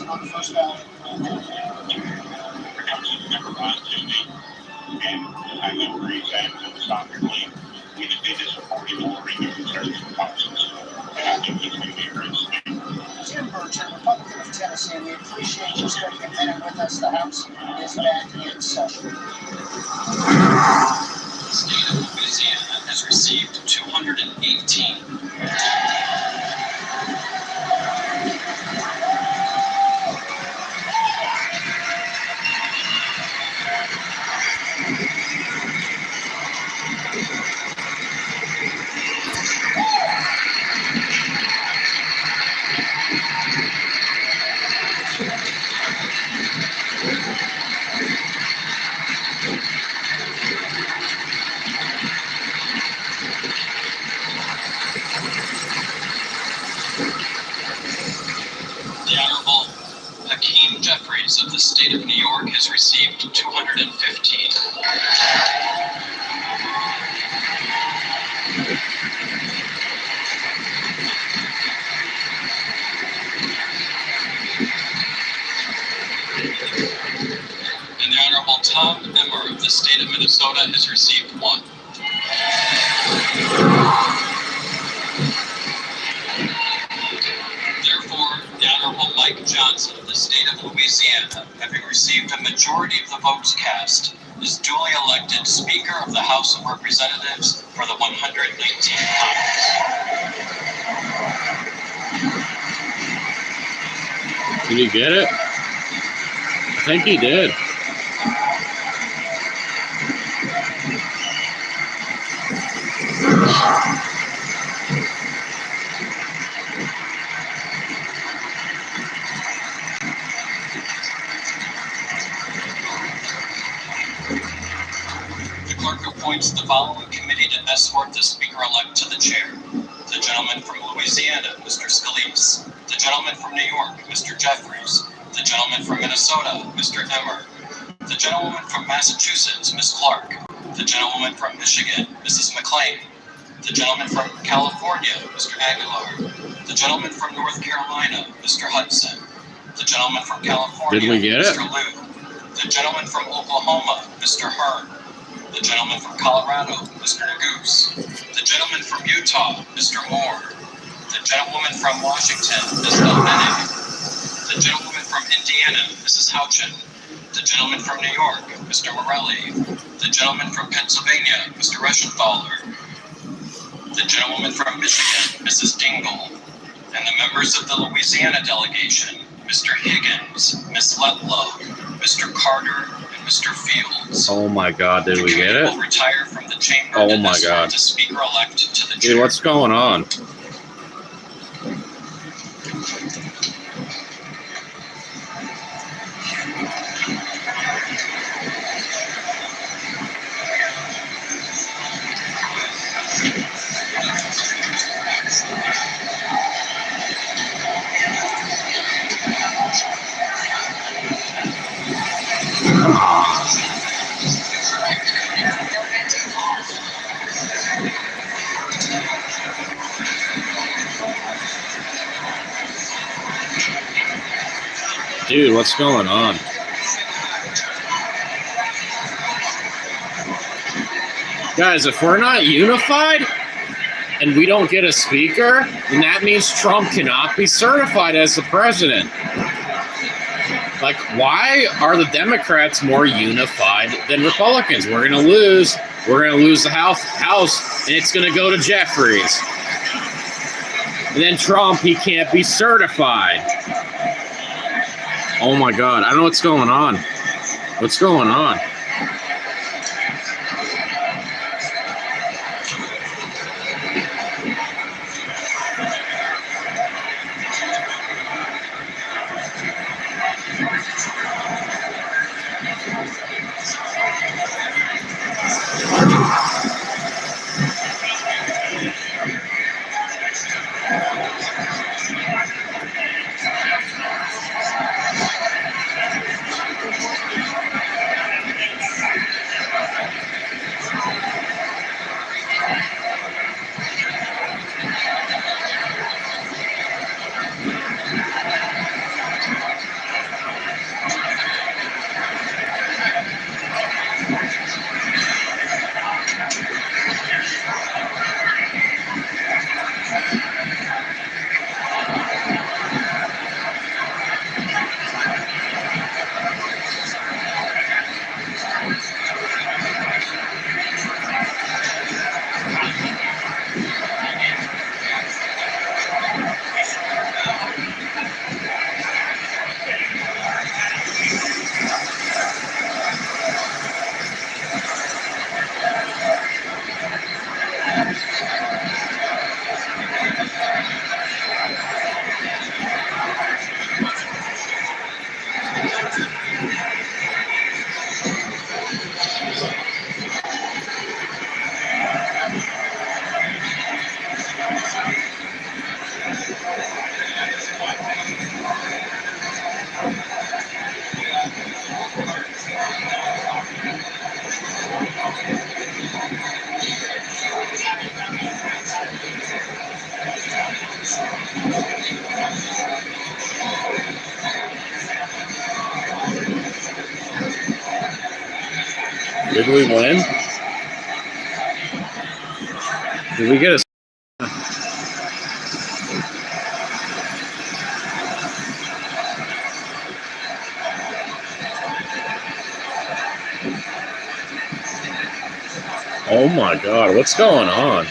Johnson on the first ballot. And I agree that philosophically, we just need to support him more in the conservative policies. And I think he's going to be a great speaker. Tim Burchett, Republican of Tennessee, we appreciate you spending a minute with us. The House is back in session. The state of Louisiana has received 218. Jeffries of the state of New York has received 215. And the Honorable Tom Emmer of the state of Minnesota has received 1. Therefore, the Honorable Mike Johnson of the state of Louisiana, having received a majority of the votes cast, is duly elected Speaker of the House of Representatives for the 119th Congress. Did he get it? I think he did. Appoints the following committee to escort the Speaker-elect to the chair. The gentleman from Louisiana, Mr. Scalise. The gentleman from New York, Mr. Jeffries. The gentleman from Minnesota, Mr. Emmer. The gentleman from Massachusetts, Ms. Clark. The gentleman from Michigan, Mrs. McLean. The gentleman from California, Mr. Aguilar. The gentleman from North Carolina, Mr. Hudson. The gentleman from California, Did we get Mr. it? Liu. The gentleman from Oklahoma, Mr. Hearn. The gentleman from Colorado, Mr. Neguse. The gentleman from Utah, Mr. Moore. The gentlewoman from Washington, Ms. Belmenic. The gentlewoman from Indiana, Mrs. Houchin. The gentleman from New York, Mr. Morelli. The gentleman from Pennsylvania, Mr. Reschenthaler. The gentlewoman from Michigan, Mrs. Dingle. And the members of the Louisiana delegation, Mr. Higgins, Ms. Letlow, Mr. Carter, Mr. Fields. Oh my God, did we get it? Will retire from the chamber Oh my God. The Speaker-elect to the chair. Dude, what's going on? Come on. Dude, what's going on? Guys, if we're not unified and we don't get a speaker, then that means Trump cannot be certified as the president. Like, why are the Democrats more unified than Republicans? We're going to lose. We're going to lose the House, and it's going to go to Jeffries. And then Trump, he can't be certified. Oh my God, I don't know what's going on. What's going on? Did we win? Did we get a... Oh my God, what's going on?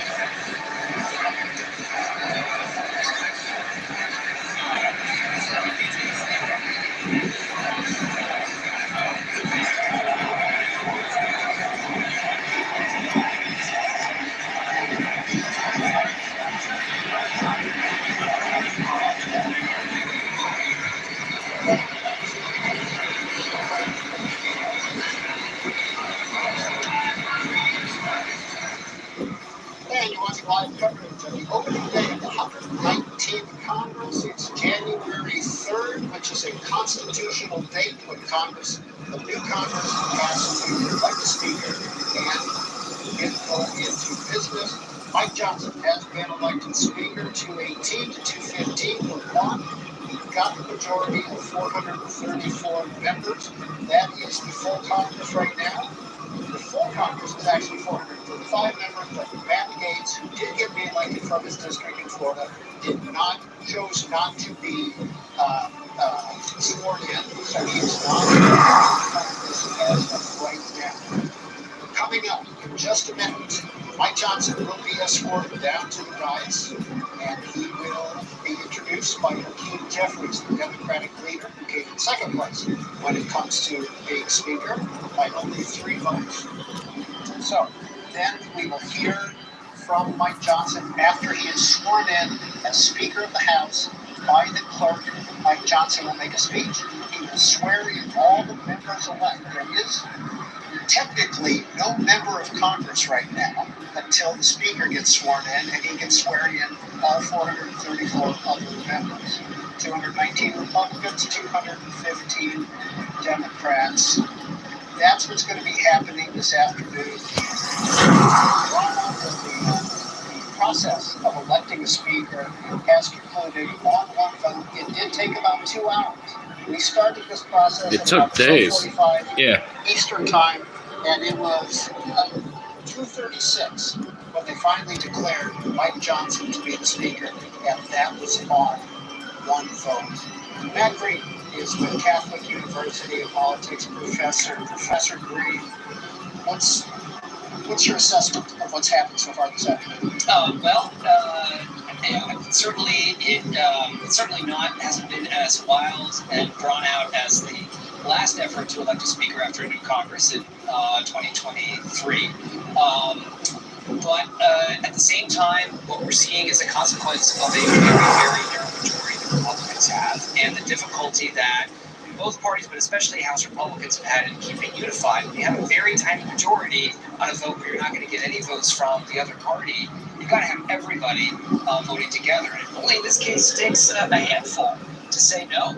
And you watch live coverage of the opening day of the 119th Congress. It's January 3rd, which is a constitutional date when Congress, the new Congress, passes to elect a speaker and go into business. Mike Johnson has been elected speaker, 218 to 215 with one. He got the majority of 434 members. That is the full Congress right now. The full Congress is actually 435 members, but Matt Gaetz, who did get reelected from his district in Florida, chose not to be sworn in, so he is not in Congress as of right now. Coming up in just a minute, Mike Johnson will be escorted down to the dais, and he will be introduced by Jeffries, the Democratic leader, who came in second place when it comes to being speaker by only 3 votes. So then we will hear from Mike Johnson after he is sworn in as Speaker of the House by the clerk. Mike Johnson will make a speech. He will swear in all the members elect. There is technically no member of Congress right now until the Speaker gets sworn in, and he can swear in all 434 other members. 219 Republicans, 215 Democrats. That's what's going to be happening this afternoon. The process of electing a speaker has concluded on one vote. It did take about 2 hours. We started this process It at took about days. 12:45 Yeah. Eastern time, and it was 2:36 when they finally declared Mike Johnson to be the speaker, and that was on one vote. Matt Green is the Catholic University of Politics professor. Professor Green, what's your assessment of what's happened so far this afternoon? It certainly hasn't been as wild and drawn out as the last effort to elect a speaker after a new Congress in 2023. But at the same time, what we're seeing is a consequence of a very, very narrow majority the Republicans have, and the difficulty that both parties, but especially House Republicans, have had in keeping unified. When you have a very tiny majority on a vote where you're not going to get any votes from the other party, you've got to have everybody voting together. And it only in this case takes a handful to say no,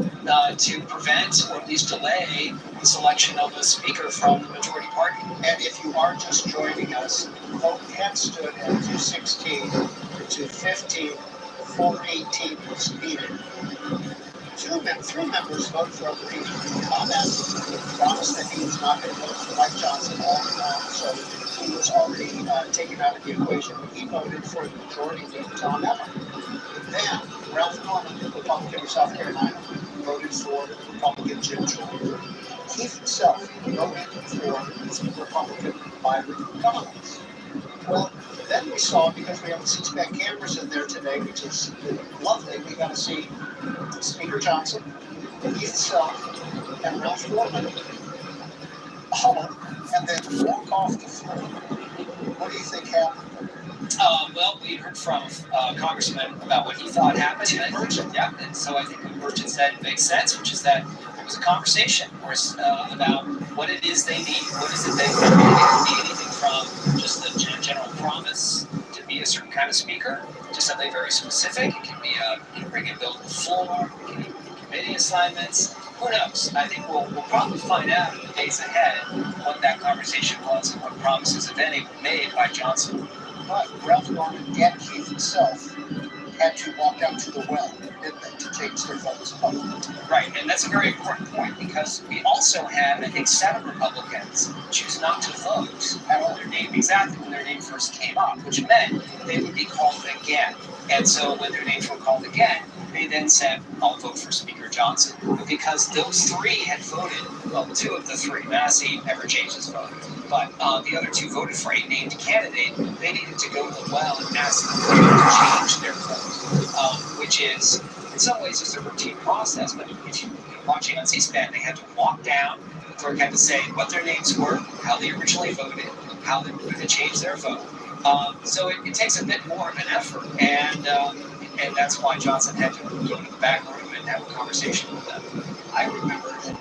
to prevent or at least delay the selection of a speaker from the majority party. And if you are just joining us, the vote had stood at 216 to 215, 418 was needed. 3 members voted for other people. He promised that he was not going to vote for Mike Johnson all along, so he was already taken out of the equation. He voted for the majority leader, Tom Emmer. Then Ralph Norman, the Republican of South Carolina, voted for Republican Jim Jordan. Keith himself voted for Republican Byron Donalds. Well, then we saw, because we have the six-pack cameras in there today, which is lovely, we got to see Speaker Johnson, Keith himself, and Ralph Norman huddle and then walk off the floor. What do you think happened? We heard from Congressman about what he thought happened. Yeah, and so I think what Merchant said makes sense, which is that it was a conversation about what it is they need. What is it they don't need anything from just the general promise to be a certain kind of speaker, to something very specific. It can be bringing a bill to the floor, it can be committee assignments. Who knows? I think we'll probably find out in the days ahead what that conversation was and what promises, if any, were made by Johnson. But Ralph Norman and Keith himself had to walk down to the well, didn't they, to change their votes publicly. Right, and that's a very important point because we also had, I think, 7 Republicans choose not to vote when their name when their name first came up, which meant they would be called again. And so when their names were called again, they then said, "I'll vote for Speaker Johnson." But because those 3 had voted, well, 2 of the 3, Massey never changed his vote, but the other 2 voted for a named candidate, they needed to go to the well and ask the voter to change their vote, which is, in some ways, it's a routine process, but if you're watching on C-SPAN, they had to walk down, the clerk had to say what their names were, how they originally voted, how they were going to change their vote. So it takes a bit more of an effort, and that's why Johnson had to go to the back room and have a conversation with them. I remember, and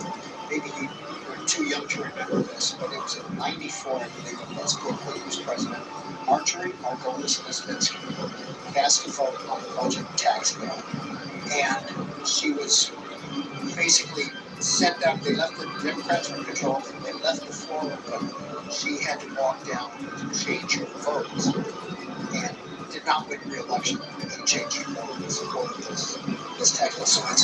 maybe you were too young to remember this, but it was in '94, I believe it was, Bill Clinton was president. Marjorie Margolis-Lesbinsky cast a vote on the budget tax bill, and she was basically sent out. They left the Democrats in control. They left the floor open. She had to walk down to change her votes, and did not win re-election. She changed her vote in support of this tax bill. So it's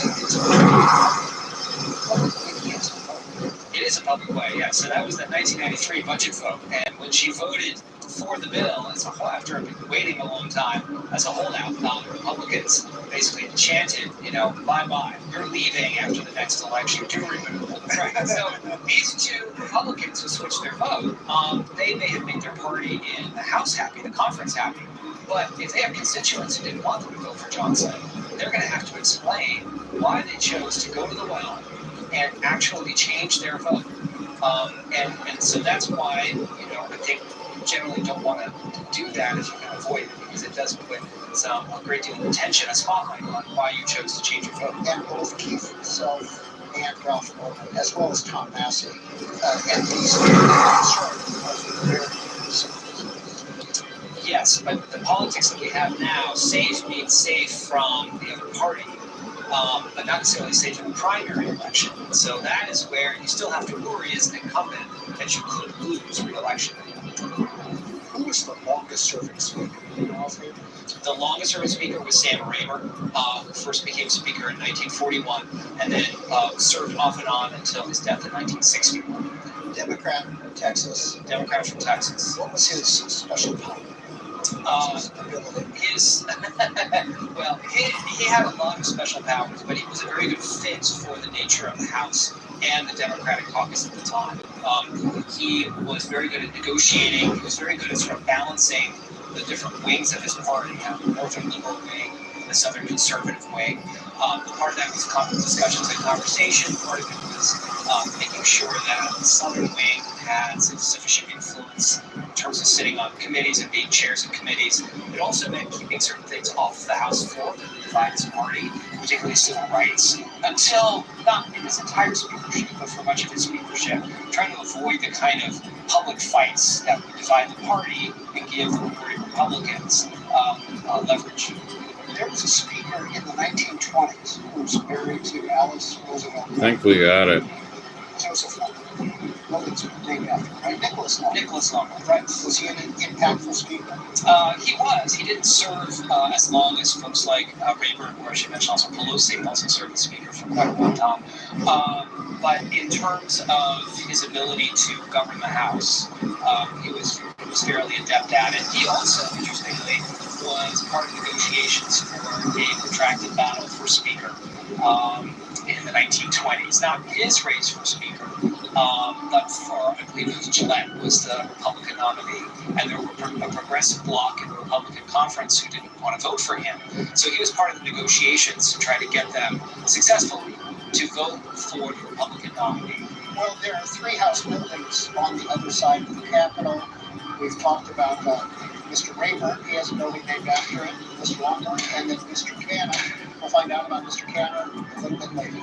It is a public way, yeah. So that was the 1993 budget vote, and when she voted for the bill as a whole, after waiting a long time as a holdout, the Republicans basically chanted, bye-bye, you're leaving after the next election. Do remember that. Right. So these 2 Republicans who switched their vote, they may have made their party in the House happy, the conference happy, but if they have constituents who didn't want them to vote for Johnson, they're going to have to explain why they chose to go to the well and actually change their vote. And so that's why, I think you generally don't want to do that if you can avoid it, because it does put a great deal of attention, a spotlight on why you chose to change your vote. And both Keith himself and Ralph Norman, as well as Tom Massey, and these Yes, but the politics that we have now, safe means safe from the other party, but not necessarily safe in the primary election. So that is where you still have to worry as an incumbent that you could lose re-election. Who was the longest serving speaker? The longest serving speaker was Sam Raymer, who first became speaker in 1941, and then served off and on until his death in 1961. Democrat from Texas. Democrat from Texas. What was his special power? He had a lot of special powers, but he was a very good fit for the nature of the House and the Democratic caucus at the time. He was very good at negotiating. He was very good at sort of balancing the different wings of his party, the Northern Liberal wing, the Southern Conservative wing. Part of that was discussions and conversation. Part of it was making sure that the Southern wing had sufficient influence in terms of sitting on committees and being chairs of committees. It also meant keeping certain things off the House floor that would divide his party, particularly civil rights, until, not in his entire speakership, but for much of his speakership, trying to avoid the kind of public fights that would divide the party and give the Republicans leverage. There was a speaker in the 1920s who was married to Alice Roosevelt. I think we got it. Joseph Logan's named after, right? Nicholas Logan. Right. Was he an impactful speaker? He was. He didn't serve as long as folks like Rayburn, or I should mention also Pelosi also served as speaker for quite a long time. But in terms of his ability to govern the House, he was fairly adept at it. He also, interestingly, was part of negotiations for a protracted battle for speaker in the 1920s. Not his race for speaker, but for, I believe it was Gillette was the Republican nominee, and there were a progressive bloc in the Republican conference who didn't want to vote for him. So he was part of the negotiations to try to get them successfully to vote for the Republican nominee. Well, there are 3 House buildings on the other side of the Capitol. We've talked about Mr. Rayburn. He has a building named after him, Mr. Longhorn, and then Mr. Canna. We'll find out about Mr. Canna a little bit later.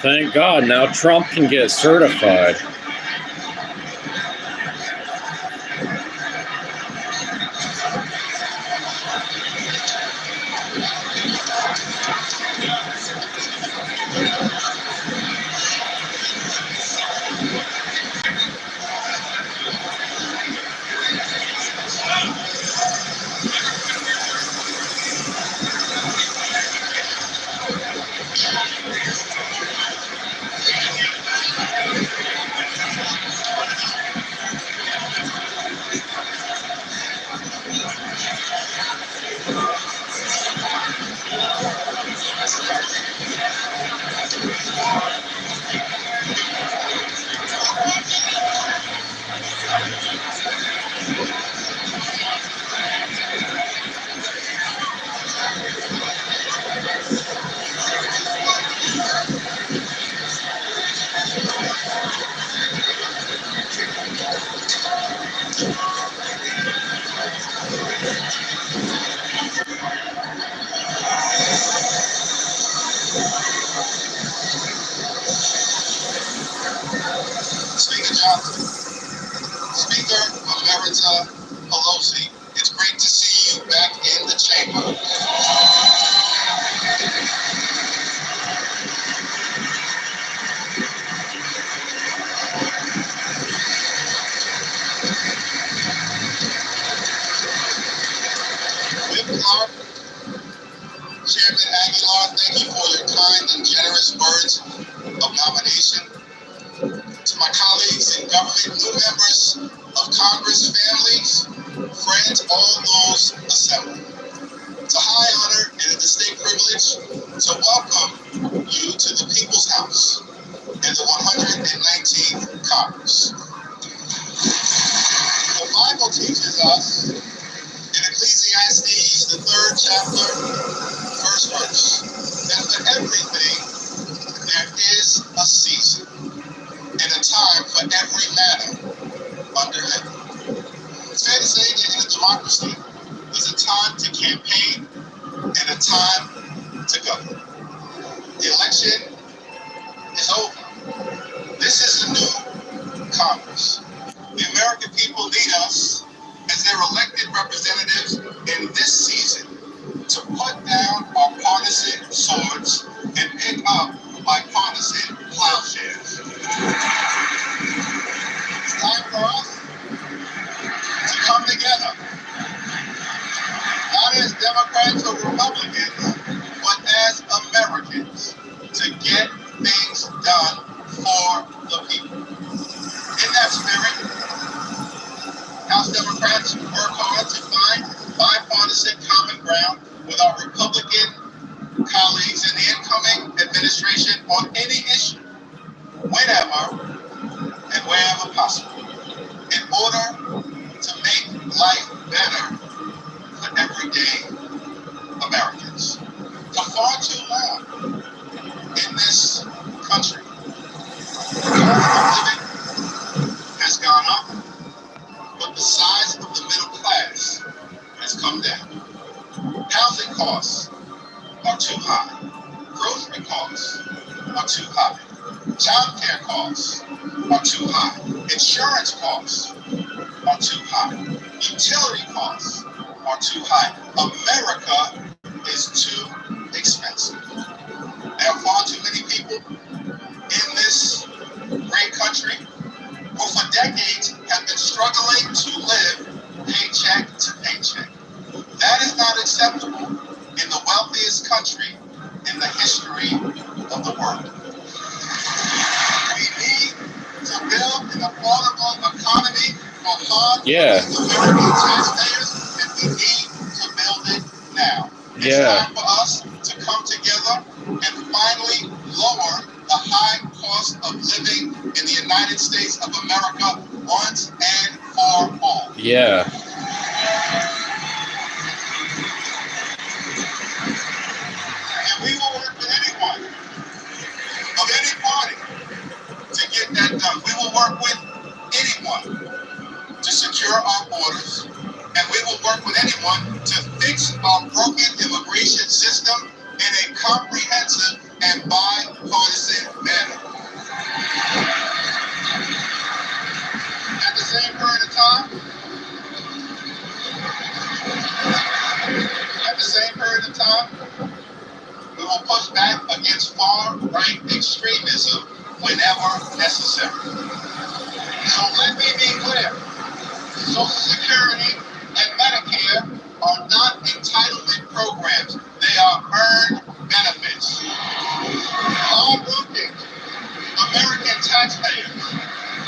Thank God, now Trump can get certified. Speaker Johnson, Speaker Emerita Pelosi, it's great to see you back in the chamber. Whip Clark, Chairman Aguilar, thank you for your kind and generous words of nomination. To my colleagues in government, new members of Congress, families, friends, all those assembled. It's a high honor and a distinct privilege to welcome you to the People's House and the 119th Congress. The Bible teaches us in Ecclesiastes, the 3rd chapter, 1st verse, that for everything there is a season and a time for every matter under heaven. It's fair to say that in a democracy, there's a time to campaign and a time to govern. The election is over. This is a new Congress. The American people need us as their elected representatives in this season to put down our partisan swords and pick up bipartisan plowshares. It's time for us to come together, not as Democrats or Republicans, but as Americans, to get things done for the people. In that spirit, House Democrats work hard to find bipartisan common ground with our Republican colleagues in the incoming administration on any issue, whenever and wherever possible, in order to make life better for everyday Americans. For far too long in this country, the cost of living has gone up, but the size of the middle class has come down. Housing costs are too high. Grocery costs are too high. Child care costs are too high. Insurance costs are too high. Utility costs are too high. America is too expensive. There are far too many people in this great country who for decades have been struggling to live paycheck to paycheck. That is not acceptable in the wealthiest country in the history of the world. We need to build an affordable economy for hard-working American taxpayers, and we need to build it now. It's time for us to come together and finally lower the high cost of living in the United States of America once and for all. Yeah. And we will work with anyone of any party to get that done. We will work with anyone to secure our borders, and we will work with anyone to fix our broken immigration system in a comprehensive and bipartisan manner. At the same period of time, we will push back against far-right extremism whenever necessary. So let me be clear. Social Security and Medicare are not entitlement programs. They are earned benefits. Hard-working American taxpayers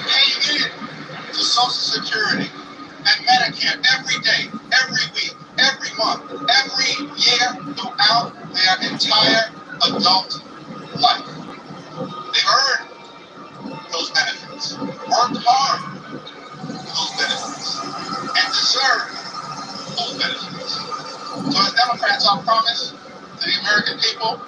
pay in to Social Security and Medicare every day, every week, every month, every year throughout their entire adult life. They earned those benefits, worked hard for those benefits, and deserve those benefits. So as Democrats, our promise to the American people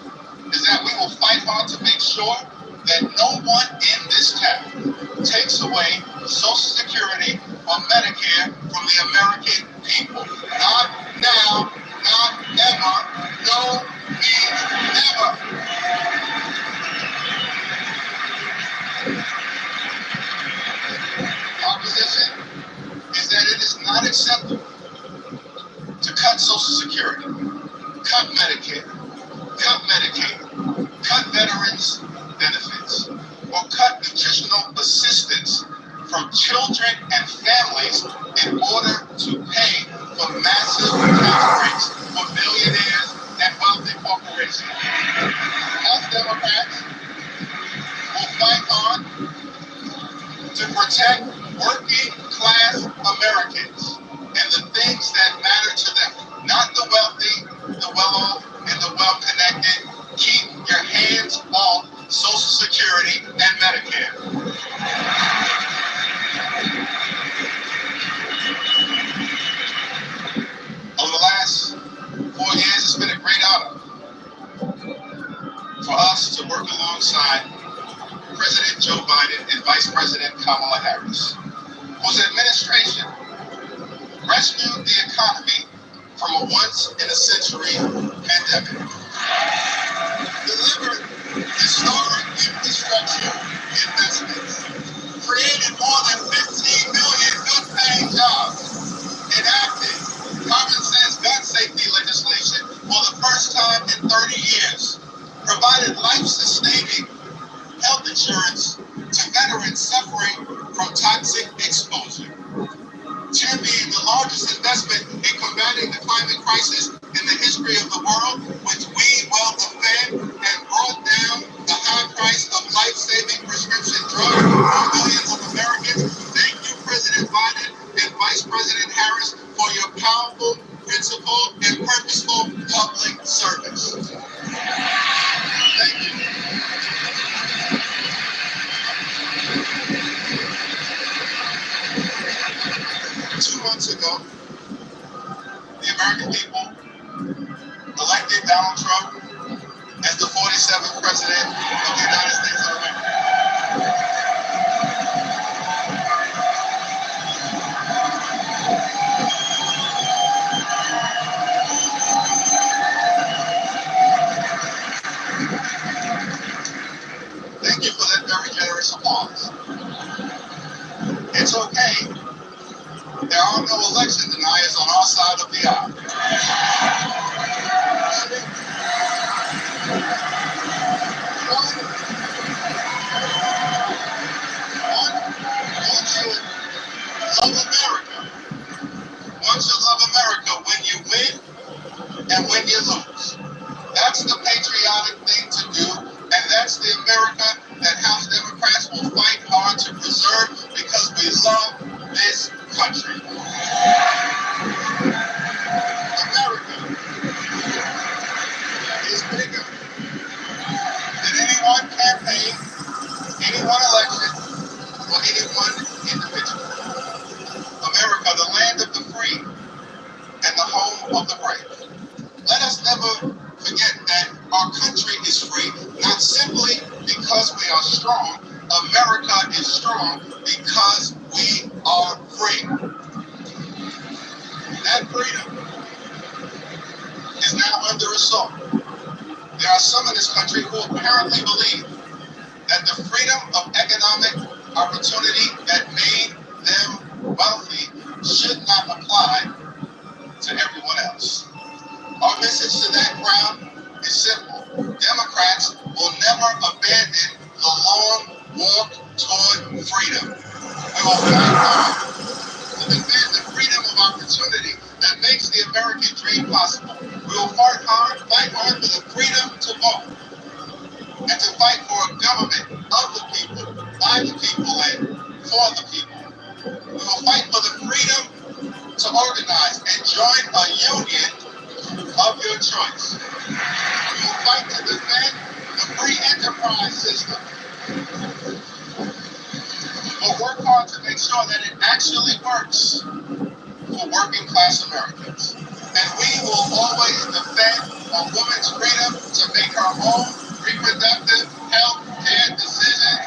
is that we will fight hard to make sure that no one in this town takes away Social Security or Medicare from the American people. Not now, not ever, no means never. Our position is that it is not acceptable to cut Social Security, cut Medicare, cut Medicaid, cut veterans benefits, or cut nutritional assistance from children and families in order to pay for massive tax breaks for billionaires and wealthy corporations. Us Democrats will fight on to protect working class Americans and the things that matter to them, not the wealthy, the well-off, and the well-connected. Keep your hands off Social Security and Medicare. Over the last 4 years, it's been a great honor for us to work alongside President Joe Biden and Vice President Kamala Harris, whose administration rescued the economy from a once-in-a-century pandemic, delivered historic infrastructure investments, created more than 15 million good-paying jobs, enacted common-sense gun safety legislation for the first time in 30 years, provided life-sustaining health insurance to veterans suffering from toxic exposure, championed the largest investment in combating the climate crisis in the history of the world, which we will defend, and brought down the high price of life-saving prescription drugs for millions of Americans. Thank you, President Biden and Vice President Harris, for your powerful, principled, and purposeful public service. Thank you. 2 months ago, the American people elected Donald Trump as the 47th President of the United States of America. Thank you for that very generous applause. It's okay. There are no election deniers on our side of the aisle. One should love America. One should love America when you win and when you lose. That's the patriotic thing to do, and that's the America that House Democrats will fight hard to preserve because we love this country. America is bigger than any one campaign, any one election, or any one individual. America, the land of the free and the home of the brave. Let us never forget that our country is free, not simply because we are strong. America is strong because we are free. That freedom is now under assault. There are some in this country who apparently believe that the freedom of economic opportunity that made them wealthy should not apply to everyone else. Our message to that crowd is simple. Democrats will never abandon the long walk toward freedom. We will fight hard to defend the freedom of opportunity that makes the American dream possible. We will fight hard for the freedom to vote and to fight for a government of the people, by the people, and for the people. We will fight for the freedom to organize and join a union of your choice. We will fight to defend the free enterprise system. We'll work hard to make sure that it actually works for working class Americans. And we will always defend a woman's freedom to make her own reproductive health care decisions.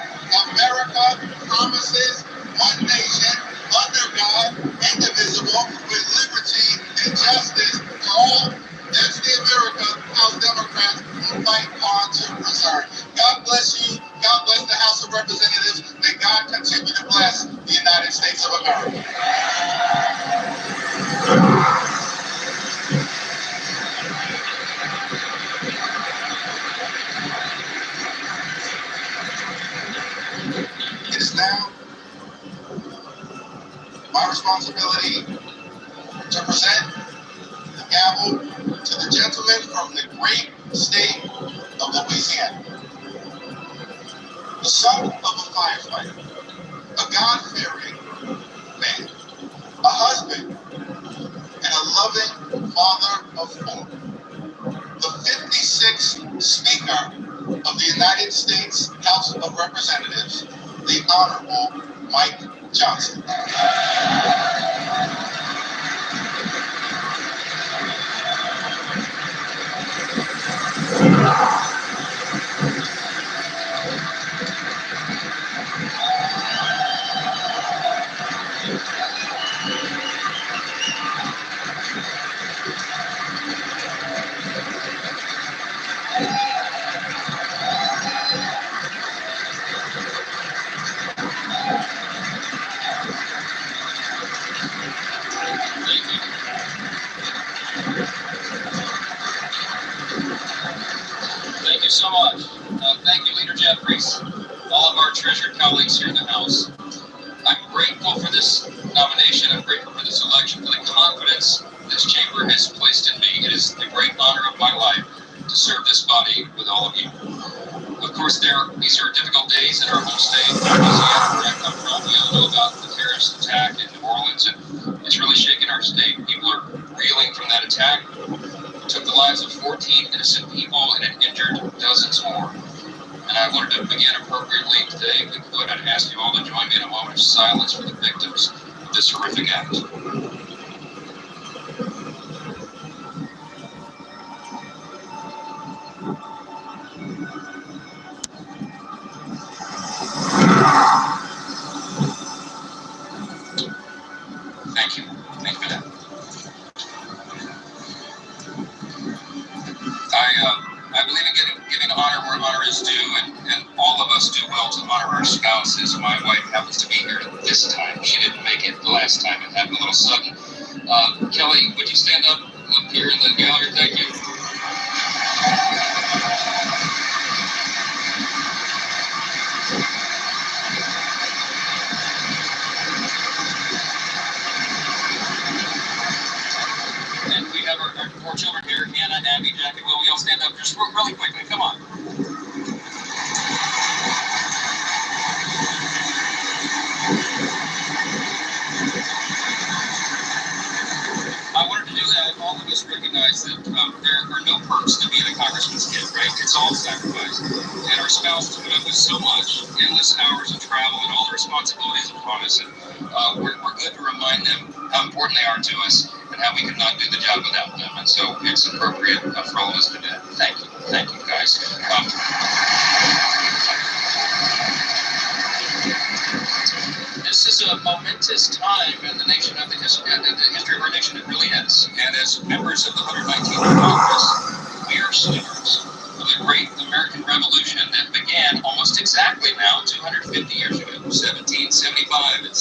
America promises one nation, under God, indivisible, with liberty and justice for all. That's the America House Democrats will fight hard to preserve. God bless you. God bless the House of Representatives. May God continue to bless the United States of America. It is now my responsibility to present the gavel to the gentleman from the great state of Louisiana, the son of a firefighter, a God-fearing man, a husband, and a loving father of four, the 56th Speaker of the United States House of Representatives, the Honorable Mike Johnson. Thank you so much. Thank you, Leader Jeffries, all of our treasured colleagues here in the House. I'm grateful for this nomination. I'm grateful for this election, for the confidence this chamber has placed in me. It is the great honor of my life to serve this body with all of you. Of course, these are difficult days in our home state, Louisiana, where I come from. We all know about the terrorist attack in New Orleans, and it's really shaken our state. People are reeling from that attack. It took the lives of 14 innocent people and it injured dozens more. And I wanted to begin appropriately today. If we could, I'd ask you all to join me in a moment of silence for the victims of this horrific act. Thank you. Thank you for that. I believe in giving honor where honor is due, and all of us do well to honor our spouses. My wife happens to be here this time. She didn't make it the last time. It happened a little sudden. Kelly, would you stand up here in the gallery? Thank you. And we have our 4 children here, Hannah, Abby, Jackie. Will we all stand up just really quickly? Come on. I wanted to do that. All of us recognize that there are no perks to being a congressman's kid, right? It's all sacrifice. And our spouses put up with so much, endless hours of travel and all the responsibilities upon us. And we're good to remind them how important they are to us and how we could not do the job without them. And so it's appropriate for all of us to do that. Thank you. Thank you, guys. This is a momentous time in the nation, of the history of our nation. It really is. And as members of the 119th Congress, we are stewards of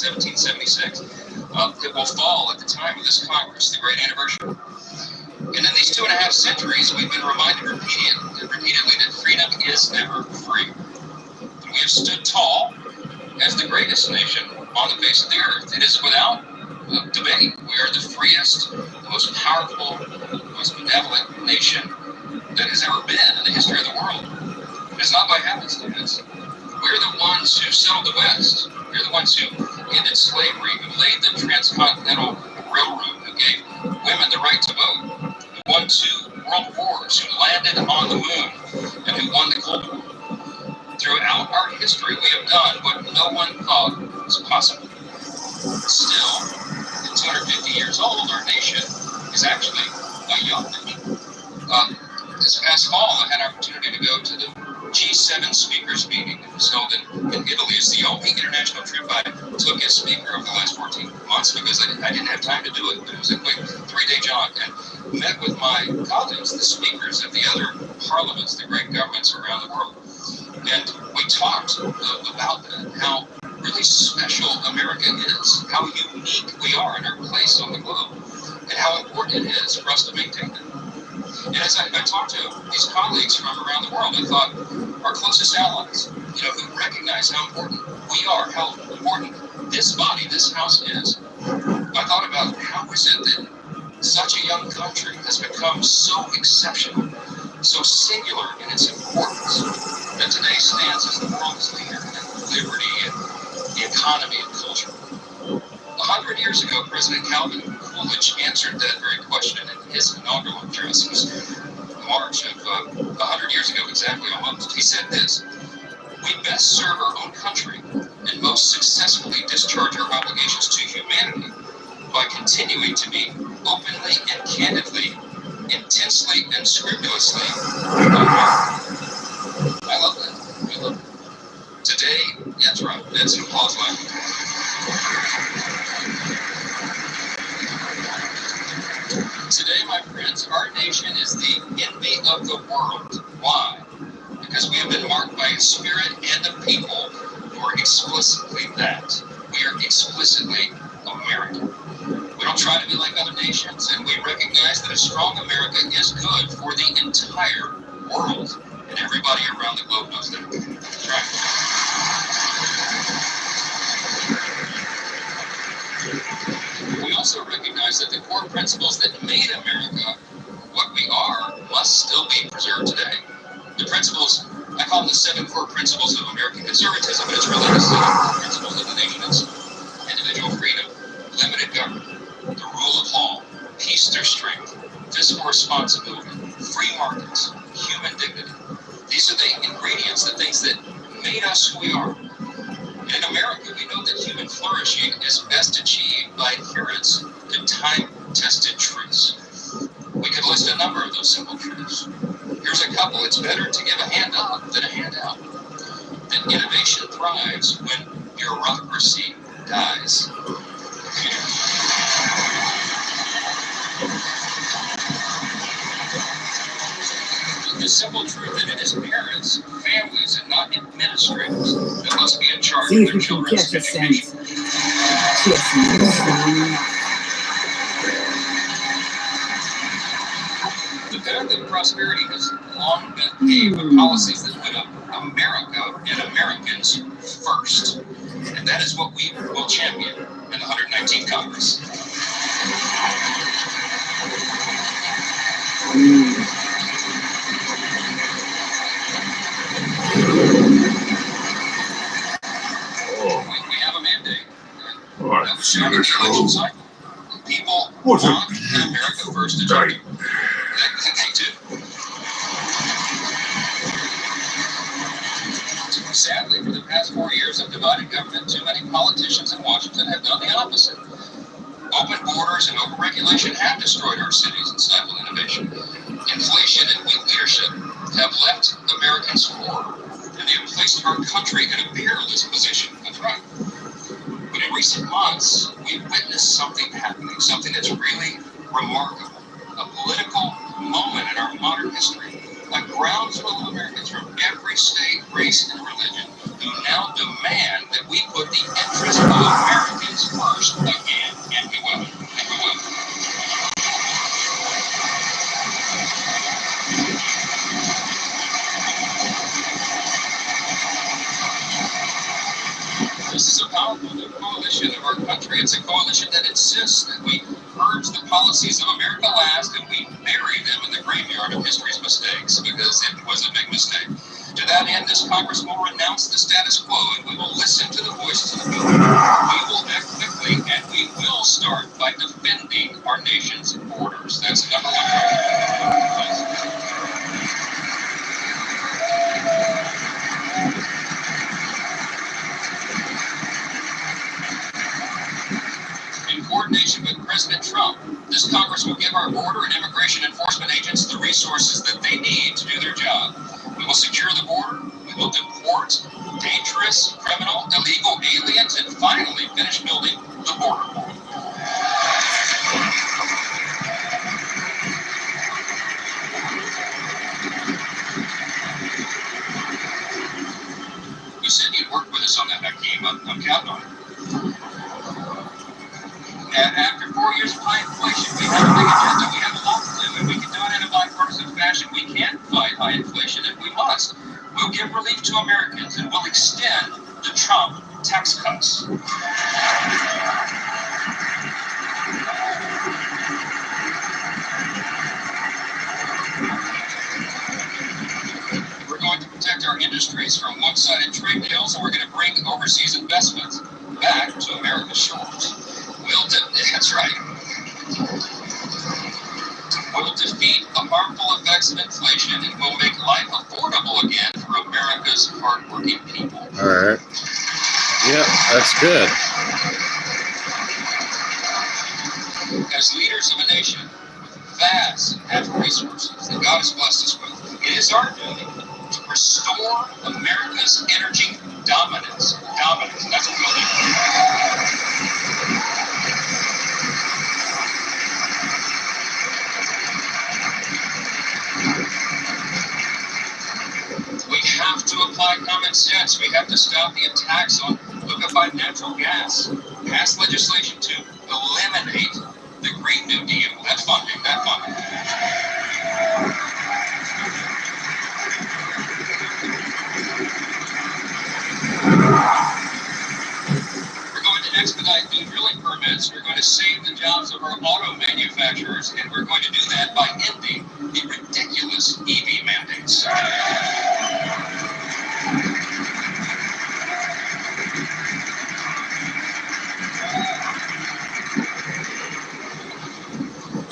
1776. It will fall at the time of this Congress, the great anniversary. And in these 2.5 centuries, we've been reminded repeatedly that freedom is never free. And we have stood tall as the greatest nation on the face of the earth. It is without debate. We are the freest, the most powerful, the most benevolent nation that has ever been in the history of the world. It's not by happenstance. We're the ones who settled the West. We're the ones who ended slavery, who laid the transcontinental railroad, who gave women the right to vote, who won 2 world wars, who landed on the moon, and who won the Cold War. Throughout our history, we have done what no one thought was possible. Still, at 250 years old, our nation is actually a young nation. This past fall, I had an opportunity to go to the G7 speakers meeting. It was held in Italy. It's the only international trip I took as speaker over the last 14 months because I didn't have time to do it. But it was a quick 3-day jaunt, and met with my colleagues, the speakers of the other parliaments, the great governments around the world. And we talked about that, how really special America is, how unique we are in our place on the globe, and how important it is for us to maintain it. And as I talked to these colleagues from around the world, I thought our closest allies, who recognize how important we are, how important this body, this house is. I thought about how is it that such a young country has become so exceptional, so singular in its importance, that today stands as the world's leader in liberty and the economy and culture. 100 years ago, President Calvin Coolidge answered that very question in his inaugural address. It was March of 100 years ago, exactly almost. He said this: "We best serve our own country and most successfully discharge our obligations to humanity by continuing to be openly and candidly, intensely and scrupulously American." I love that. I love it. Today, that's right, that's an applause line. Today, my friends, our nation is the envy of the world. Why? Because we have been marked by a spirit and a people who are explicitly that. We are explicitly American. We don't try to be like other nations, and we recognize that a strong America is good for the entire world. And everybody around the globe knows that. That's right. We also recognize that the core principles that made America what we are must still be preserved today. The principles, I call them the 7 core principles of American conservatism, but it's really the 7 core principles of the nation. It's individual freedom, limited government, the rule of law, peace through strength, fiscal responsibility, free markets, human dignity. These are the ingredients, the things that made us who we are. In America, we know that human flourishing is best achieved by adherence to time-tested truths. We could list a number of those simple truths. Here's a couple. It's better to give a hand up than a handout. That innovation thrives when bureaucracy dies. The simple truth that it is parents, families, and not administrators that must be in charge of their children's education. The path of prosperity has long been paved with policies that put America and Americans first. And that is what we will champion in the 119th Congress. We have a mandate. That was started the election cycle. People want an America first agenda. They do. Sadly, for the past 4 years of divided government, too many politicians in Washington have done the opposite. Open borders and overregulation have destroyed our cities and stifled innovation. Inflation and weak leadership have left Americans poor, and they have placed our country in a peerless position. That's right. But in recent months, we've witnessed something happening, something that's really remarkable, a political moment in our modern history. A groundswell of Americans from every state, race, and religion who now demand that we put the interests of Americans first again, and we will. And we will. This is a powerful new coalition of our country. It's a coalition that insists that we purge the policies of America last and we bury them in the graveyard of history's mistakes, because it was a big mistake. To that end, this Congress will renounce the status quo and we will listen to the voices of the people. We will act quickly and we will start by defending our nation's borders. That's the number one priority. In coordination with President Trump, this Congress will give our border and immigration enforcement agents the resources that they need to do their job. We will secure the border, we will deport dangerous, criminal, illegal aliens, and finally finish building the border wall. You said you'd work with us on that, Hakeem. I'm counting on it. After 4 years of high inflation, we have a big agenda. We have a lot to do, and we can do it in a bipartisan fashion. We can fight high inflation if we must. We'll give relief to Americans, and we'll extend the Trump tax cuts. We're going to protect our industries from one-sided trade deals, and we're going to bring overseas investments back to America's shores. That's right. We'll defeat the harmful effects of inflation and we'll make life affordable again for America's hardworking people. All right. Yep, that's good. As leaders of a nation with vast natural resources that God has blessed us with, it is our duty to restore America's energy dominance. That's what we'll do. We have to apply common sense. We have to stop the attacks on liquefied natural gas. Pass legislation to eliminate the Green New Deal. That funding. We're going to expedite new drilling permits. We're going to save the jobs of our auto manufacturers, and we're going to do that by ending the ridiculous EV mandates.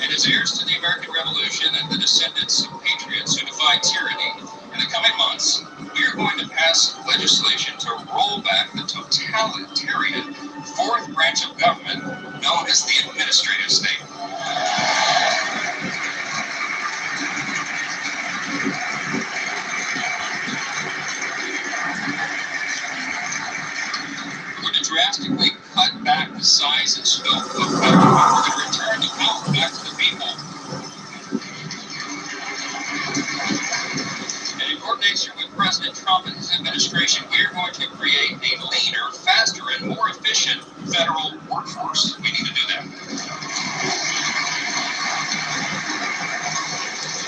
And as heirs to the American Revolution and the descendants of patriots who defied tyranny, in the coming months, we are going to pass legislation to roll back the totalitarian fourth branch of government known as the administrative state. We're going to drastically cut back the size and scope of government. We're going to return the power back to the people. And in coordination with President Trump and his administration, we are going to create a leaner, faster, and more efficient federal workforce. We need to do that.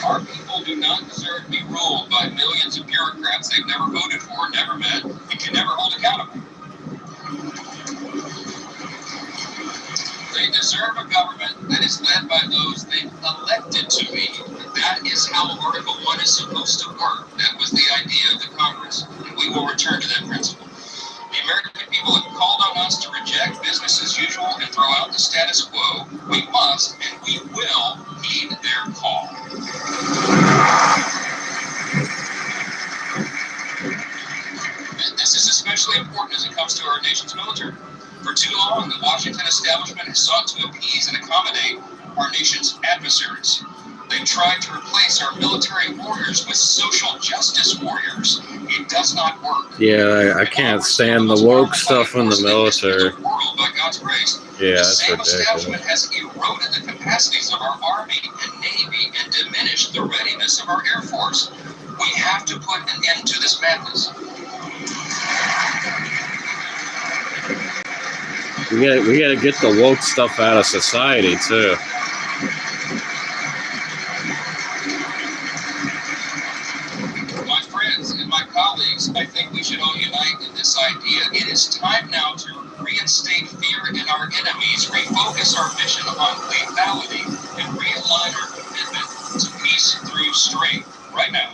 Our people do not deserve to be ruled by millions of bureaucrats they've never voted for, never met, and can never hold accountable. They deserve a government that is led by those they've elected to be. That is how Article 1 is supposed to work. That was the idea of the Congress, and we will return to that principle. The American people have called on us to reject business as usual and throw out the status quo. We must and we will heed their call. This is especially important as it comes to our nation's military. For too long, the Washington establishment has sought to appease and accommodate our nation's adversaries. They've tried to replace our military warriors with social justice warriors. It does not work. Yeah, I can't stand the woke stuff in the military. By God's grace, Yeah, the that's same establishment ridiculous. has eroded the capacities of our Army and Navy and diminished the readiness of our Air Force. We have to put an end to this madness. We gotta get the woke stuff out of society too. My friends and my colleagues, I think we should all unite in this idea. It is time now to reinstate fear in our enemies, refocus our mission on lethality, and realign our commitment to peace through strength right now.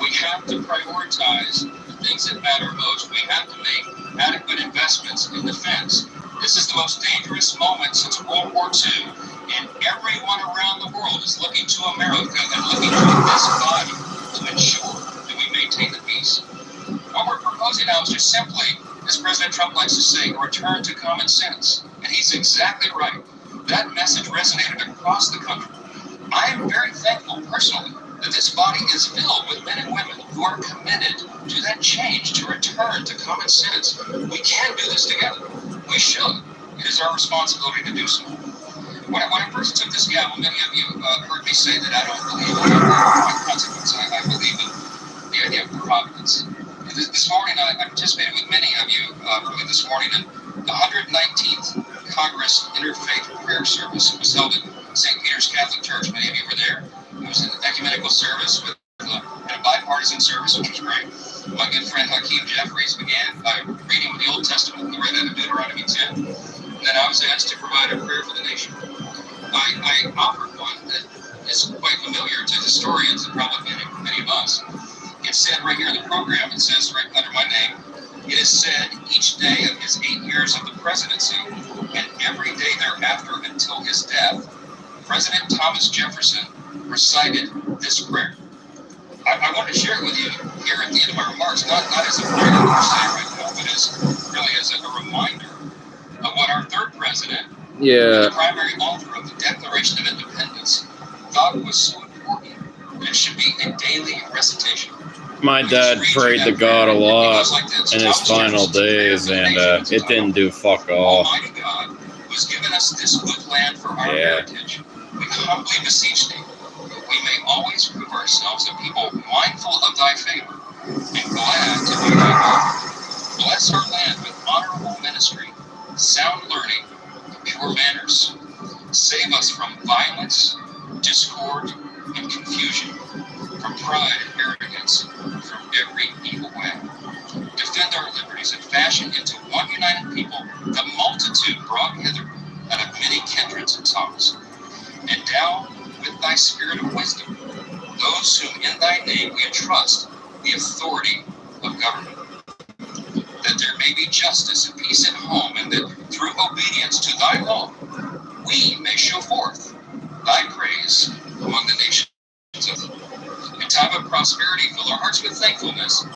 We have to prioritize the things that matter most. We have to make adequate investments in defense. This is the most dangerous moment since World War II, and everyone around the world is looking to America and looking to this body to ensure that we maintain the peace. What we're proposing now is just simply, as President Trump likes to say, a return to common sense. And he's exactly right. That message resonated across the country. I am very thankful personally that this body is filled with men and women who are committed to that change, to return to common sense. We can do this together. We should. It is our responsibility to do so. When I first took this gavel, many of you heard me say that I don't believe in consequence. I believe in the idea of providence. This morning, I participated with many of you early this morning in the 119th Congress Interfaith Prayer Service. It was held at St. Peter's Catholic Church. Many of you were there. It was an ecumenical service with and a bipartisan service, which was great. My good friend Jeffries began by reading the Old Testament. He read out of Deuteronomy 10. And then I was asked to provide a prayer for the nation. I offered one that is quite familiar to historians and probably many of us. It said right here in the program, it says right under my name, it is said each day of his 8 years of the presidency and every day thereafter until his death, President Thomas Jefferson recited this prayer. I want to share it with you here at the end of my remarks, not as a prayer per se right now, but as really as a reminder of what our third president, the primary author of the Declaration of Independence, thought was so important that it should be a daily recitation. My dad prayed to God a lot in his final days, and it didn't do fuck all. Almighty God, who has given us this good land for our heritage, we humbly beseech thee, that we may always prove ourselves a people mindful of thy favor and glad to do thy will. Bless our land with honorable ministry, sound learning, and pure manners. Save us from violence, discord, and confusion, from pride and arrogance, from every evil way. Defend our liberties and fashion into one united people the multitude brought hither out of many kindreds and tongues. Endow with thy spirit of wisdom those whom in thy name we entrust the authority of government, that there may be justice and peace at home, and that through obedience to thy law we may show forth thy praise among the nations. In time of prosperity, fill our hearts with thankfulness.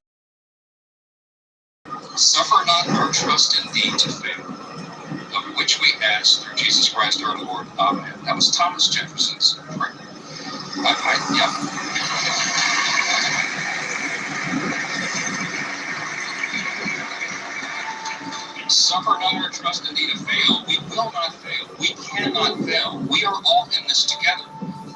Suffer not our trust in thee to fail, of which we ask through Jesus Christ our Lord. Amen. That was Thomas Jefferson's prayer. Suffer not our trust in thee to fail. We will not fail. We cannot fail. We are all in this together.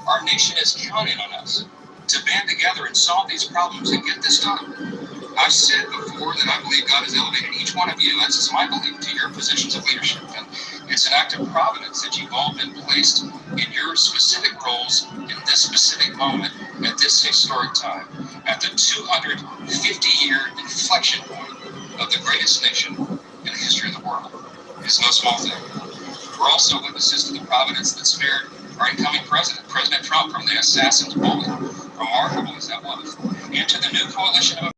Our nation is counting on us to band together and solve these problems and get this done. I've said before that I believe God has elevated each one of you, as is my belief, to your positions of leadership. And it's an act of providence that you've all been placed in your specific roles in this specific moment at this historic time, at the 250-year inflection point of the greatest nation in the history of the world. It's no small thing. We're also witnesses to the providence that spared our incoming president, President Trump, from the assassin's bullet, remarkable as that was, and to the new coalition of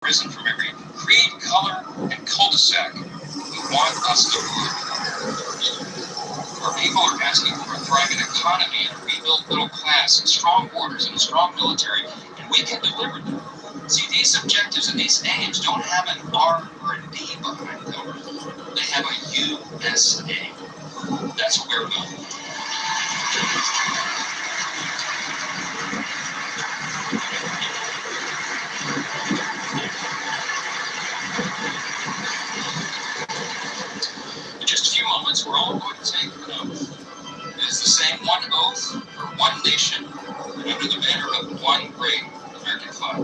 risen from every creed, color, and cul-de-sac who want us to rule. Our people are asking for a thriving economy and a rebuilt middle class and strong borders and a strong military, and we can deliver them. See, these objectives and these aims don't have an R or an USA. That's what we're about. In just a few moments, we're all going to take an oath. It is the same one oath for one nation under the banner of one great American flag.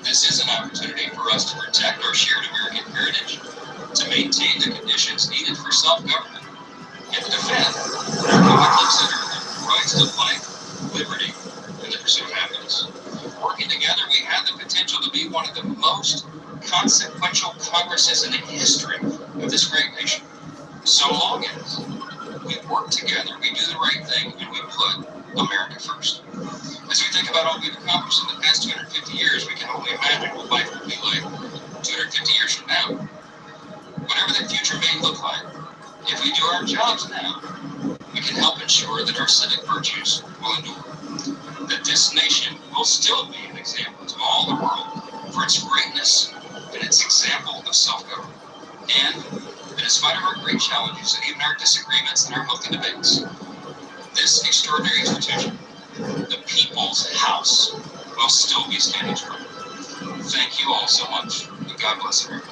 This is an opportunity for us to protect our shared American heritage, to maintain the conditions needed for self-government, and to defend what our public consider the rights to life, liberty, and the pursuit of happiness. Working together, we have the potential to be one of the most consequential Congresses in the history of this great nation. So long as we work together, we do the right thing, and we put America first. As we think about all we've accomplished in the past 250 years, we can only imagine what life will be like 250 years from now. Whatever the future may look like, if we do our jobs now, we can help ensure that our civic virtues will endure. That this nation will still be an example to all the world for its greatness and its example of self-government. And that in spite of our great challenges and even our disagreements and our healthy debates, this extraordinary institution, the People's House, will still be standing strong. Thank you all so much, and God bless America.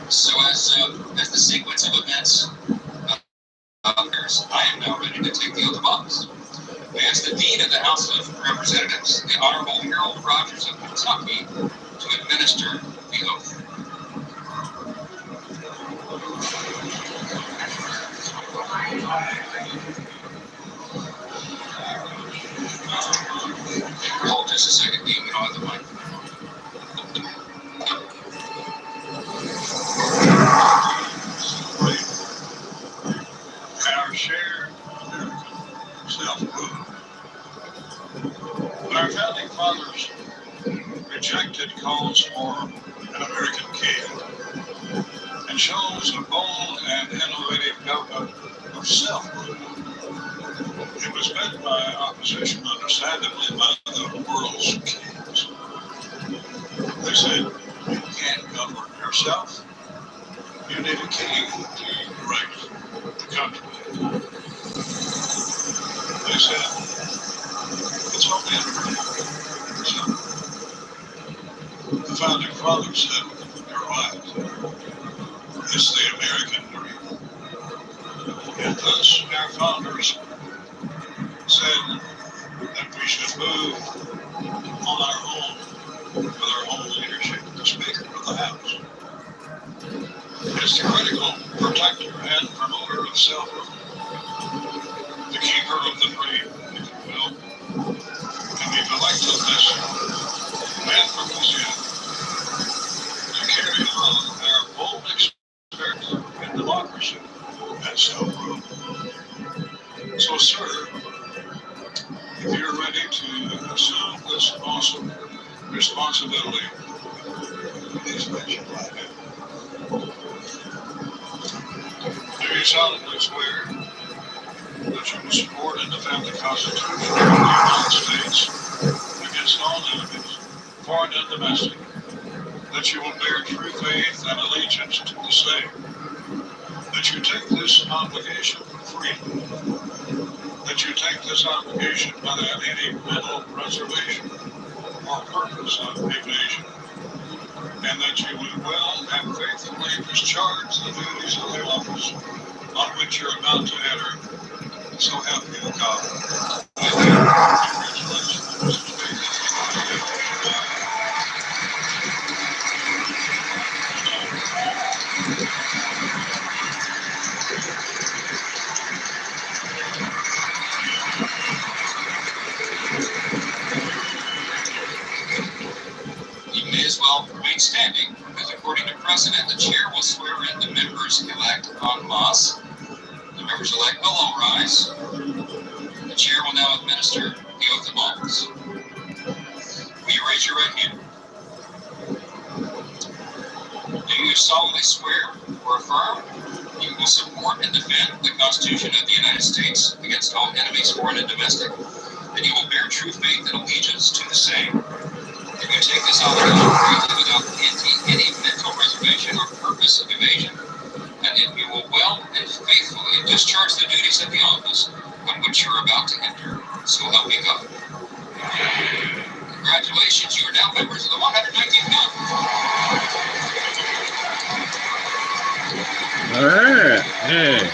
So as the sequence of events occurs, I am now ready to take the oath of office. I ask the Dean of the House of Representatives, the Honorable Harold Rogers of Kentucky, to administer the oath. Hold just a second, Dean. We don't have the mic. Our shared self-rule. When our founding fathers rejected calls for an American king and chose a bold and innovative government of self-rule, it was met by opposition, understandably, by the world's kings. They said, you can't govern yourself. You need a king to direct the country. They said, it's only a dream. So, the founding fathers said, you're right. It's the American dream. And thus, our founders said that we should move on our own with our own leadership, the Speaker of the House. It's the critical protector and promoter of self-rule, the keeper of the dream, if you will. And we've elected this man from Louisiana to carry on our bold experiment in democracy and self-rule. So, sir, if you're ready to assume this awesome responsibility, please raise your right hand. Do you solemnly swear that you will support and defend the Constitution of the United States against all enemies, foreign and domestic, that you will bear true faith and allegiance to the same, that you take this obligation freely, that you take this obligation without any mental reservation or purpose of evasion, and that you will well and faithfully discharge the duties of the office on which you're about to enter. So help you God. Congratulations, Mr. Speaker. You may as well remain standing, because according to precedent, the chair will swear in the members-elect en masse. The members-elect will all rise. The chair will now administer the oath of office. Will you raise your right hand? Do you solemnly swear or affirm you will support and defend the Constitution of the United States against all enemies, foreign and domestic, and you will bear true faith and allegiance to the same. If you take this obligation freely without any mental reservation or purpose of evasion, and if you will well and faithfully discharge the duties of the office on which you are about to enter, so help you God. Congratulations, you are now members of the 119th Congress. All right. Hey.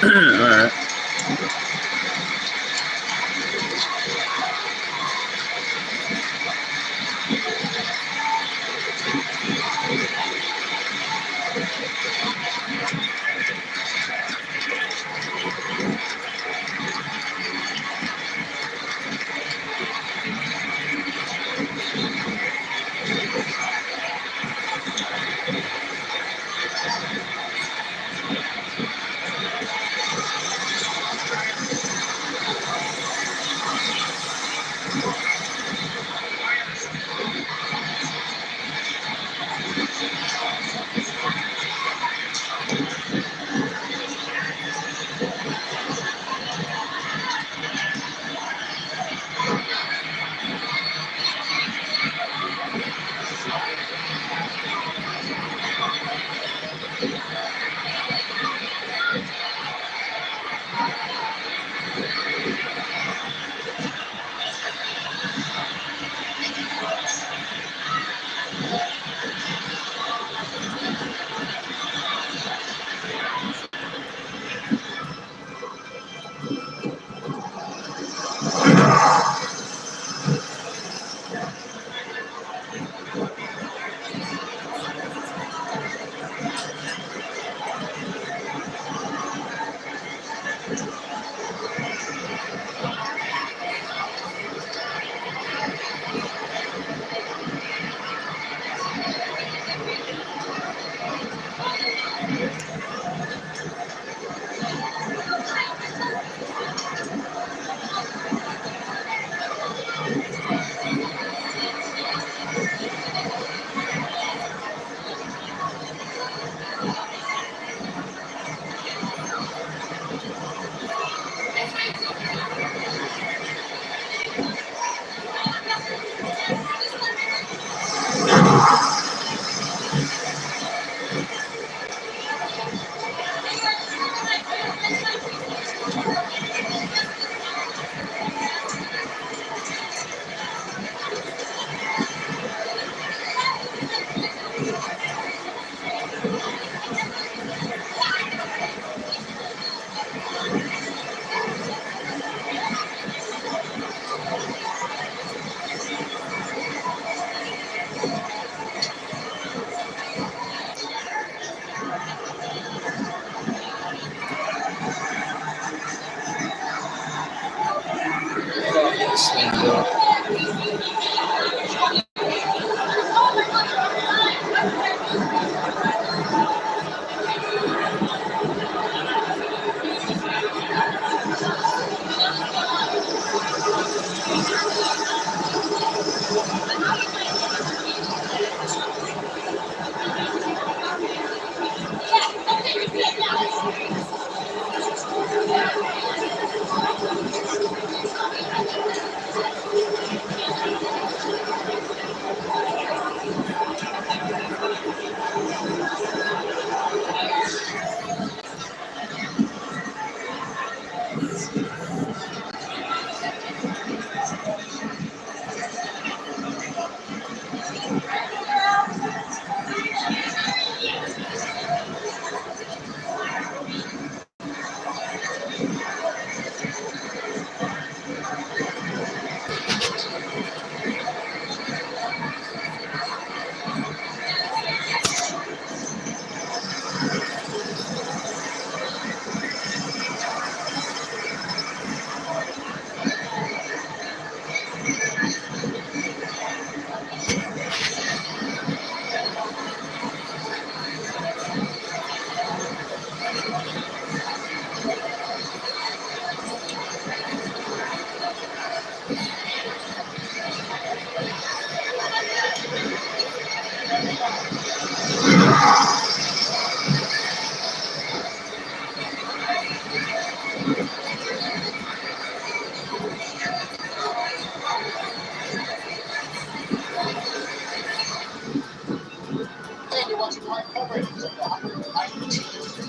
All right.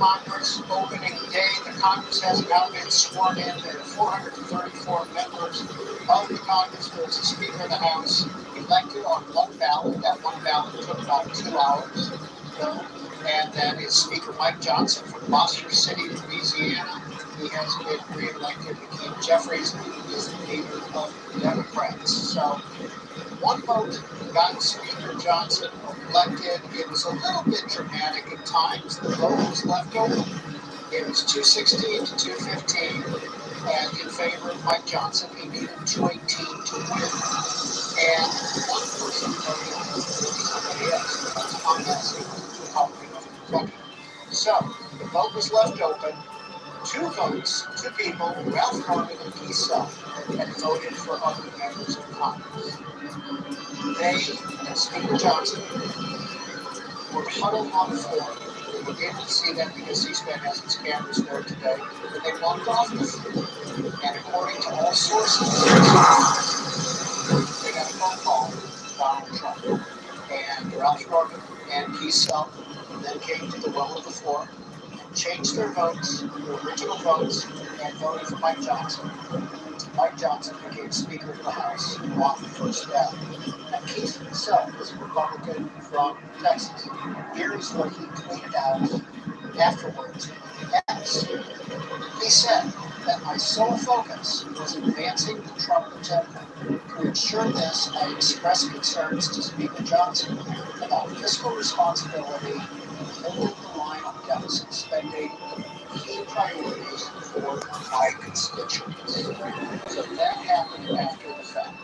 Congress opening day. The Congress has now been sworn in. There are 434 members of the Congress. There's a Speaker of the House elected on one ballot. That one ballot took about 2 hours. And that is Speaker Mike Johnson from Foster City, Louisiana. He has been re-elected. Jeffries is the leader of the Democrats. So one vote got Speaker Johnson elected. It was a little bit dramatic at times. The vote was left open. It was 216 to 215, and in favor of Mike Johnson. He needed 218 to win. And one person voted for somebody else. That's Tom Massey, Republican of Kentucky. So the vote was left open. 2 votes, 2 people, Ralph Norman and Keith Self, had voted for other members of Congress. They and Speaker Johnson were huddled on the floor. We were able to see them because C-SPAN has its cameras there today. But they walked off the floor. And according to all sources, they got a phone call from Donald Trump. And Ralph Norman and Keith Self then came to the well of the floor, changed their votes, the original votes, and voted for Mike Johnson. Mike Johnson became Speaker of the House on the first ballot. And Keith himself is a Republican from Texas. Here is what he tweeted out afterwards. Yes. He said that my sole focus was advancing the Trump agenda. To ensure this, I expressed concerns to Speaker Johnson about fiscal responsibility, holding the line on deficit spending, key priorities for my constituents. So that happened after the fact.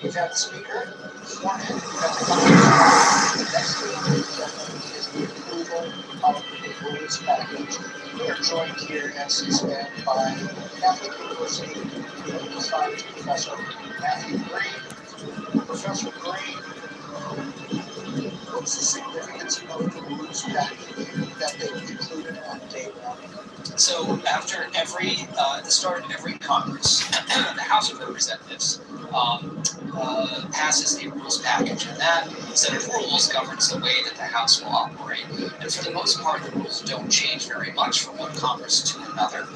We've had the Speaker sworn in. We've had the Congress. The next thing on the agenda is the approval of the rules package. We are joined here at C-SPAN by Catholic University political science professor Matthew Green. Professor Green, what's the significance of the rules package that they included on day 1? So after the start of every Congress, the House of Representatives passes a rules package, and that set of rules governs the way that the House will operate. And for the most part, the rules don't change very much from one Congress to another.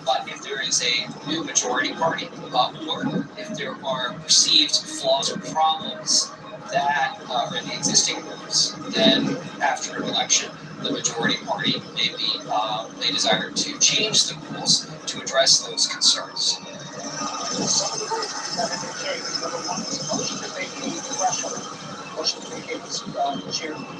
But if there is a new majority party, or if there are perceived flaws or problems that are in the existing rules, then after an election, the majority party may desire to change the rules to address those concerns. Some of the rules that have been changed. Number 1 is a motion to vacate the threshold. Motion to vacate the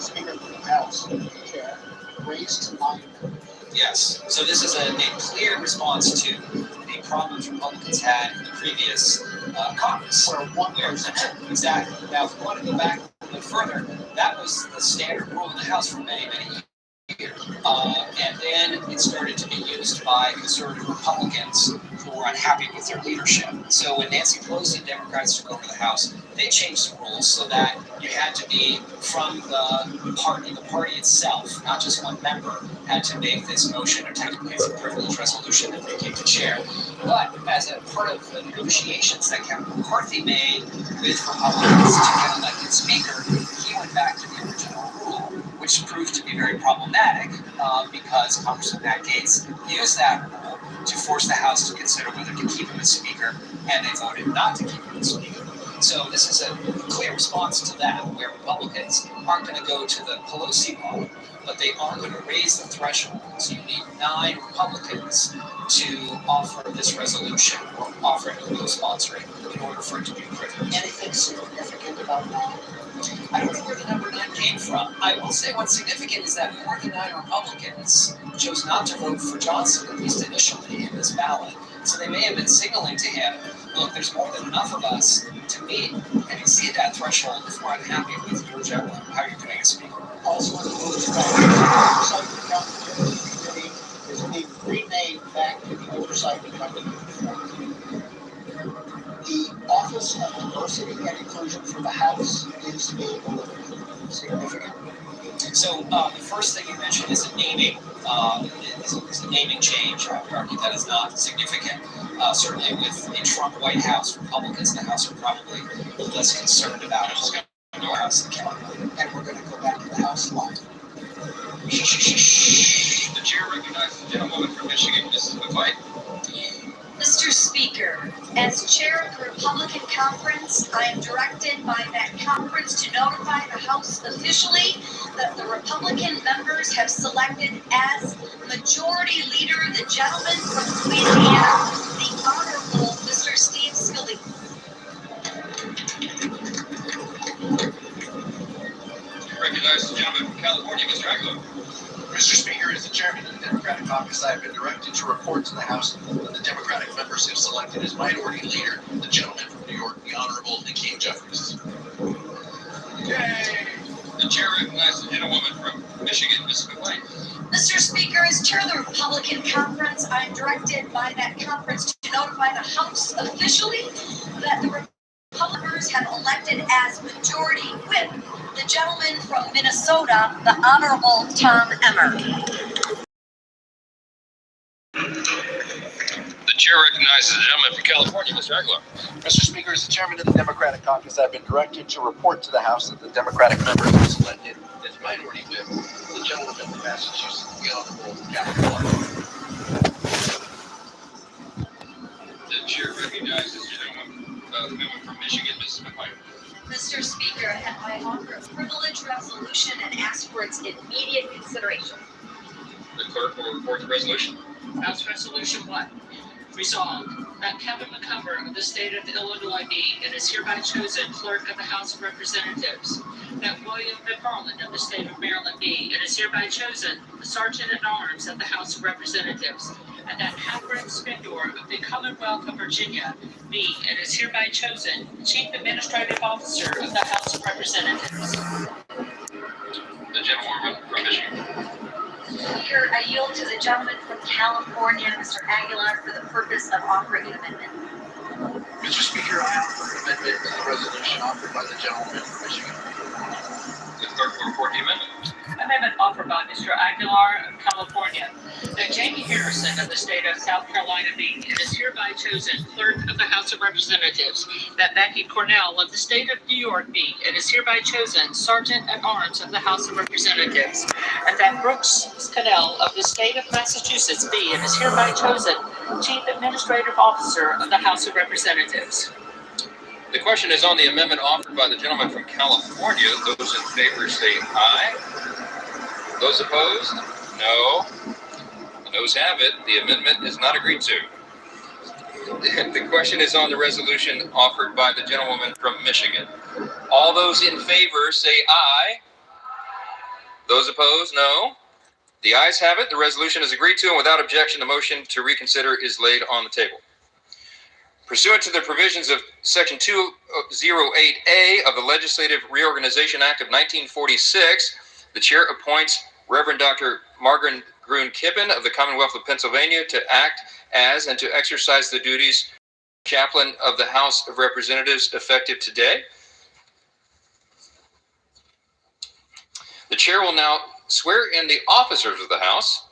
Speaker of the House chair raised to 9 minutes. Yes. So this is a clear response to the problems Republicans had in the previous Congress. Where one person. Exactly. Now, if we want to go back a little further, that was the standard rule in the House for many, many years. And then it started to be used by conservative Republicans who were unhappy with their leadership. So when Nancy Pelosi and Democrats took over the House, they changed the rules so that you had to be from the party itself, not just one member, had to make this motion, or technically it's a privilege resolution that vacate the chair. But as a part of the negotiations that Kevin McCarthy made with Republicans to get elected Speaker, he went back to the original rule, which proved to be very problematic because Congressman Matt Gaetz used that rule to force the House to consider whether to keep him as Speaker, and they voted not to keep him as Speaker. So this is a clear response to that, where Republicans aren't going to go to the Pelosi model, but they are going to raise the threshold. So you need 9 Republicans to offer this resolution or offer a bill sponsoring in order for it to be approved. Anything significant about 9? I don't know where the number 9 came from. I will say what's significant is that more than 9 Republicans chose not to vote for Johnson, at least initially, in this ballot. So they may have been signaling to him, look, there's more than enough of us to meet and exceed that threshold before I'm happy with your general, how you're doing as Speaker. Also, the rules Oversight Committee is being renamed back to the Oversight Committee. The Office of Diversity and Inclusion for the House is being eliminated. Significant. So the first thing you mentioned is a naming. Is a naming change. I would argue that is not significant. Certainly with a Trump White House, Republicans in the House are probably less concerned about it. We're going to go House and County. And we're going to go back to the House line. The chair recognizes the gentlewoman from Michigan, Mrs. McLean. Mr. Speaker, as chair of the Republican conference, I am directed by that conference to notify the House officially that the Republican members have selected as majority leader the gentleman from Louisiana, the Honorable Mr. Steve Scalise. Recognize the gentleman from California, Mr. Aguilar. Mr. Speaker, as the chairman of the Democratic caucus, I have been directed to report to the House that the Democratic members have selected as minority leader the gentleman from New York, the Honorable Hakeem Jeffries. Yay! The chair recognizes the gentlewoman from Michigan, Mrs. McLean. Mr. Speaker, as chair of the Republican conference, I am directed by that conference to notify the House officially that the Republican members have elected as majority whip the gentleman from Minnesota, the Honorable Tom Emmer. The chair recognizes the gentleman from California, Mr. Aguilar. Mr. Speaker, as the chairman of the Democratic caucus, I have been directed to report to the House that the Democratic members have selected as minority whip the gentleman from Massachusetts, the Honorable Jeffries. The chair recognizes the gentleman from Michigan, Mrs. McLean. Mr. Speaker, I offer a privilege resolution and ask for its immediate consideration. The clerk will report the resolution. House Resolution 1. Resolved that Kevin McCumber of the state of Illinois be and is hereby chosen clerk of the House of Representatives. That William McFarland of the state of Maryland be and is hereby chosen Sergeant at Arms of the House of Representatives. And that Catherine Spindor of the Commonwealth of Virginia be and is hereby chosen Chief Administrative Officer of the House of Representatives. The gentlewoman from Michigan. Speaker, I yield to the gentleman from California, Mr. Aguilar, for the purpose of offering an amendment. Mr. Speaker, I offer an amendment to the resolution offered by the gentleman from Michigan. The clerk will report the amendment. Amendment offered by Mr. Aguilar of California, that Jamie Harrison of the state of South Carolina be and is hereby chosen clerk of the House of Representatives. That Becky Cornell of the state of New York be and is hereby chosen Sergeant at Arms of the House of Representatives. And that Brooks Scannell of the state of Massachusetts be and is hereby chosen Chief Administrative Officer of the House of Representatives. The question is on the amendment offered by the gentleman from California. Those in favor say aye. Those opposed? No. The noes have it. The amendment is not agreed to. The question is on the resolution offered by the gentlewoman from Michigan. All those in favor say aye. Those opposed? No. The ayes have it. The resolution is agreed to, and without objection, the motion to reconsider is laid on the table. Pursuant to the provisions of Section 208A of the Legislative Reorganization Act of 1946, the chair appoints Reverend Dr. Margaret Gruen Kippen of the Commonwealth of Pennsylvania to act as and to exercise the duties of chaplain of the House of Representatives effective today. The chair will now swear in the officers of the House.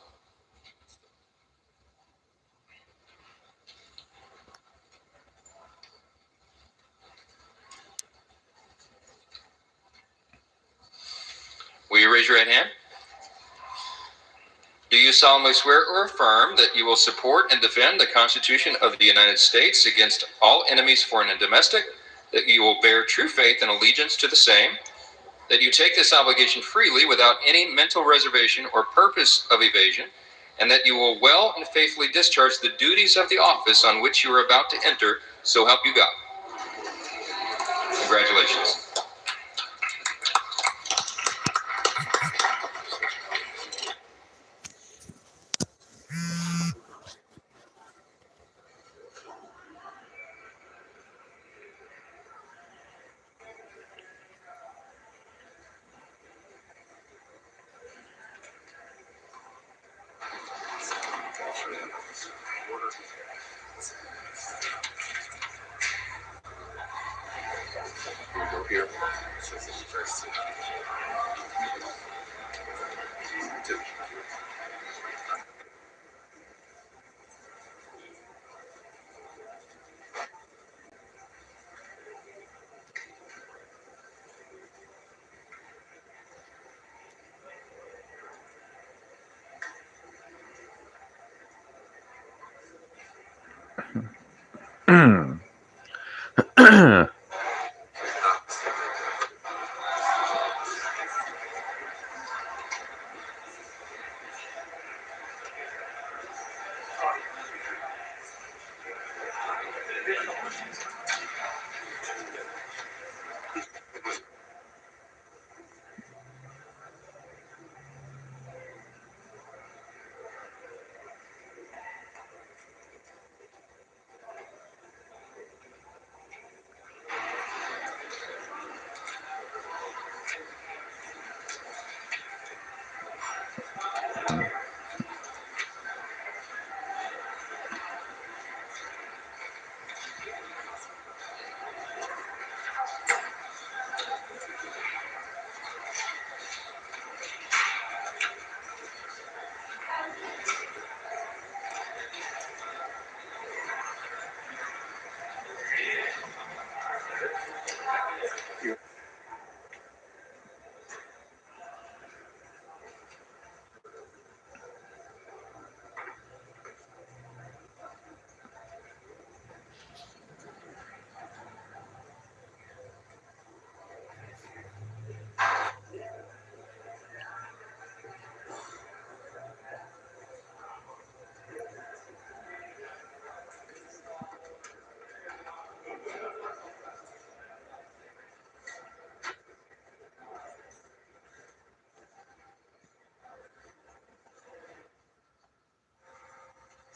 Will you raise your right hand? Do you solemnly swear or affirm that you will support and defend the Constitution of the United States against all enemies, foreign and domestic, that you will bear true faith and allegiance to the same, that you take this obligation freely without any mental reservation or purpose of evasion, and that you will well and faithfully discharge the duties of the office on which you are about to enter, so help you God? Congratulations. Here.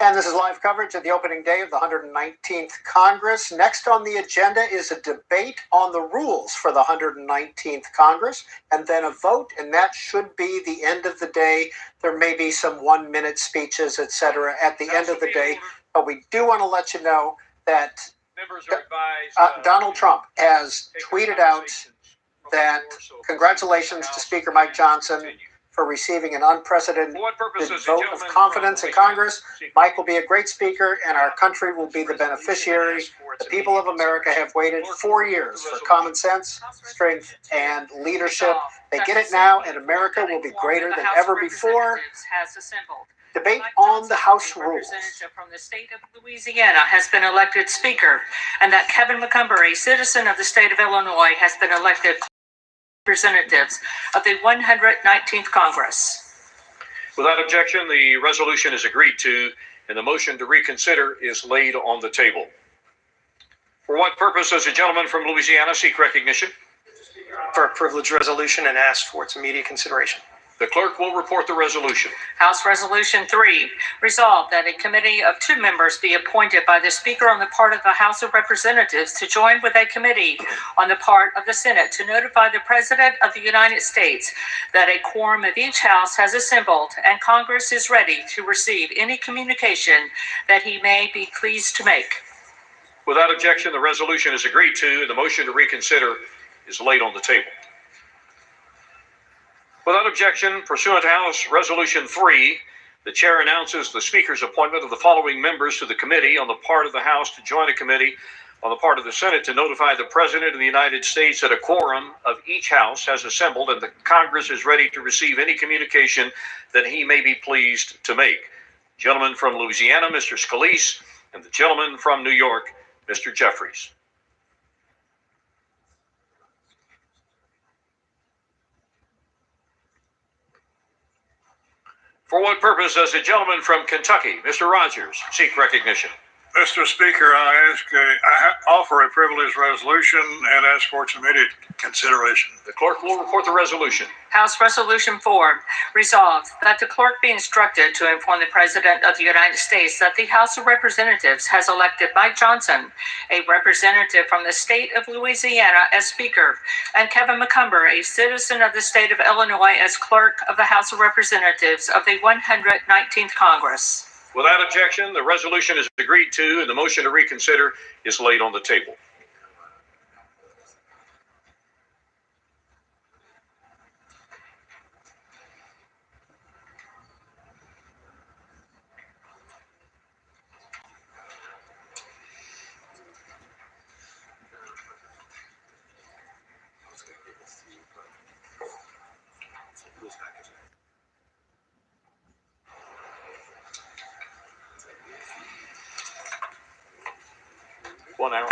And this is live coverage of the opening day of the 119th Congress. Next on the agenda is a debate on the rules for the 119th Congress, and then a vote, and that should be the end of the day. There may be some 1-minute speeches, etc., at the end of the day, but we do want to let you know that Donald Trump has tweeted out that congratulations to Speaker Mike Johnson for receiving an unprecedented vote of confidence in Congress. Mike will be a great speaker, and our country will be the beneficiary. The people of America have waited 4 years for common sense, strength, and leadership. They get it now, and America will be greater than ever before. Debate on the House rules. From the state of Louisiana has been elected Speaker, and that Kevin McCumber, a citizen of the state of Illinois, has been elected representatives of the 119th Congress. Without objection, the resolution is agreed to, and the motion to reconsider is laid on the table. For what purpose does the gentleman from Louisiana seek recognition? For a privileged resolution and ask for its immediate consideration. The clerk will report the resolution. House Resolution 3, resolved that a committee of 2 members be appointed by the Speaker on the part of the House of Representatives to join with a committee on the part of the Senate to notify the President of the United States that a quorum of each House has assembled and Congress is ready to receive any communication that he may be pleased to make. Without objection, the resolution is agreed to, and the motion to reconsider is laid on the table. Without objection, pursuant to House Resolution 3, the chair announces the Speaker's appointment of the following members to the committee on the part of the House to join a committee on the part of the Senate to notify the President of the United States that a quorum of each House has assembled and the Congress is ready to receive any communication that he may be pleased to make. Gentleman from Louisiana, Mr. Scalise, and the gentleman from New York, Mr. Jeffries. For what purpose does the gentleman from Kentucky, Mr. Rogers, seek recognition? Mr. Speaker, I offer a privileged resolution and ask for its immediate consideration. The clerk will report the resolution. House Resolution 4, resolved that the clerk be instructed to inform the President of the United States that the House of Representatives has elected Mike Johnson, a representative from the state of Louisiana, as Speaker, and Kevin McCumber, a citizen of the state of Illinois, as Clerk of the House of Representatives of the 119th Congress. Without objection, the resolution is agreed to, and the motion to reconsider is laid on the table. 1 hour.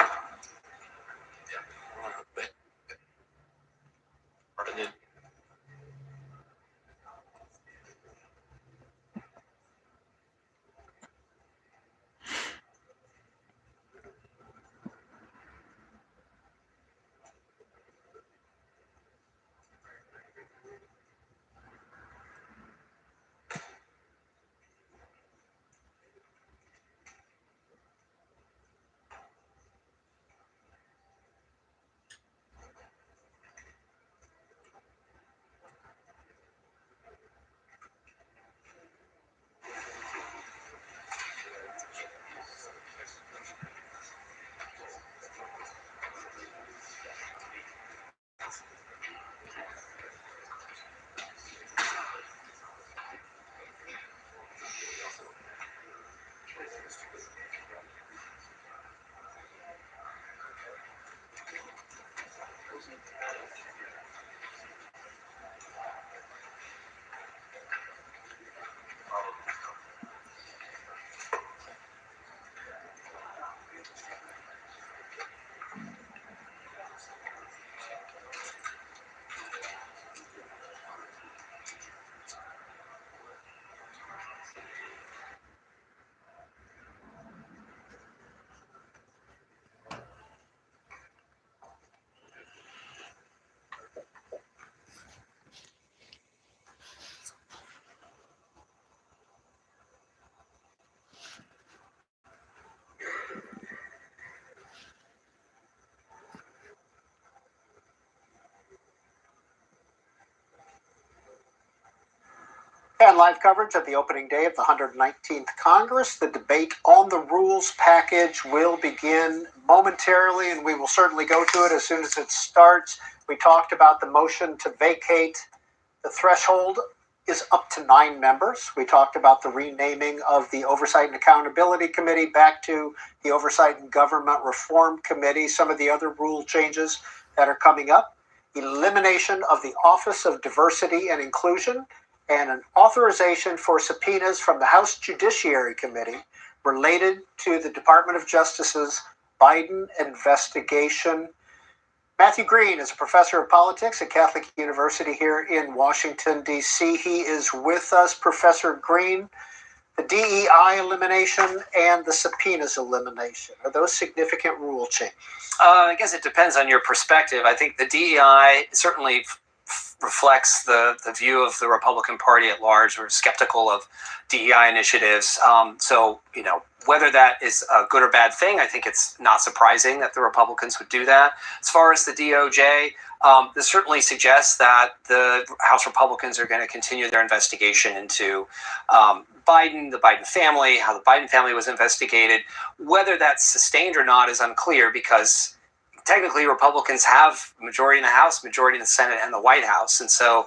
And live coverage of the opening day of the 119th Congress. The debate on the rules package will begin momentarily, and we will certainly go to it as soon as it starts. We talked about the motion to vacate. The threshold is up to 9 members. We talked about the renaming of the Oversight and Accountability Committee back to the Oversight and Government Reform Committee. Some of the other rule changes that are coming up. Elimination of the Office of Diversity and Inclusion, and an authorization for subpoenas from the House Judiciary Committee related to the Department of Justice's Biden investigation. Matthew Green is a professor of politics at Catholic University here in Washington, D.C. He is with us. Professor Green, the DEI elimination and the subpoenas elimination, are those significant rule changes? I guess it depends on your perspective. I think the DEI certainly reflects the view of the Republican Party at large. We're skeptical of DEI initiatives. So, whether that is a good or bad thing, I think it's not surprising that the Republicans would do that. As far as the DOJ, this certainly suggests that the House Republicans are going to continue their investigation into Biden, the Biden family, how the Biden family was investigated. Whether that's sustained or not is unclear, because technically Republicans have majority in the House, majority in the Senate, and the White House. And so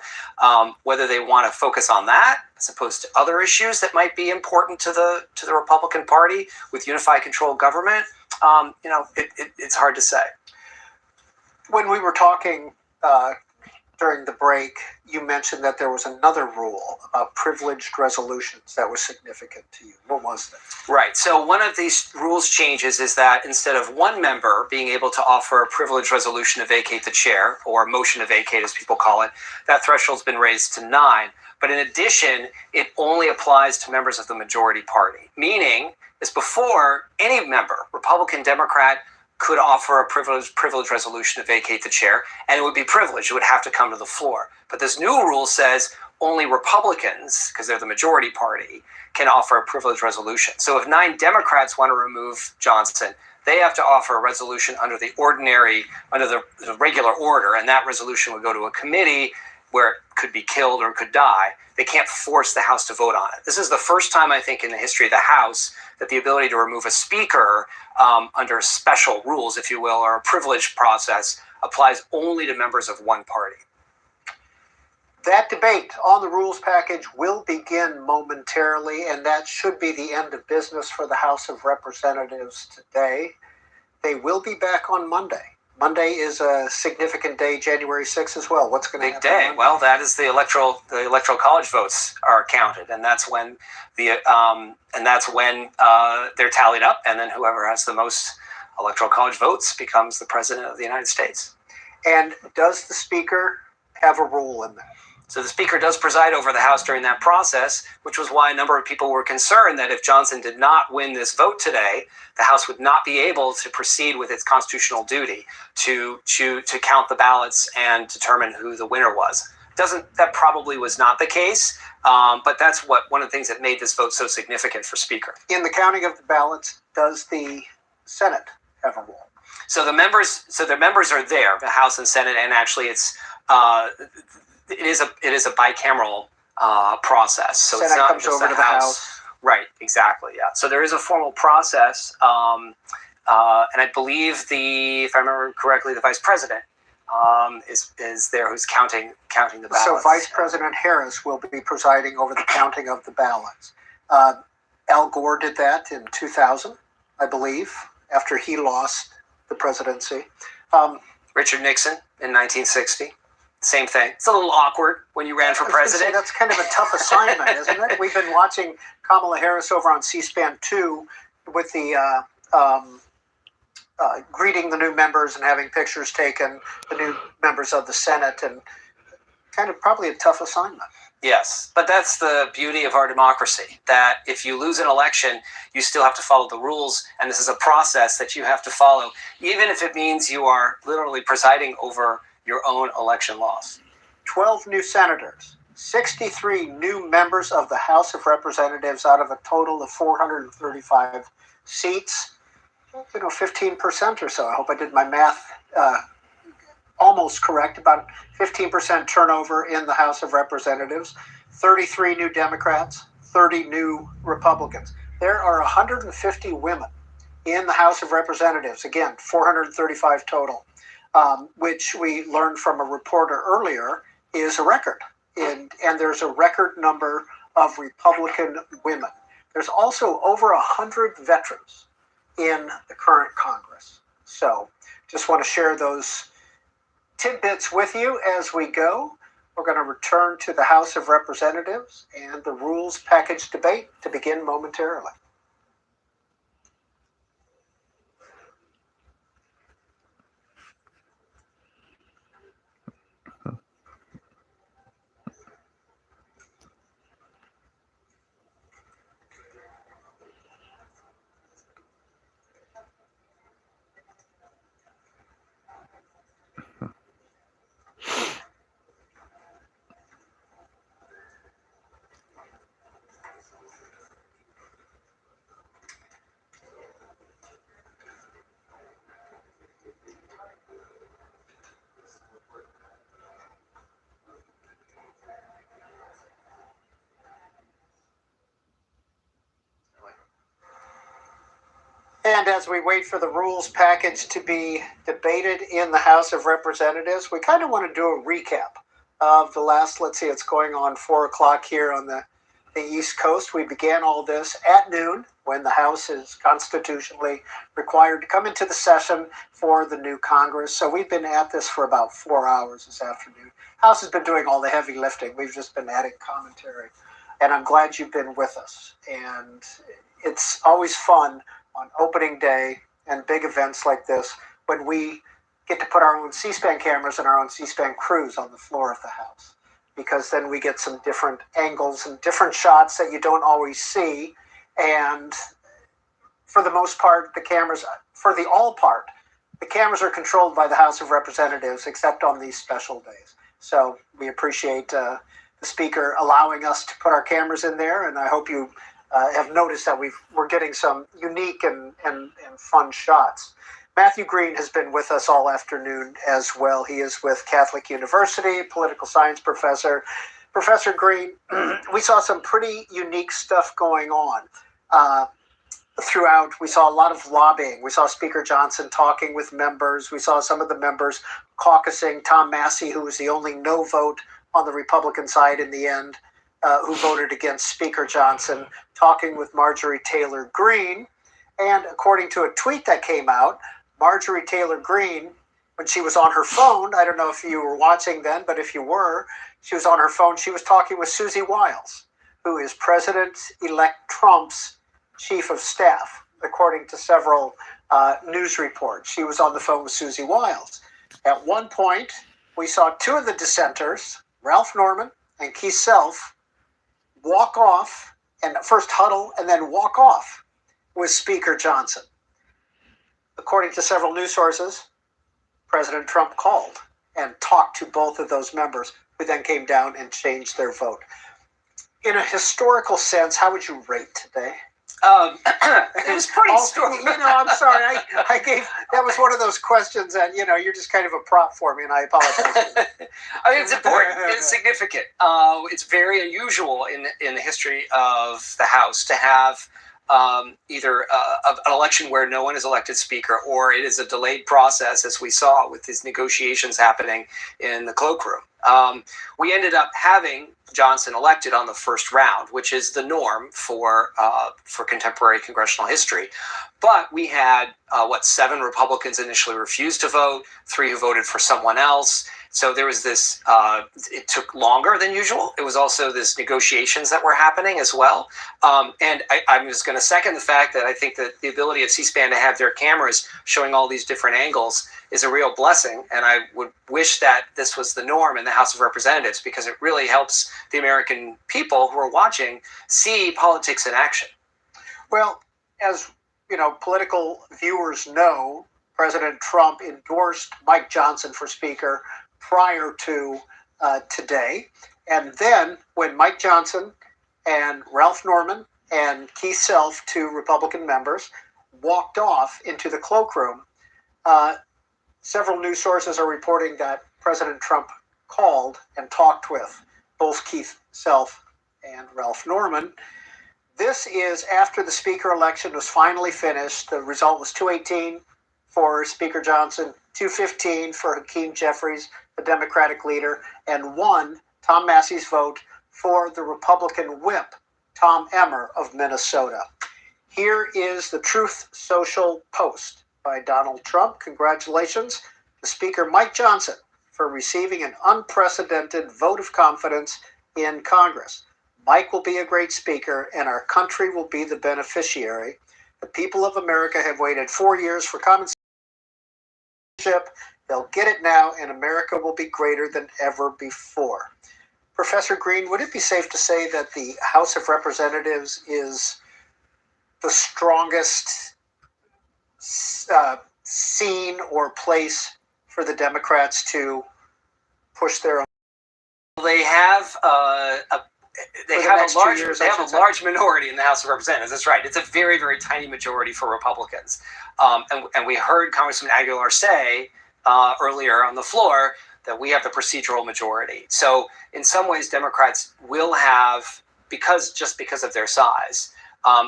whether they want to focus on that as opposed to other issues that might be important to the Republican Party with unified control of government, it's hard to say. When we were talking during the break, you mentioned that there was another rule about privileged resolutions that was significant to you. What was that? Right. So one of these rules changes is that instead of one member being able to offer a privileged resolution to vacate the chair, or a motion to vacate as people call it, that threshold's been raised to 9. But in addition, it only applies to members of the majority party, meaning as before, any member, Republican, Democrat, could offer a privileged resolution to vacate the chair, and it would be privileged. It would have to come to the floor. But this new rule says only Republicans, because they're the majority party, can offer a privileged resolution. So if 9 Democrats want to remove Johnson, they have to offer a resolution under the regular order, and that resolution would go to a committee where it could be killed or could die. They can't force the House to vote on it. This is the first time, I think, in the history of the House that the ability to remove a speaker under special rules, if you will, or a privileged process applies only to members of one party. That debate on the rules package will begin momentarily, and that should be the end of business for the House of Representatives today. They will be back on Monday. Monday is a significant day, January 6th as well. What's going to happen? Big day. Well, that is the electoral college votes are counted, and that's when they're tallied up, and then whoever has the most Electoral College votes, becomes the President of the United States. And does the Speaker have a role in that? So the Speaker does preside over the House during that process, which was why a number of people were concerned that if Johnson did not win this vote today, the House would not be able to proceed with its constitutional duty to count the ballots and determine who the winner was. That probably was not the case, but that's one of the things that made this vote so significant for Speaker. In the counting of the ballots, does the Senate have a role? So the members are there, the House and Senate, and actually it is a bicameral process. So Senate it's not comes just over the to the House. Right, exactly, yeah. So there is a formal process, and I believe if I remember correctly, the Vice President is there who's counting the ballots. So Vice President Harris will be presiding over the counting of the ballots. Al Gore did that in 2000, I believe, after he lost the presidency. Richard Nixon in 1960. Same thing. It's a little awkward when you ran for president. That's kind of a tough assignment, isn't it? We've been watching Kamala Harris over on C-SPAN 2 with the greeting the new members and having pictures taken, the new members of the Senate, and kind of probably a tough assignment. Yes, but that's the beauty of our democracy, that if you lose an election, you still have to follow the rules, and this is a process that you have to follow, even if it means you are literally presiding over your own election loss. 12 new senators, 63 new members of the House of Representatives out of a total of 435 seats, 15% or so. I hope I did my math almost correct, about 15% turnover in the House of Representatives, 33 new Democrats, 30 new Republicans. There are 150 women in the House of Representatives, again, 435 total, which we learned from a reporter earlier is a record. And there's a record number of Republican women. There's also over 100 veterans in the current Congress. So just want to share those tidbits with you as we go. We're going to return to the House of Representatives and the rules package debate to begin momentarily. And as we wait for the rules package to be debated in the House of Representatives, we kind of want to do a recap of the last, let's see, it's going on 4 o'clock here on the East Coast. We began all this at noon when the House is constitutionally required to come into the session for the new Congress. So we've been at this for about 4 hours this afternoon. House has been doing all the heavy lifting. We've just been adding commentary. And I'm glad you've been with us. And it's always fun on opening day and big events like this when we get to put our own C-SPAN cameras and our own C-SPAN crews on the floor of the House, because then we get some different angles and different shots that you don't always see. And for the most part, the cameras are controlled by the House of Representatives, except on these special days. So we appreciate the Speaker allowing us to put our cameras in there, and I hope you have noticed that we're getting some unique and fun shots. Matthew Green has been with us all afternoon as well. He is with Catholic University, political science professor. Professor Green, we saw some pretty unique stuff going on throughout. We saw a lot of lobbying. We saw Speaker Johnson talking with members. We saw some of the members caucusing. Tom Massey, who was the only no vote on the Republican side in the end, who voted against Speaker Johnson, talking with Marjorie Taylor Greene. And according to a tweet that came out, Marjorie Taylor Greene, when she was on her phone, I don't know if you were watching then, but if you were, she was on her phone, she was talking with Susie Wiles, who is President-elect Trump's chief of staff, according to several news report. She was on the phone with Susie Wiles. At one point, we saw two of the dissenters, Ralph Norman and Keith Self, walk off and first huddle and then walk off with Speaker Johnson. According to several news sources, President Trump called and talked to both of those members, who then came down and changed their vote. In a historical sense, how would you rate today? It was pretty strong. I'm sorry. I gave, that was one of those questions that, you're just kind of a prop for me, and I apologize. I mean, it's important. It's significant. It's very unusual in the history of the House to have either an election where no one is elected speaker, or it is a delayed process, as we saw with these negotiations happening in the cloakroom. We ended up having Johnson elected on the first round, which is the norm for contemporary congressional history. But we had 7 Republicans initially refused to vote, 3 who voted for someone else. So there was this. It took longer than usual. It was also this negotiations that were happening as well. And I was going to second the fact that I think that the ability of C-SPAN to have their cameras showing all these different angles is a real blessing. And I would wish that this was the norm in the House of Representatives, because it really helps the American people who are watching see politics in action. Well, as political viewers know, President Trump endorsed Mike Johnson for Speaker prior to today. And then when Mike Johnson and Ralph Norman and Keith Self, 2 Republican members, walked off into the cloakroom, several news sources are reporting that President Trump called and talked with both Keith Self and Ralph Norman. This is after the Speaker election was finally finished. The result was 218 for Speaker Johnson, 215 for Hakeem Jeffries, the Democratic leader, and 1, Tom Massey's vote, for the Republican whip, Tom Emmer of Minnesota. Here is the Truth Social post by Donald Trump. Congratulations to Speaker Mike Johnson for receiving an unprecedented vote of confidence in Congress. Mike will be a great speaker, and our country will be the beneficiary. The people of America have waited 4 years for common citizenship. They'll get it now, and America will be greater than ever before. Professor Green, would it be safe to say that the House of Representatives is the strongest scene or place for the Democrats to push their own? They have a large minority in the House of Representatives. That's right. It's a very, very tiny majority for Republicans. And we heard Congressman Aguilar say earlier on the floor that we have the procedural majority. So in some ways, Democrats will have, because of their size,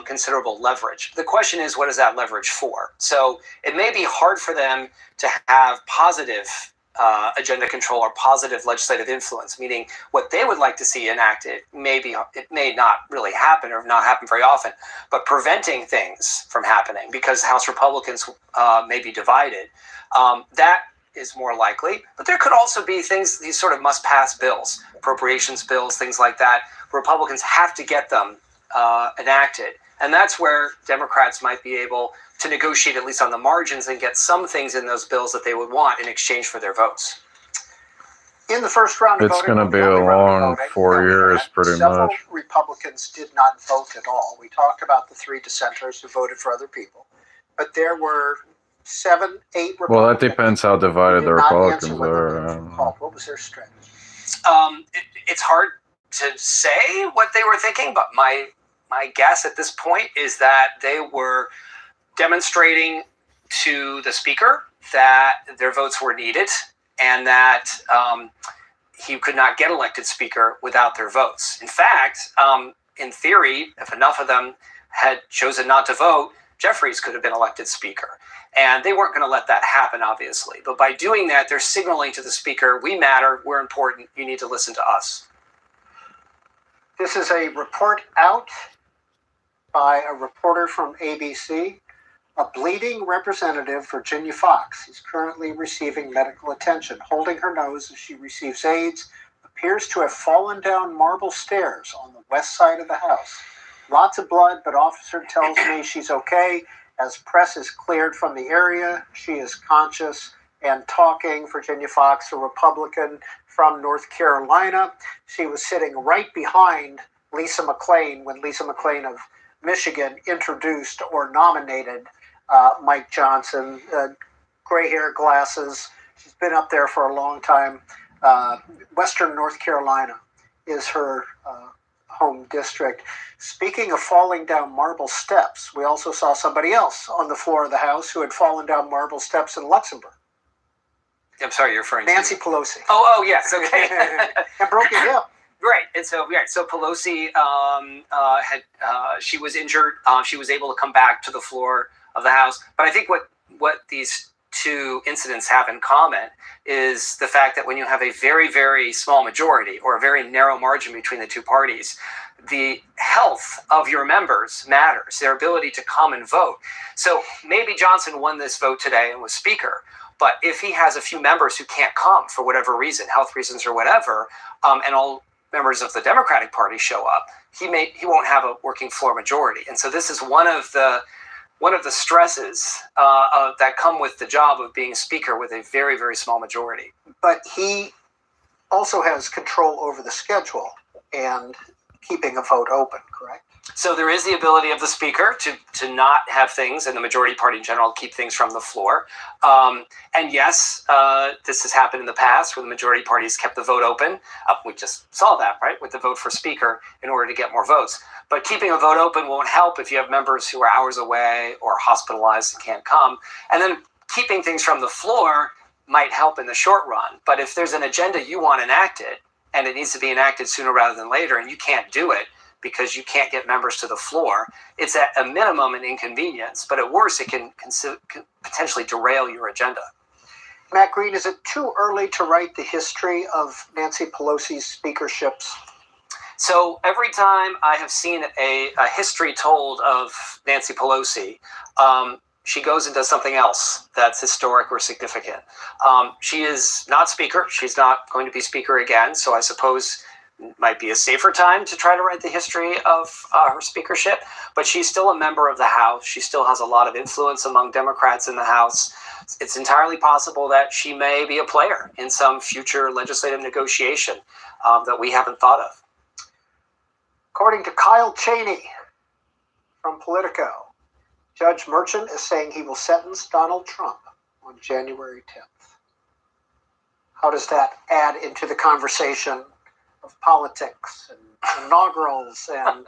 considerable leverage. The question is, what is that leverage for? So it may be hard for them to have positive agenda control or positive legislative influence, meaning what they would like to see enacted, it may not really happen or not happen very often, but preventing things from happening because House Republicans may be divided, that is more likely. But there could also be things, these sort of must-pass bills, appropriations bills, things like that. Republicans have to get them enacted. And that's where Democrats might be able to negotiate, at least on the margins, and get some things in those bills that they would want in exchange for their votes. In the first round of voting, it's going to be a long 4 years, pretty several much. Republicans did not vote at all. We talked about the 3 dissenters who voted for other people, but there were 7, 8 Republicans. Well, that depends how divided the Republicans are. What was their strategy? It's hard to say what they were thinking, but my guess at this point is that they were demonstrating to the speaker that their votes were needed and that he could not get elected speaker without their votes. In fact, in theory, if enough of them had chosen not to vote, Jeffries could have been elected speaker. And they weren't going to let that happen, obviously. But by doing that, they're signaling to the speaker, we matter, we're important, you need to listen to us. This is a report out by a reporter from ABC. A bleeding Representative Virginia Fox is currently receiving medical attention. Holding her nose as she receives aids, appears to have fallen down marble stairs on the west side of the house. Lots of blood, but officer tells me she's okay As press is cleared from the area, she is conscious and talking. Virginia Fox, a Republican from North Carolina. She was sitting right behind Lisa McClain when Lisa McClain of Michigan introduced or nominated Mike Johnson. Gray hair, glasses. She's been up there for a long time. Western North Carolina is her home district. Speaking of falling down marble steps, we also saw somebody else on the floor of the House who had fallen down marble steps in Luxembourg. I'm sorry, you're referring Nancy to Pelosi. Oh, yes, okay. And broke a hip. Right, and so Pelosi she was injured. She was able to come back to the floor of the House. But I think what these two incidents have in common is the fact that when you have a very, very small majority or a very narrow margin between the two parties, the health of your members matters, their ability to come and vote. So maybe Johnson won this vote today and was speaker, but if he has a few members who can't come for whatever reason, health reasons or whatever, and all members of the Democratic Party show up, he won't have a working floor majority. And so this is one of the stresses that come with the job of being speaker with a very, very small majority. But he also has control over the schedule and keeping a vote open, correct? So there is the ability of the speaker to not have things, and the majority party in general keep things from the floor. And yes, this has happened in the past where the majority parties kept the vote open. We just saw that, right, with the vote for speaker in order to get more votes. But keeping a vote open won't help if you have members who are hours away or hospitalized and can't come. And then keeping things from the floor might help in the short run. But if there's an agenda you want enacted, and it needs to be enacted sooner rather than later, and you can't do it because you can't get members to the floor, it's at a minimum an inconvenience, but at worst it can potentially derail your agenda. Matt Green, is it too early to write the history of Nancy Pelosi's speakerships? So every time I have seen a history told of Nancy Pelosi, she goes and does something else that's historic or significant. She is not speaker. She's not going to be speaker again. So I suppose it might be a safer time to try to write the history of her speakership. But she's still a member of the House. She still has a lot of influence among Democrats in the House. It's entirely possible that she may be a player in some future legislative negotiation that we haven't thought of. According to Kyle Cheney from Politico, Judge Merchant is saying he will sentence Donald Trump on January 10th. How does that add into the conversation of politics and inaugurals and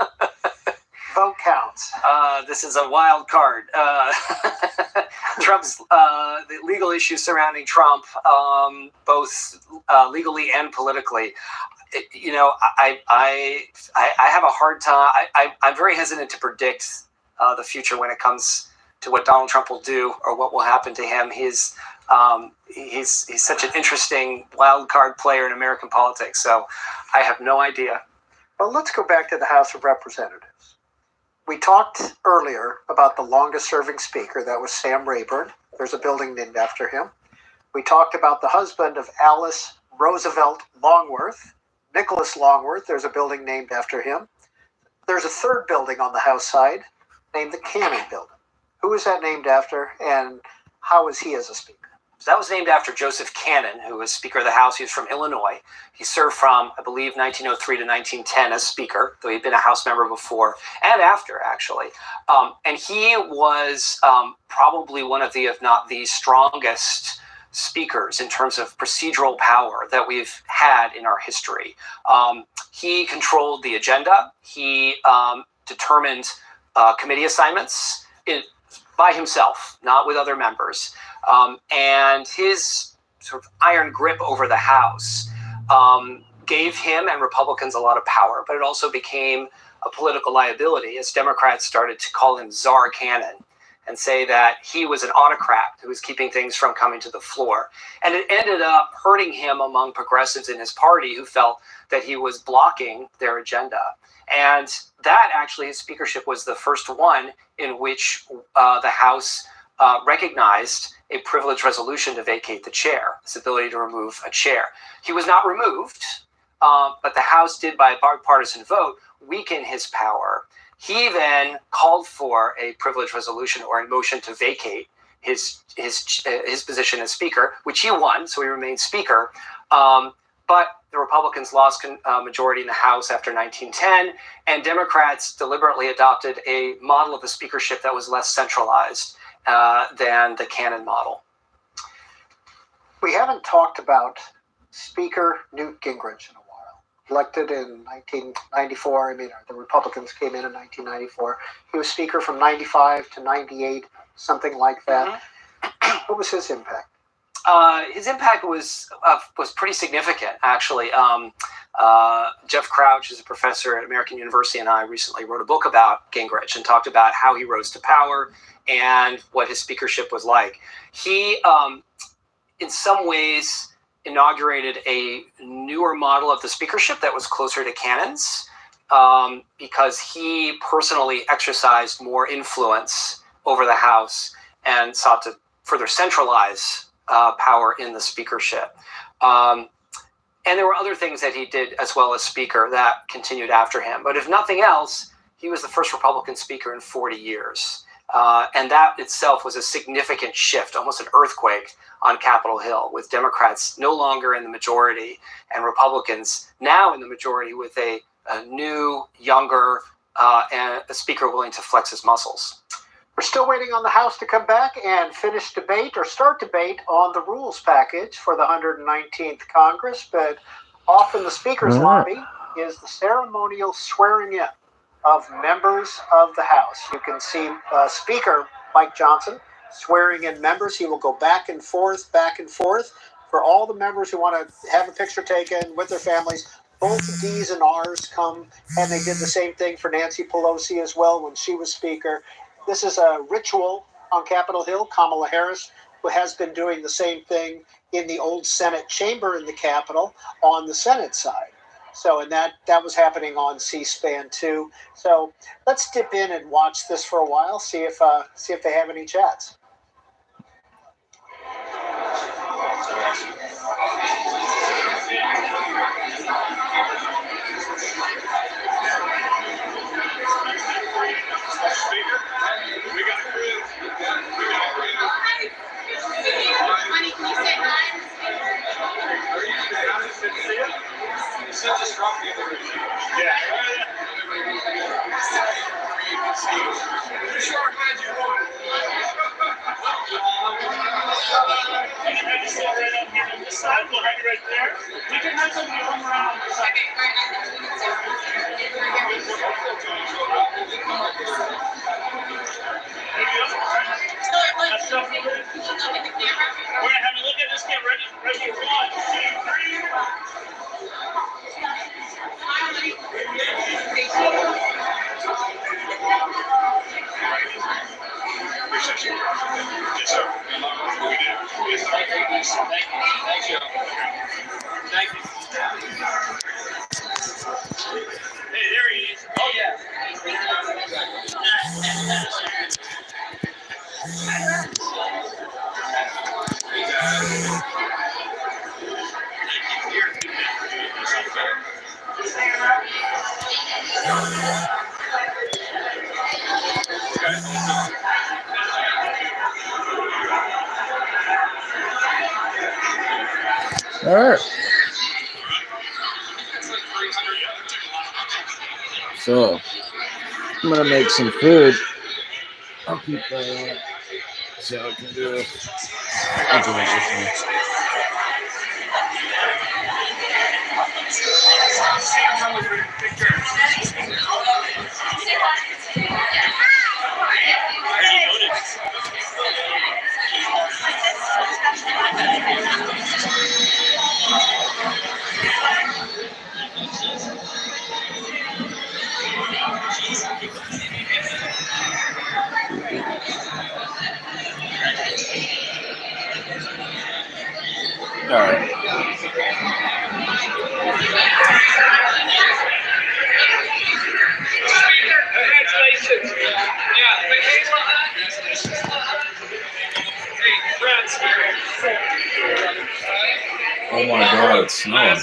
vote counts? This is a wild card. Trump's the legal issues surrounding Trump, both legally and politically. I have a hard time. I'm very hesitant to predict the future when it comes to what Donald Trump will do or what will happen to him. He's such an interesting wild card player in American politics. So I have no idea. Well, let's go back to the House of Representatives. We talked earlier about the longest serving speaker. That was Sam Rayburn. There's a building named after him. We talked about the husband of Alice Roosevelt Longworth, Nicholas Longworth. There's a building named after him. There's a third building on the House side named the Cannon Building. Who is that named after, and how is he as a speaker? So that was named after Joseph Cannon, who was Speaker of the House. He was from Illinois. He served from, I believe, 1903 to 1910 as Speaker, though he'd been a House member before and after, actually. And he was probably one of the, if not the strongest speakers in terms of procedural power that we've had in our history. He controlled the agenda. He determined committee assignments by himself, not with other members. And his sort of iron grip over the House gave him and Republicans a lot of power, but it also became a political liability as Democrats started to call him Czar Cannon and say that he was an autocrat who was keeping things from coming to the floor. And it ended up hurting him among progressives in his party who felt that he was blocking their agenda. And that actually, his speakership was the first one in which the House recognized a privilege resolution to vacate the chair, this ability to remove a chair. He was not removed, but the House did, by a bipartisan vote, weaken his power. He then called for a privilege resolution or a motion to vacate his position as Speaker, which he won, so he remained Speaker. But the Republicans lost majority in the House after 1910, and Democrats deliberately adopted a model of a speakership that was less centralized than the Cannon model. We haven't talked about Speaker Newt Gingrich in a while. Elected in 1994, the Republicans came in 1994. He was Speaker from 95 to 98, something like that. Mm-hmm. What was his impact? His impact was pretty significant, actually. Jeff Crouch, who's a professor at American University, and I recently wrote a book about Gingrich and talked about how he rose to power and what his speakership was like. He, in some ways, inaugurated a newer model of the speakership that was closer to Cannon's because he personally exercised more influence over the House and sought to further centralize power in the speakership. And there were other things that he did as well as Speaker that continued after him. But if nothing else, he was the first Republican Speaker in 40 years. And that itself was a significant shift, almost an earthquake on Capitol Hill, with Democrats no longer in the majority and Republicans now in the majority with a new, younger, and a Speaker willing to flex his muscles. We're still waiting on the House to come back and finish debate or start debate on the rules package for the 119th Congress, but off in the Speaker's lobby is the ceremonial swearing in of members of the House. You can see Speaker Mike Johnson swearing in members. He will go back and forth for all the members who want to have a picture taken with their families. Both D's and R's come, and they did the same thing for Nancy Pelosi as well when she was Speaker. This is a ritual on Capitol Hill. Kamala Harris, who has been doing the same thing in the old Senate chamber in the Capitol on the Senate side. So, and that was happening on C-SPAN too. So let's dip in and watch this for a while, see if they have any chats. Speaker, we got a crew. Honey, can you say hi? It's such a strong people. Yeah. Sure, glad you won. You can have you sit right up here on this side. We'll have you right there. We can have some come around this side. That's stuff. We're gonna have a look at this. Get ready. Ready. 1, 2, 3. Appreciate you. Yes, sir. We do. Yes, sir. Thank you. Thank you. Hey, there he is. Oh, yeah. All right. So, I'm gonna make some food. I'll keep that on so I can do it. I'll do it this one. All right. Congratulations. Yeah, Michaela. Hey, congrats. Oh my God, it's snowing.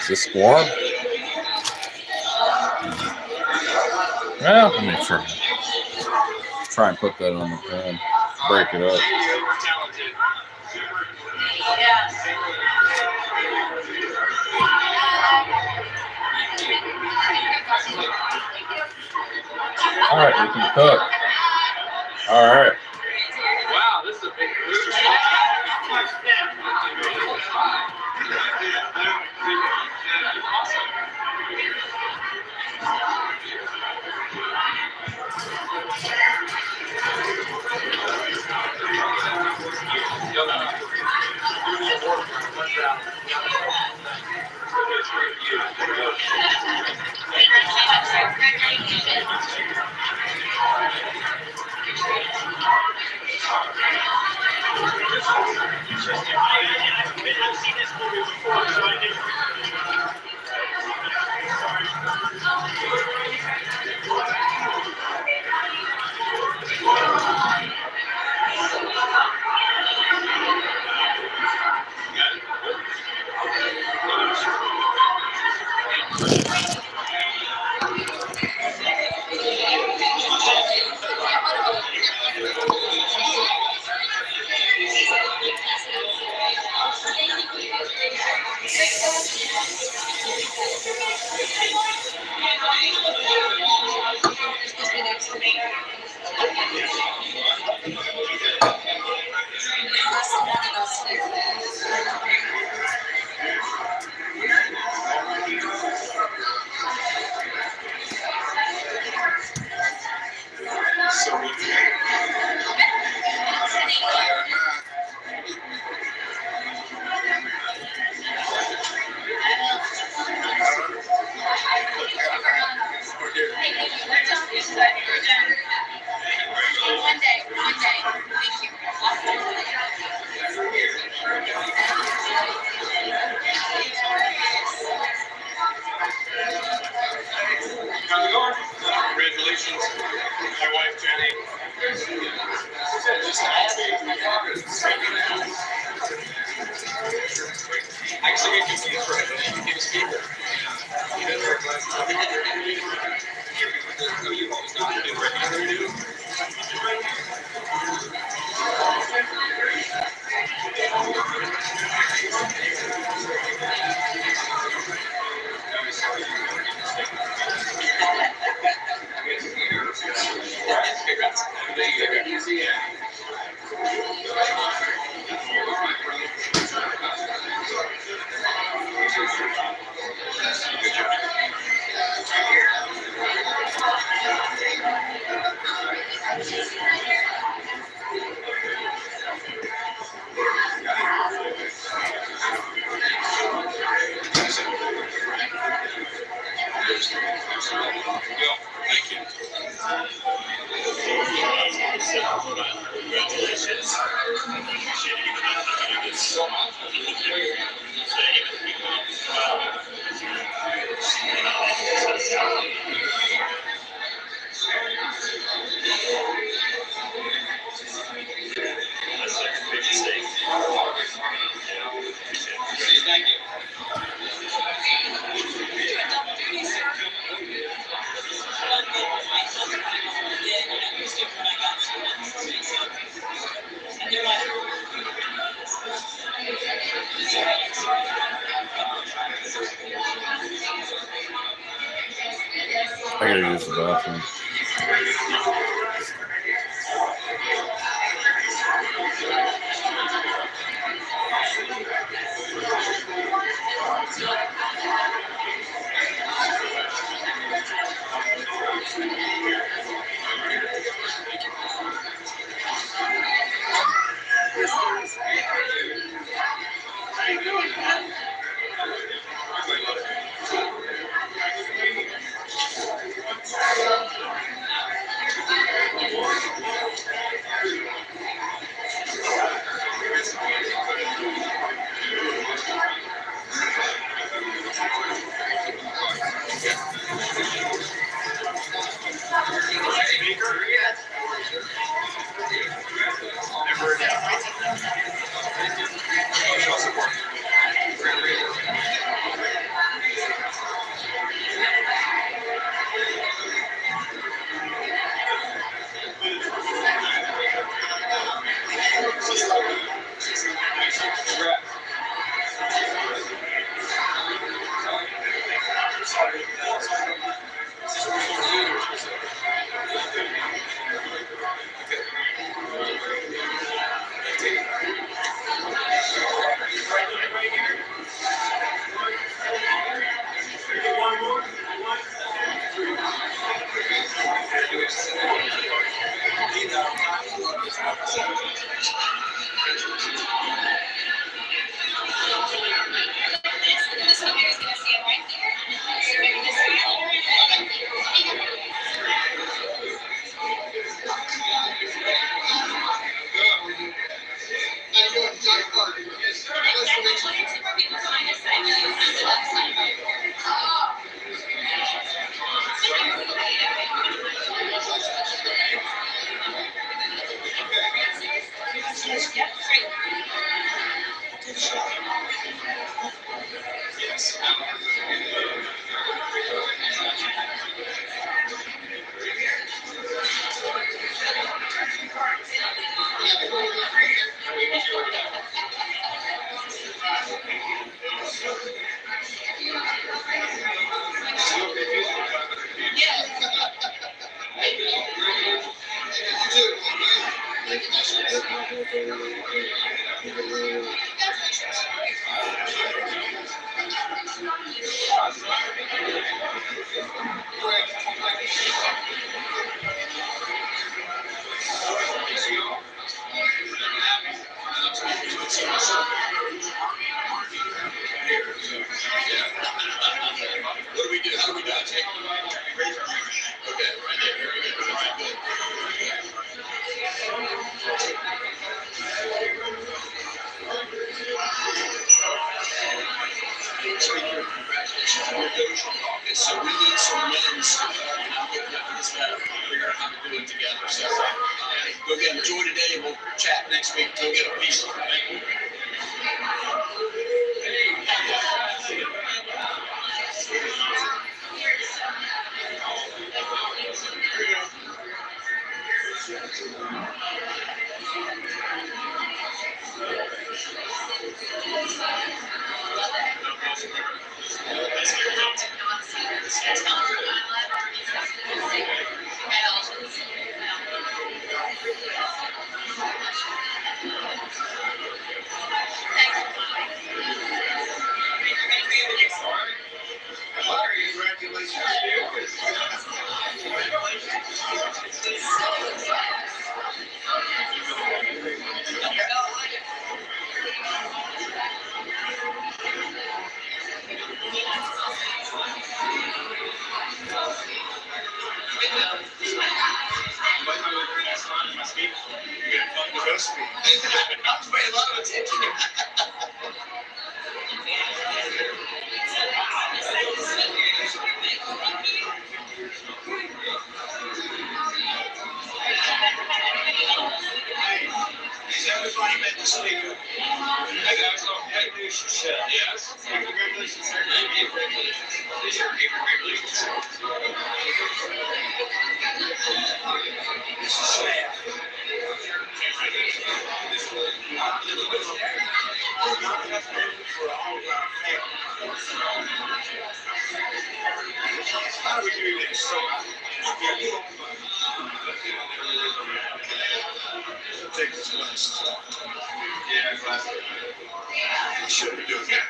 Is this squab? Well, let me try and put that on the pan. Break it up. All right, we can cook. All right. Wow, this is a big booster. I've seen this movie before, so I didn't. Congratulations, my wife Jenny. Actually, get confused for him. He became a speaker. I gotta use the bathroom. What do we do? How do we do it? Okay, right there. Very good. All right, good. Speaker, congratulations on your dojo caucus. So we need some wins. I'm getting up to this battle. Figure out how to do it together. So go get enjoy today. We'll chat next week. Go get a piece of it. Thank you. I'm paying a lot of attention. Has everybody met the speaker? Hey guys, hey, yes. Congratulations, sir. Congratulations. Congratulations. This is sad. How do we do this? Take this class. Yeah, class. You should be doing that.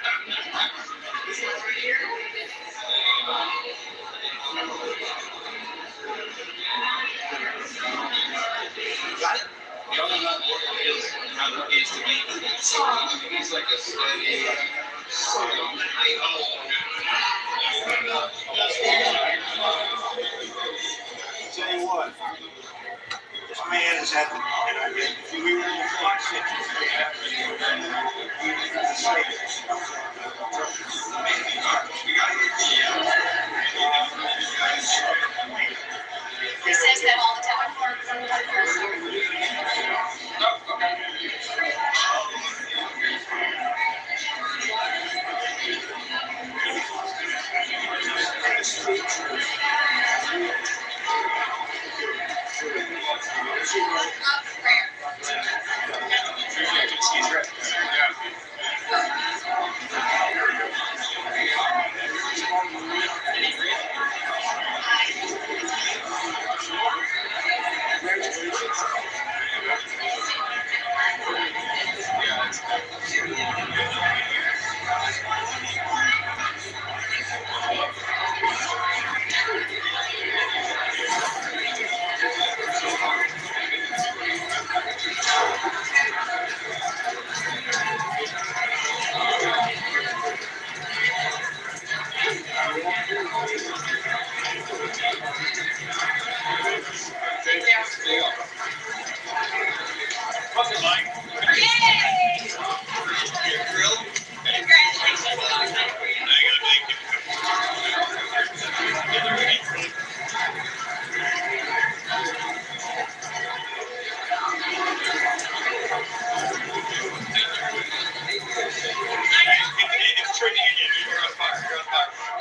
Got it? Y'all know how it is to me. He's like a steady. Tell you what, this man is at the, and I mean, if we were in the clock situation, we have to be He says that all the time.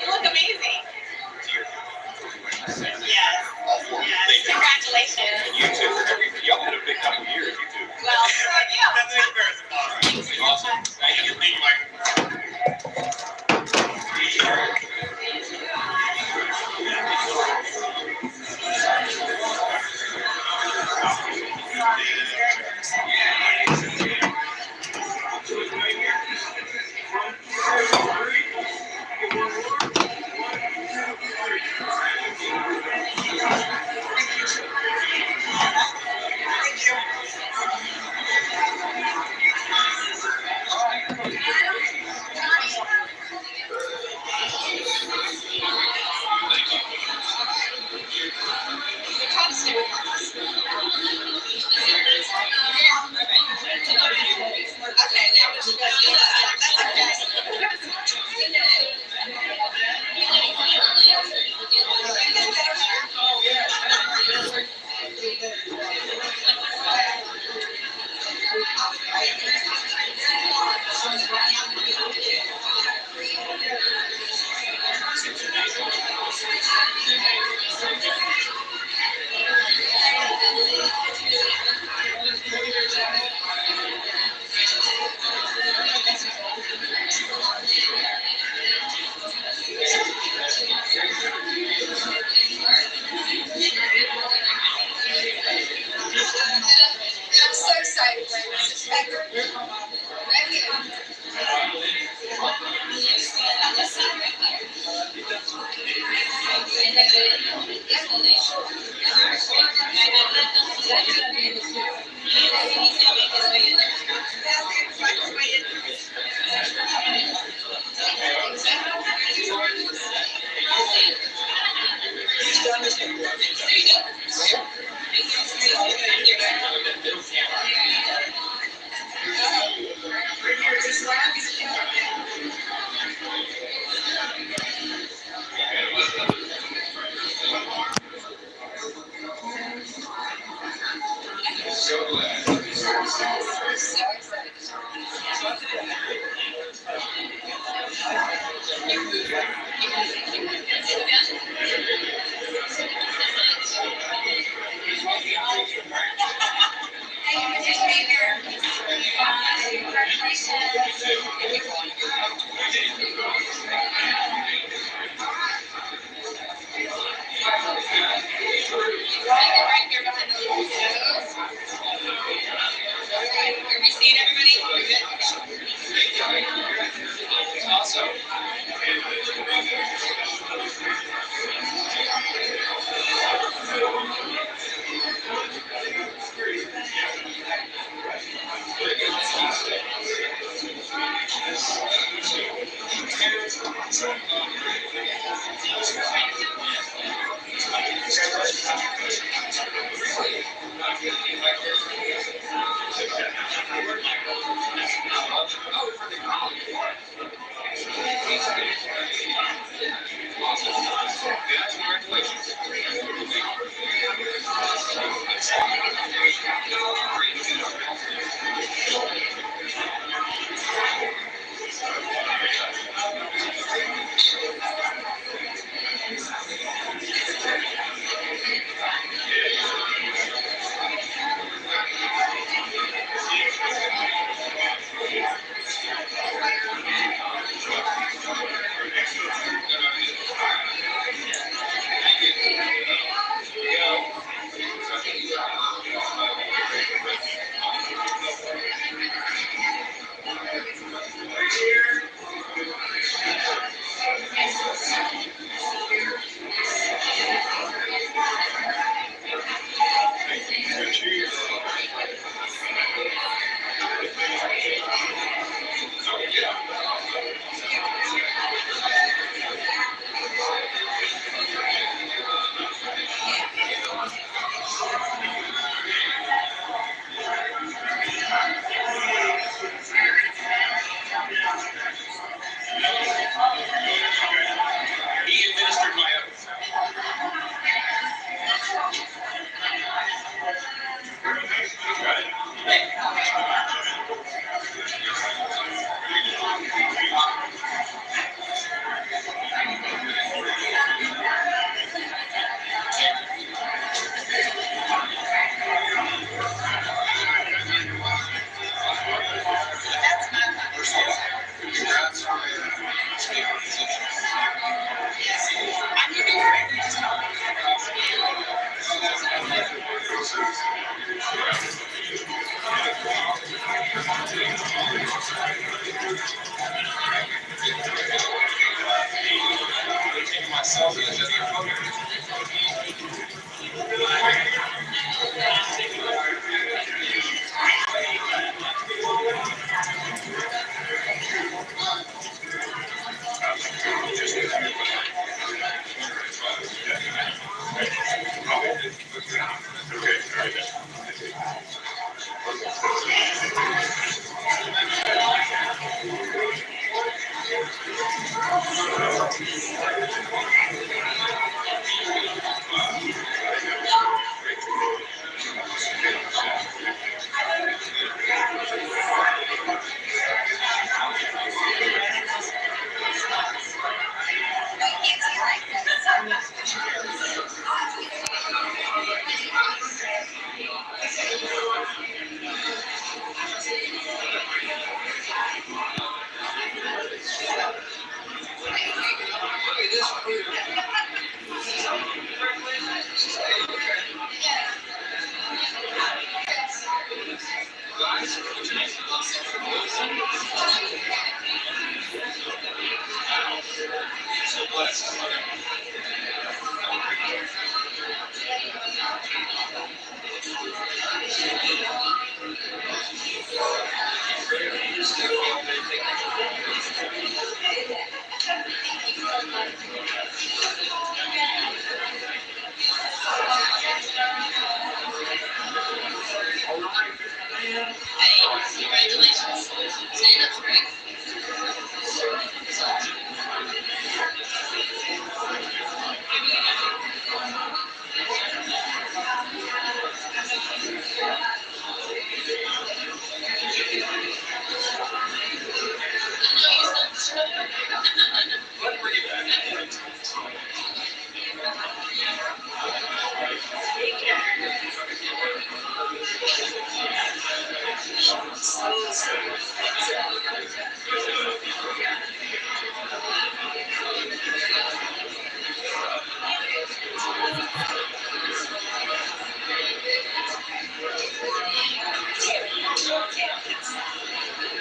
You look amazing. Yes. Congratulations. You too. Y'all had a big couple of years, you two. Well, yeah. That's an embarrassment. Awesome. Thank you. Thank you, Mike.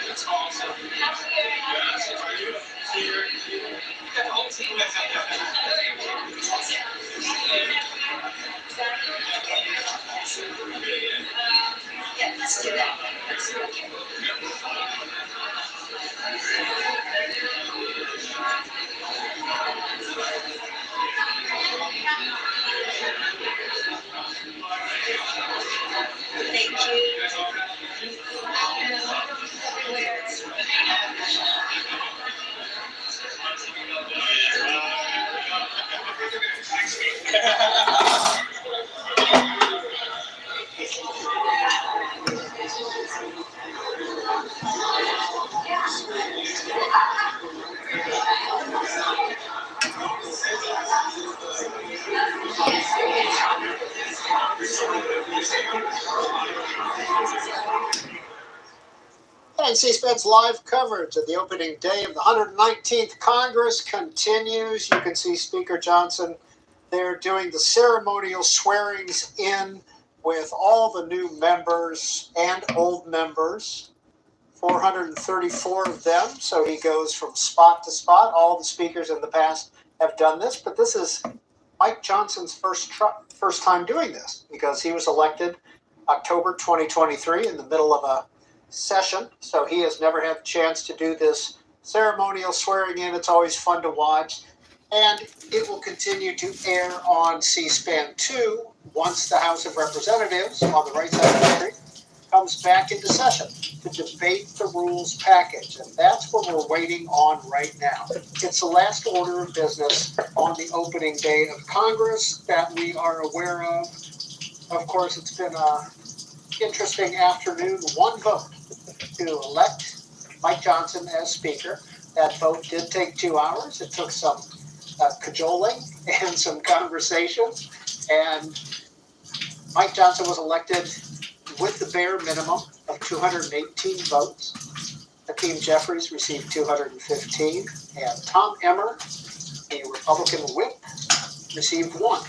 That's awesome. The whole team is Yeah, let's do that. Thank you. And C-SPAN's live coverage of the opening day of the 119th Congress continues. You can see Speaker Johnson there doing the ceremonial swearings in with all the new members and old members, 434 of them. So he goes from spot to spot. All the speakers in the past have done this, but this is Mike Johnson's first time doing this because he was elected October 2023 in the middle of a session, so he has never had the chance to do this ceremonial swearing in. It's always fun to watch, and it will continue to air on C-SPAN 2 once the House of Representatives on the right side of the screen comes back into session to debate the rules package, and that's what we're waiting on right now. It's the last order of business on the opening day of Congress that we are aware of. Of course, it's been a interesting afternoon. One vote to elect Mike Johnson as Speaker. That vote did take 2 hours. It took some cajoling and some conversations. And Mike Johnson was elected with the bare minimum of 218 votes. Hakeem Jeffries received 215. And Tom Emmer, a Republican whip, received 1.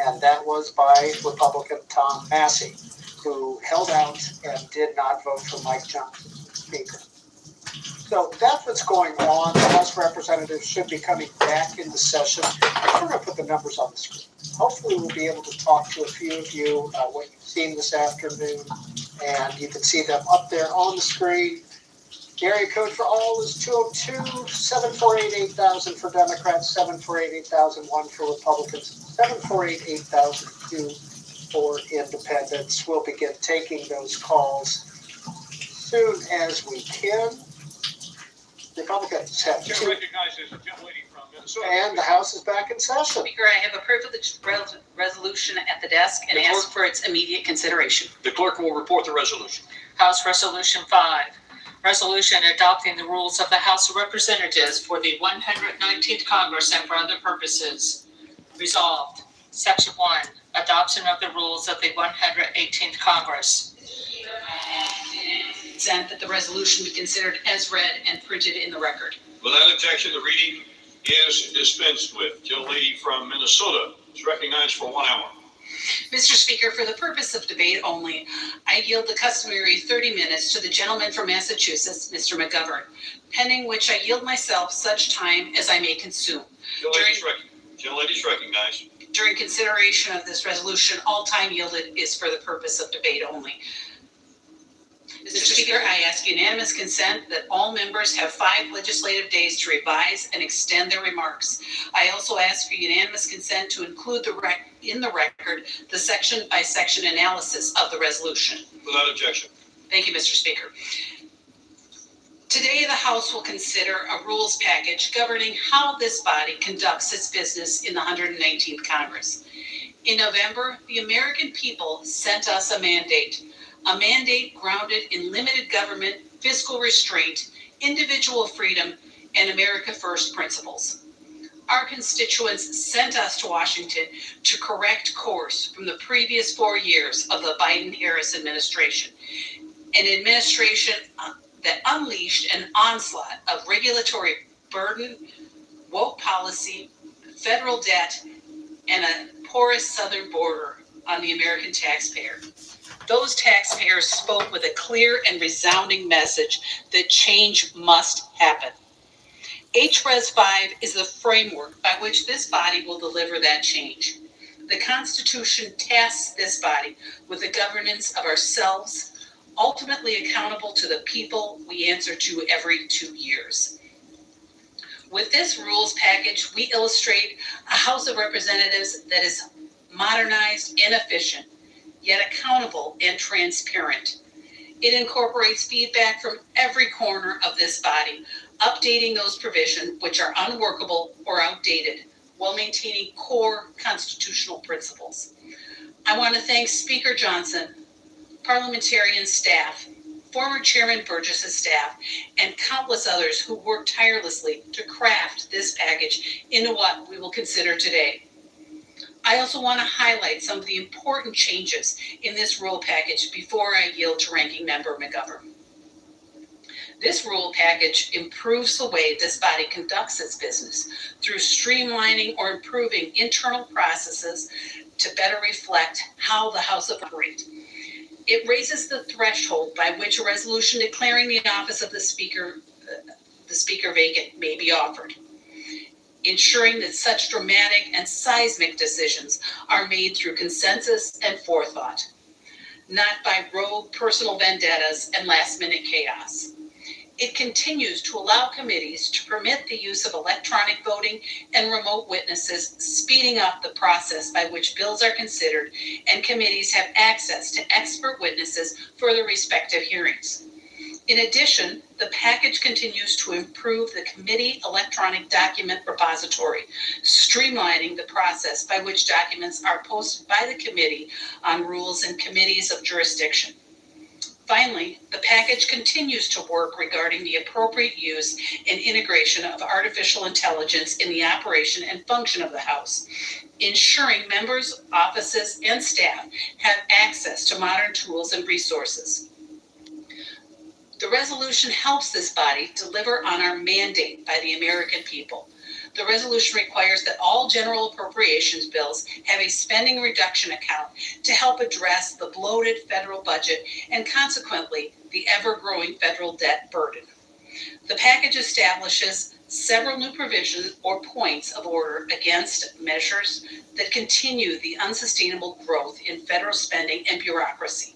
And that was by Republican Tom Massey, who held out and did not vote for Mike Johnson as Speaker. So that's what's going on. The House of Representatives should be coming back into session. We're going to put the numbers on the screen. Hopefully we'll be able to talk to a few of you what you've seen this afternoon, and you can see them up there on the screen. The area code for all is 202-748-8000 for Democrats, 748-8001 for Republicans, 748-8002 for independents. We'll begin taking those calls soon as we can. Republicans have Chair two, recognizes the young lady from Minnesota. and the House is back in session. Speaker, I have a privileged resolution at the desk and ask for its immediate consideration. The clerk will report the resolution. House Resolution 5. Resolution adopting the rules of the House of Representatives for the 119th Congress and for other purposes. Resolved. Section 1. Adoption of the rules of the 118th Congress. Consent that the resolution be considered as read and printed in the record. Without objection, the reading is dispensed with. Young lady from Minnesota is recognized for 1 hour. Mr. Speaker, for the purpose of debate only, I yield the customary 30 minutes to the gentleman from Massachusetts, Mr. McGovern, pending which I yield myself such time as I may consume. Young lady's recognized. During consideration of this resolution, all time yielded is for the purpose of debate only. Mr. Speaker, I ask unanimous consent that all members have 5 legislative days to revise and extend their remarks. I also ask for unanimous consent to include in the record the section-by-section analysis of the resolution. Without objection. Thank you, Mr. Speaker. Today, the House will consider a rules package governing how this body conducts its business in the 119th Congress. In November, the American people sent us a mandate grounded in limited government, fiscal restraint, individual freedom, and America First principles. Our constituents sent us to Washington to correct course from the previous 4 years of the Biden-Harris administration, an administration that unleashed an onslaught of regulatory burden, woke policy, federal debt, and a porous southern border on the American taxpayer. Those taxpayers spoke with a clear and resounding message that change must happen. HRES 5 is the framework by which this body will deliver that change. The Constitution tasks this body with the governance of ourselves, ultimately accountable to the people we answer to every 2 years. With this rules package, we illustrate a House of Representatives that is modernized and efficient, yet accountable and transparent. It incorporates feedback from every corner of this body, updating those provisions which are unworkable or outdated, while maintaining core constitutional principles. I want to thank Speaker Johnson, parliamentarian staff, former Chairman Burgess's staff, and countless others who worked tirelessly to craft this package into what we will consider today. I also want to highlight some of the important changes in this rule package before I yield to Ranking Member McGovern. This rule package improves the way this body conducts its business through streamlining or improving internal processes to better reflect how the House operates. It raises the threshold by which a resolution declaring the office of the Speaker vacant may be offered, ensuring that such dramatic and seismic decisions are made through consensus and forethought, not by rogue personal vendettas and last-minute chaos. It continues to allow committees to permit the use of electronic voting and remote witnesses, speeding up the process by which bills are considered and committees have access to expert witnesses for their respective hearings. In addition, the package continues to improve the committee electronic document repository, streamlining the process by which documents are posted by the committee on rules and committees of jurisdiction. Finally, the package continues to work regarding the appropriate use and integration of artificial intelligence in the operation and function of the House, ensuring members, offices, and staff have access to modern tools and resources. The resolution helps this body deliver on our mandate by the American people. The resolution requires that all general appropriations bills have a spending reduction account to help address the bloated federal budget and consequently the ever-growing federal debt burden. The package establishes several new provisions or points of order against measures that continue the unsustainable growth in federal spending and bureaucracy.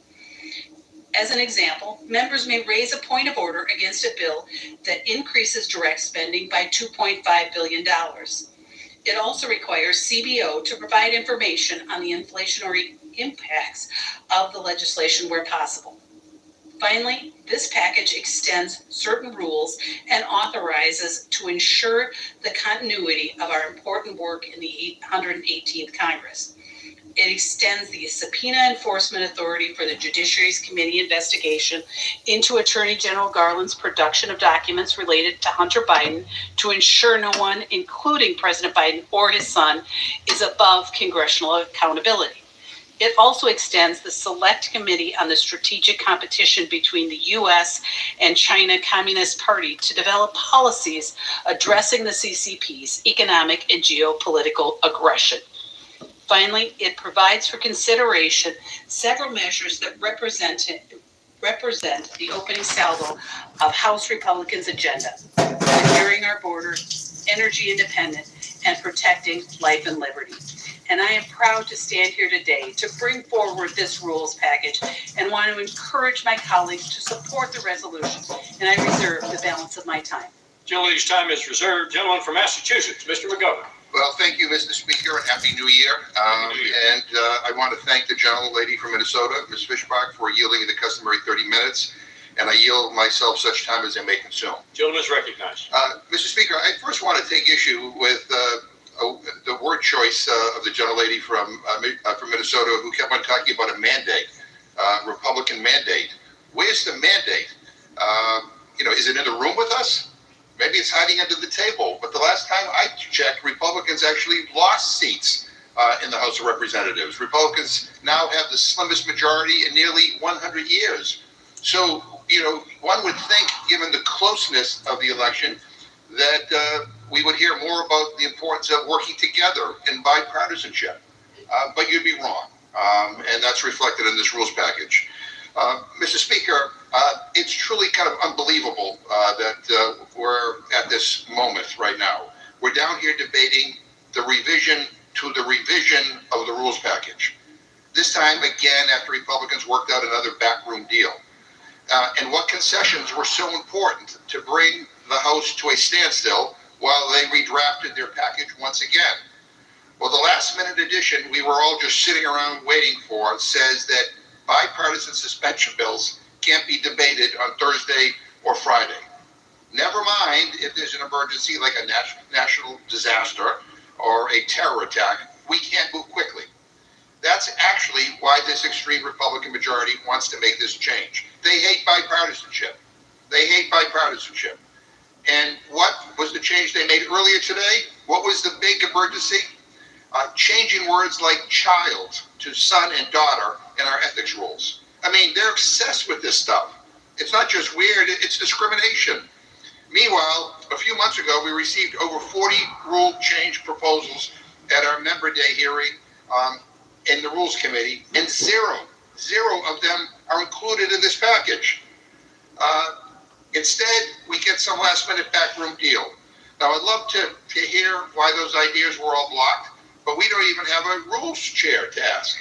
As an example, members may raise a point of order against a bill that increases direct spending by $2.5 billion. It also requires CBO to provide information on the inflationary impacts of the legislation where possible. Finally, this package extends certain rules and authorizes to ensure the continuity of our important work in the 118th Congress. It extends the subpoena enforcement authority for the Judiciary's committee investigation into Attorney General Garland's production of documents related to Hunter Biden to ensure no one, including President Biden or his son, is above congressional accountability. It also extends the Select Committee on the Strategic Competition between the U.S. and China Communist Party to develop policies addressing the CCP's economic and geopolitical aggression. Finally, it provides for consideration several measures that represent the opening salvo of House Republicans' agenda, securing our border, energy independence, and protecting life and liberty. And I am proud to stand here today to bring forward this rules package and want to encourage my colleagues to support the resolution, and I reserve the balance of my time. Gentlelady's time is reserved. Gentleman from Massachusetts, Mr. McGovern. Well, thank you, Mr. Speaker, and Happy New Year. I want to thank the gentlelady from Minnesota, Ms. Fishbach, for yielding the customary 30 minutes, and I yield myself such time as I may consume. Gentleman is recognized. Mr. Speaker, I first want to take issue with the word choice of the gentlelady from Minnesota who kept on talking about a mandate, Republican mandate. Where's the mandate? Is it in the room with us? Maybe it's hiding under the table. But the last time I checked, Republicans actually lost seats in the House of Representatives. Republicans now have the slimmest majority in nearly 100 years. So, one would think, given the closeness of the election, that we would hear more about the importance of working together in bipartisanship. but you'd be wrong. And that's reflected in this rules package. Mr. Speaker, it's truly kind of unbelievable that we're at this moment right now. We're down here debating the revision to the revision of the rules package. This time, again, after Republicans worked out another backroom deal. And what concessions were so important to bring the House to a standstill while they redrafted their package once again. Well, the last-minute addition we were all just sitting around waiting for says that bipartisan suspension bills can't be debated on Thursday or Friday. Never mind if there's an emergency like a national disaster or a terror attack, we can't move quickly. That's actually why this extreme Republican majority wants to make this change. They hate bipartisanship. They hate bipartisanship. And what was the change they made earlier today? What was the big emergency? Changing words like child to son and daughter in our ethics rules. I mean, they're obsessed with this stuff. It's not just weird, it's discrimination. Meanwhile, a few months ago, we received over 40 rule change proposals at our member day hearing in the Rules Committee, and zero of them are included in this package. Instead, we get some last-minute backroom deal. Now, I'd love to hear why those ideas were all blocked, but we don't even have a rules chair to ask.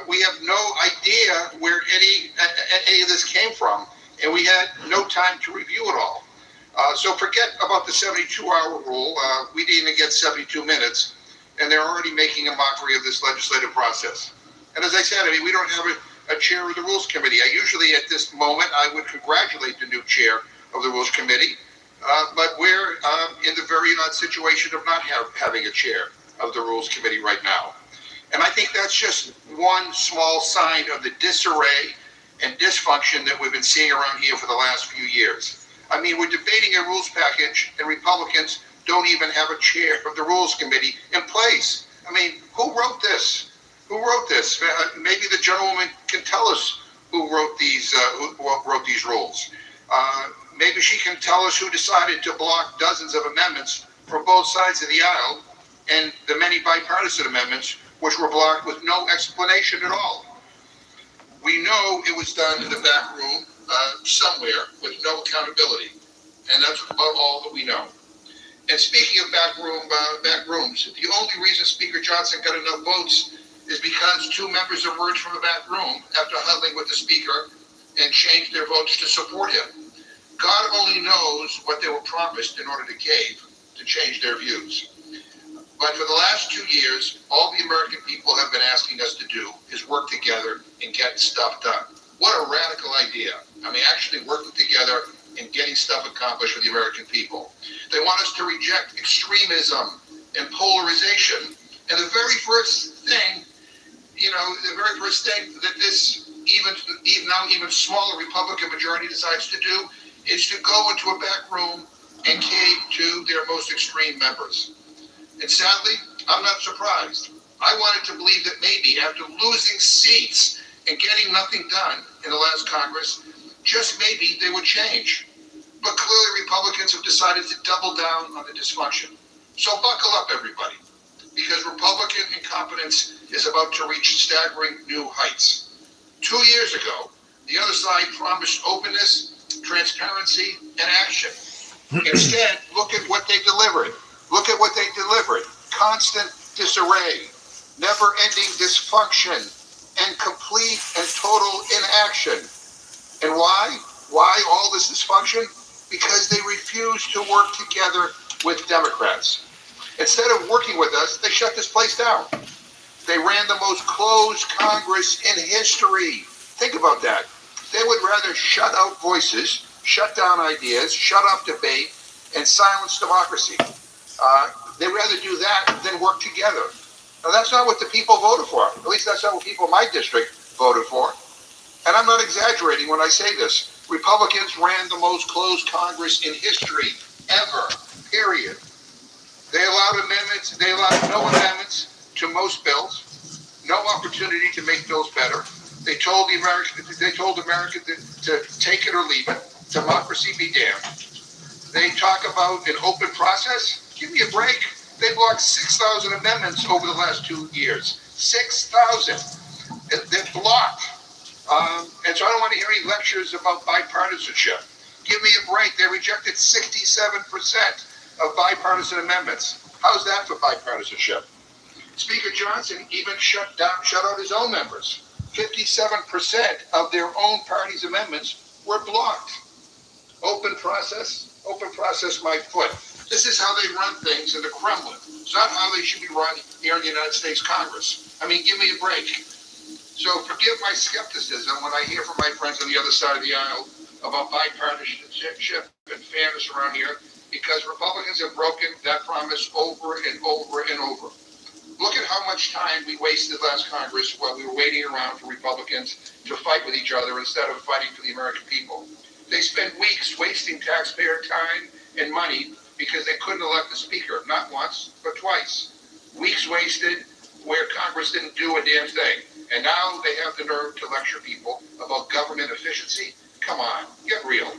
We have no idea where any of this came from, and we had no time to review it all. So forget about the 72-hour rule. We didn't even get 72 minutes, and they're already making a mockery of this legislative process. And as I said, I mean, we don't have a chair of the Rules Committee. Usually at this moment, I would congratulate the new chair of the Rules Committee, but we're in the very odd situation of not having a chair of the Rules Committee right now. And I think that's just one small sign of the disarray and dysfunction that we've been seeing around here for the last few years. I mean, we're debating a rules package, and Republicans don't even have a chair of the Rules Committee in place. I mean, who wrote this? Who wrote this? Maybe the gentlewoman can tell us who wrote these rules. Maybe she can tell us who decided to block dozens of amendments from both sides of the aisle and the many bipartisan amendments which were blocked with no explanation at all. We know it was done in the back room somewhere with no accountability, and that's about all that we know. And speaking of back rooms, the only reason Speaker Johnson got enough votes is because two members emerged from the back room after huddling with the Speaker and changed their votes to support him. God only knows what they were promised in order to cave to change their views. But for the last 2 years, all the American people have been asking us to do is work together and get stuff done. What a radical idea. I mean, actually working together and getting stuff accomplished for the American people. They want us to reject extremism and polarization. And the very first thing that this even smaller Republican majority decides to do is to go into a back room and cave to their most extreme members. And sadly, I'm not surprised. I wanted to believe that maybe after losing seats and getting nothing done in the last Congress, just maybe they would change. But clearly Republicans have decided to double down on the dysfunction. So buckle up, everybody, because Republican incompetence is about to reach staggering new heights. 2 years ago, the other side promised openness, transparency, and action. Instead, look at what they delivered. Look at what they delivered. Constant disarray, never-ending dysfunction, and complete and total inaction. And why? Why all this dysfunction? Because they refuse to work together with Democrats. Instead of working with us, they shut this place down. They ran the most closed Congress in history. Think about that. They would rather shut out voices, shut down ideas, shut off debate, and silence democracy. They'd rather do that than work together. Now, that's not what the people voted for. At least that's not what people in my district voted for. And I'm not exaggerating when I say this. Republicans ran the most closed Congress in history, ever, period. They allowed amendments. They allowed no amendments to most bills, no opportunity to make bills better. They told America to take it or leave it. Democracy be damned. They talk about an open process. Give me a break. They blocked 6,000 amendments over the last 2 years. 6,000. They're blocked. And so I don't want to hear any lectures about bipartisanship. Give me a break. They rejected 67% of bipartisan amendments. How's that for bipartisanship? Speaker Johnson even shut out his own members. 57% of their own party's amendments were blocked. Open process, my foot. This is how they run things in the Kremlin. It's not how they should be run here in the United States Congress. I mean, give me a break. So forgive my skepticism when I hear from my friends on the other side of the aisle about bipartisanship and fairness around here, because Republicans have broken that promise over and over and over. Look at how much time we wasted last Congress while we were waiting around for Republicans to fight with each other instead of fighting for the American people. They spent weeks wasting taxpayer time and money because they couldn't elect a speaker, not once, but twice. Weeks wasted where Congress didn't do a damn thing. And now they have the nerve to lecture people about government efficiency? Come on, get real.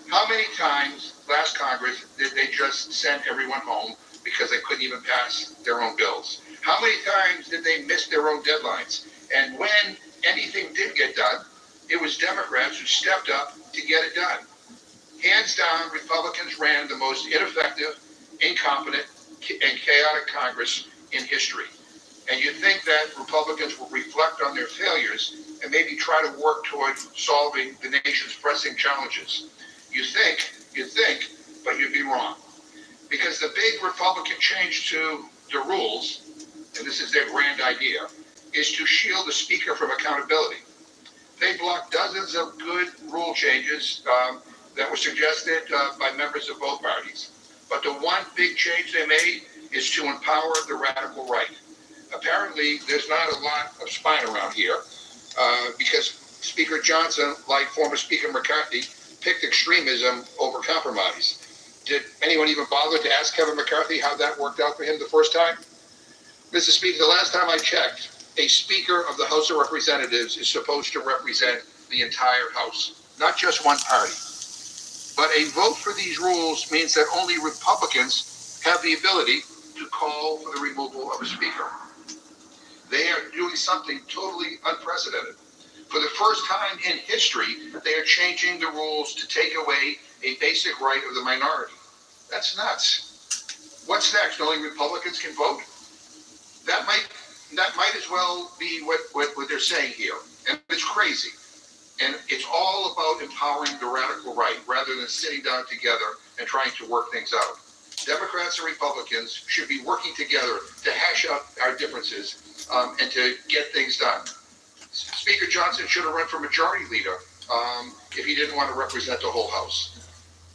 How many times last Congress did they just send everyone home because they couldn't even pass their own bills? How many times did they miss their own deadlines? And when anything did get done, it was Democrats who stepped up to get it done. Hands down, Republicans ran the most ineffective, incompetent, and chaotic Congress in history. And you'd think that Republicans would reflect on their failures and maybe try to work toward solving the nation's pressing challenges. You'd think, but you'd be wrong. Because the big Republican change to the rules, and this is their grand idea, is to shield the speaker from accountability. They blocked dozens of good rule changes that were suggested by members of both parties. But the one big change they made is to empower the radical right. Apparently, there's not a lot of spine around here because Speaker Johnson, like former Speaker McCarthy, picked extremism over compromise. Did anyone even bother to ask Kevin McCarthy how that worked out for him the first time? Mr. Speaker, the last time I checked, a Speaker of the House of Representatives is supposed to represent the entire House, not just one party. But a vote for these rules means that only Republicans have the ability to call for the removal of a Speaker. They are doing something totally unprecedented. For the first time in history, they are changing the rules to take away a basic right of the minority. That's nuts. What's next? Only Republicans can vote? That might as well be what they're saying here. And it's crazy. And it's all about empowering the radical right rather than sitting down together and trying to work things out. Democrats and Republicans should be working together to hash out our differences and to get things done. Speaker Johnson should have run for majority leader if he didn't want to represent the whole House.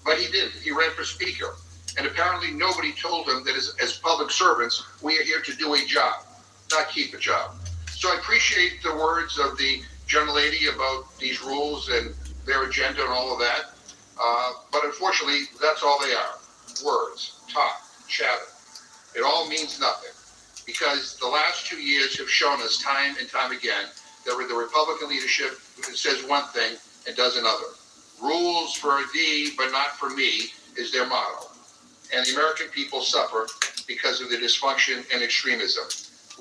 But he didn't. He ran for speaker. And apparently nobody told him that as public servants, we are here to do a job, not keep a job. So I appreciate the words of the gentlelady about these rules and their agenda and all of that. But unfortunately, that's all they are. Words, talk, chatter. It all means nothing. Because the last 2 years have shown us time and time again that the Republican leadership says one thing and does another. Rules for thee, but not for me, is their motto. And the American people suffer because of the dysfunction and extremism.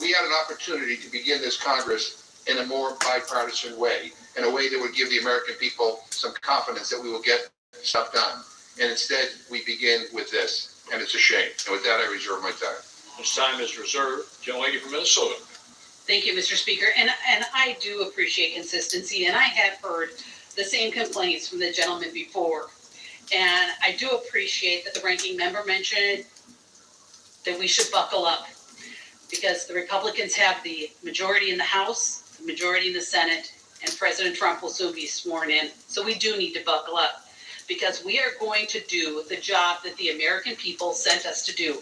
We had an opportunity to begin this Congress in a more bipartisan way, in a way that would give the American people some confidence that we will get stuff done. And instead, we begin with this, and it's a shame. And with that, I reserve my time. This time is reserved. Gentlelady from Minnesota. Thank you, Mr. Speaker. And I do appreciate consistency, and I have heard the same complaints from the gentleman before. And I do appreciate that the ranking member mentioned that we should buckle up because the Republicans have the majority in the House, the majority in the Senate, and President Trump will soon be sworn in. So we do need to buckle up because we are going to do the job that the American people sent us to do.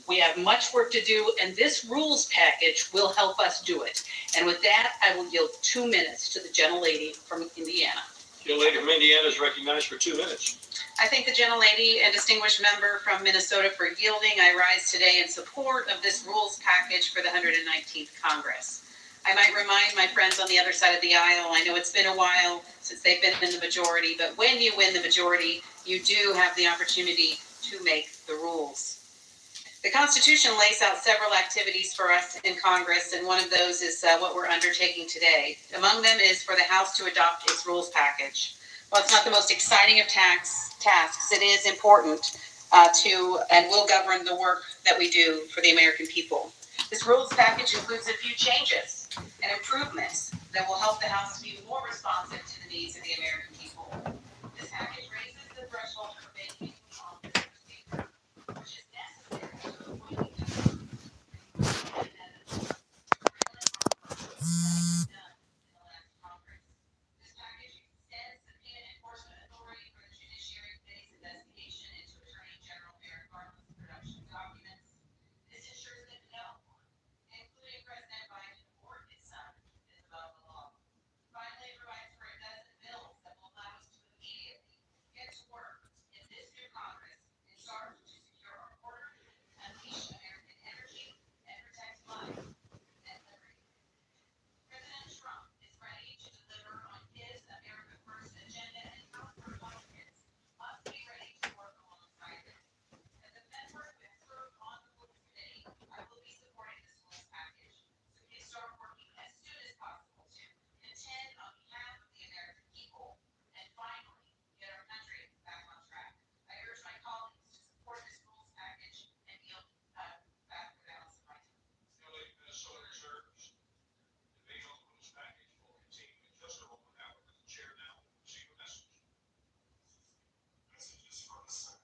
We have much work to do, and this rules package will help us do it. And with that, I will yield 2 minutes to the gentlelady from Indiana. Gentlelady from Indiana is recognized for 2 minutes. I thank the gentlelady and distinguished member from Minnesota for yielding. I rise today in support of this rules package for the 119th Congress. I might remind my friends on the other side of the aisle, I know it's been a while since they've been in the majority, but when you win the majority, you do have the opportunity to make the rules. The Constitution lays out several activities for us in Congress, and one of those is what we're undertaking today. Among them is for the House to adopt its rules package. While it's not the most exciting of tasks, it is important to and will govern the work that we do for the American people. This rules package includes a few changes and improvements that will help the House be more responsive to the needs of the American people. This package raises the threshold for vacating the office of Speaker, which is necessary to appoint This package extends subpoena enforcement authority for the Judiciary Committee's investigation into Attorney General Merrick Garland's production documents. This ensures that no one, including President Biden or his son, is above the law. Finally, it provides for a dozen bills that will allow us to immediately get to work in this new Congress in charge to secure our border, unleash American energy, and protect life and liberty. President Trump is ready to deliver on his America First agenda, and House Republicans must be ready to work alongside him. As a member who has served on the Rules Committee, I will be supporting this rules package so we can start working as soon as possible to contend on behalf of the American people and finally get our country back on track. I urge my colleagues to support this rules package and yield back the balance of my time. Minnesota reserves. Debate on the rules package will continue in just a moment. Now, with the chair now, see the message. Messages from the Senate.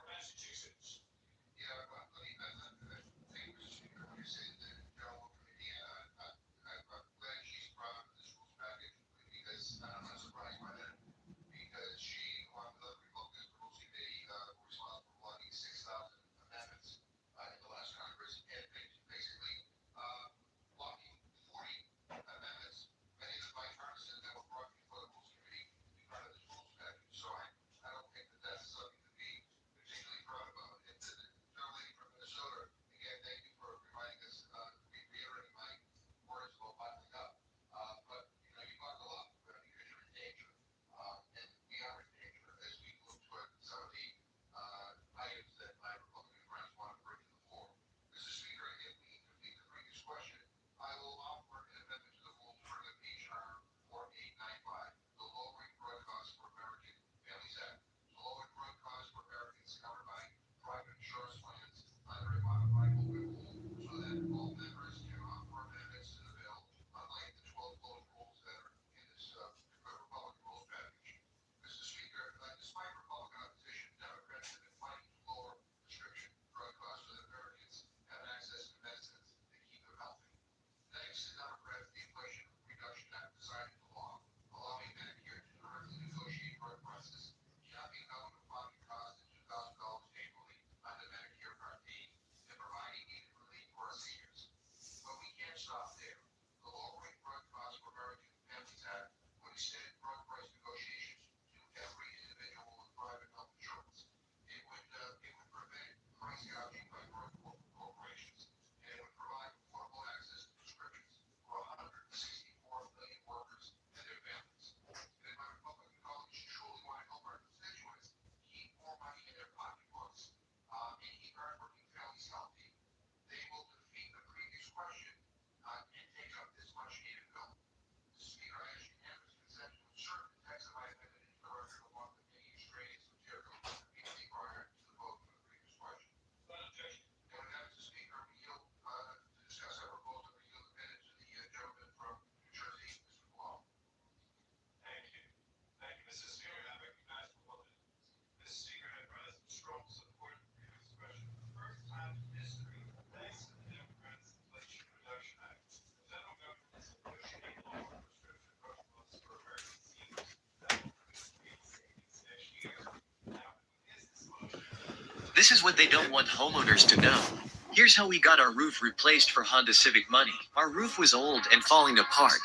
Massachusetts. Yeah, let me thank you, Mr. Speaker. Let me say that the gentleman from Indiana, I'm glad she's brought up this rules package because I'm not surprised by that. Because she, along with other Republicans, Rules Committee, were responsible for blocking 6,000 amendments in the last Congress and basically blocking 40 amendments, many of them bipartisan, that were brought before the Rules Committee to be part of this rules package. So I don't think that that's something to be particularly proud about. And the young lady from Minnesota, again, thank you for reminding us, reiterating my words about bottling up. But you bottle up because you're in danger, and we are in danger as we move toward some of the items that my Republican friends want to bring to the floor. Mr. Speaker, if we complete the previous question, I will offer an amendment to the rules for the HR 4895, the Lowering Drug Costs for American Families Act. To lower drug costs for Americans covered by private insurance plans under a modified open rule so that all members can offer amendments to the bill, unlike the 12 closed rules that are in this Republican rules package. Mr. Speaker, despite Republican opposition, Democrats have been fighting to lower prescription drug costs so that Americans have access to medicines that keep them healthy. Thanks to Democrats, the Inflation Reduction Act designed into law, allowing Medicare to directly negotiate drug prices, capping out-of-pocket costs at $2,000 annually under Medicare Part D, and providing needed relief for our seniors. But we can't stop there. The Lowering Drug Costs for American Families Act would extend drug price negotiations to every individual with private health insurance. It would prevent price gouging by drug corporations, and it would provide affordable access to prescriptions for 164 million workers and their families. And if my Republican colleagues truly want to help our constituents keep more money in their pocketbooks and keep hardworking families healthy, they will defeat the previous question and take up this much needed bill. Mr. Speaker, I ask unanimous consent to insert the text of my amendment into the record along with any extraneous material immediately prior to the vote for the previous question. Without objection. And with that, Mr. Speaker, we yield to discuss our proposal. We yield the minute to the gentleman from New Jersey, Mr. Blau. Thank you. Thank you, Mrs. Speaker. I recognize the woman. Mr. Speaker, I rise in strong support of the previous question. For the first time in history, thanks to the Democrats' Inflation Reduction Act, the federal government is negotiating lower prescription drug costs for American seniors that will produce real savings next year. Now, is this motion? This is what they don't want homeowners to know. Here's how we got our roof replaced for Honda Civic money. Our roof was old and falling apart.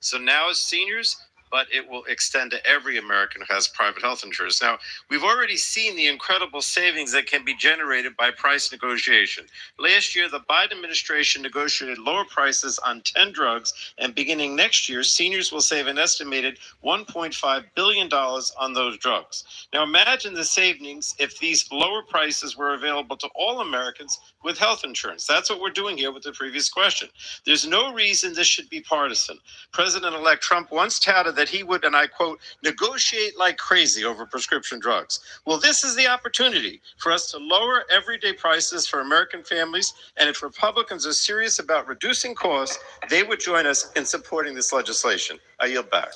So now as seniors, but it will extend to every American who has private health insurance. Now, we've already seen the incredible savings that can be generated by price negotiation. Last year, the Biden administration negotiated lower prices on 10 drugs, and beginning next year, seniors will save an estimated $1.5 billion on those drugs. Now, imagine the savings if these lower prices were available to all Americans with health insurance. That's what we're doing here with the previous question. There's no reason this should be partisan. President-elect Trump once touted that he would, and I quote, negotiate like crazy over prescription drugs. Well, this is the opportunity for us to lower everyday prices for American families, and if Republicans are serious about reducing costs, they would join us in supporting this legislation. I yield back.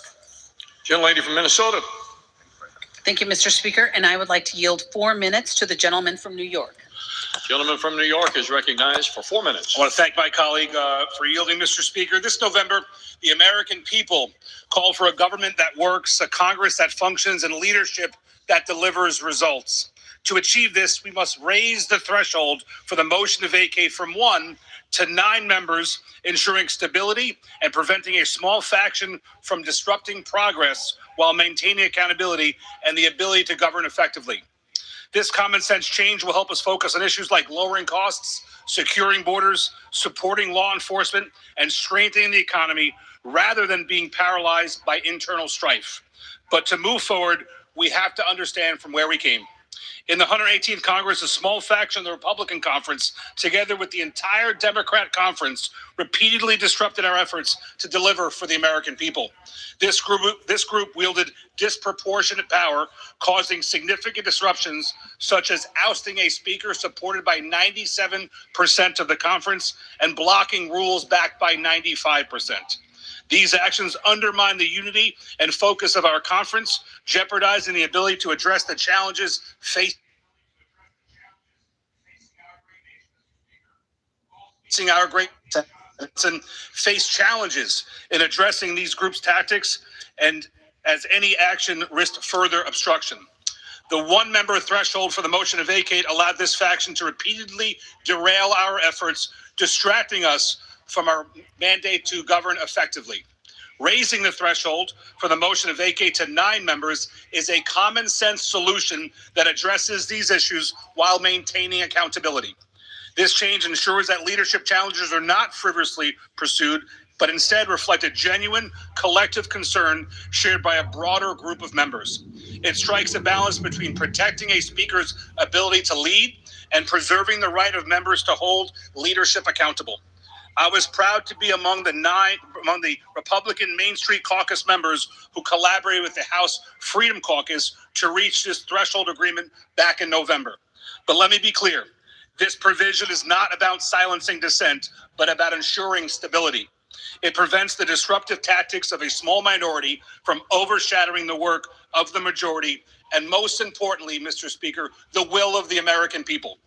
Gentlelady from Minnesota. Thank you, Mr. Speaker, and I would like to yield 4 minutes to the gentleman from New York. Gentleman from New York is recognized for 4 minutes. I want to thank my colleague for yielding, Mr. Speaker. This November, the American people called for a government that works, a Congress that functions, and leadership that delivers results. To achieve this, we must raise the threshold for the motion to vacate from 1 to 9 members, ensuring stability and preventing a small faction from disrupting progress while maintaining accountability and the ability to govern effectively. This common sense change will help us focus on issues like lowering costs, securing borders, supporting law enforcement, and strengthening the economy rather than being paralyzed by internal strife. But to move forward, we have to understand from where we came. In the 118th Congress, a small faction of the Republican conference, together with the entire Democrat conference, repeatedly disrupted our efforts to deliver for the American people. This group wielded disproportionate power, causing significant disruptions, such as ousting a speaker supported by 97% of the conference and blocking rules backed by 95%. These actions undermine the unity and focus of our conference, jeopardizing the ability to address the challenges facing our great and face challenges in addressing these groups' tactics, and as any action risked further obstruction. The 1-member threshold for the motion to vacate allowed this faction to repeatedly derail our efforts, distracting us from our mandate to govern effectively. Raising the threshold for the motion to vacate to 9 members is a common sense solution that addresses these issues while maintaining accountability. This change ensures that leadership challenges are not frivolously pursued, but instead reflect a genuine collective concern shared by a broader group of members. It strikes a balance between protecting a speaker's ability to lead and preserving the right of members to hold leadership accountable. I was proud to be among the Republican Main Street Caucus members who collaborated with the House Freedom Caucus to reach this threshold agreement back in November. But let me be clear, this provision is not about silencing dissent, but about ensuring stability. It prevents the disruptive tactics of a small minority from overshadowing the work of the majority, and most importantly, Mr. Speaker, the will of the American people.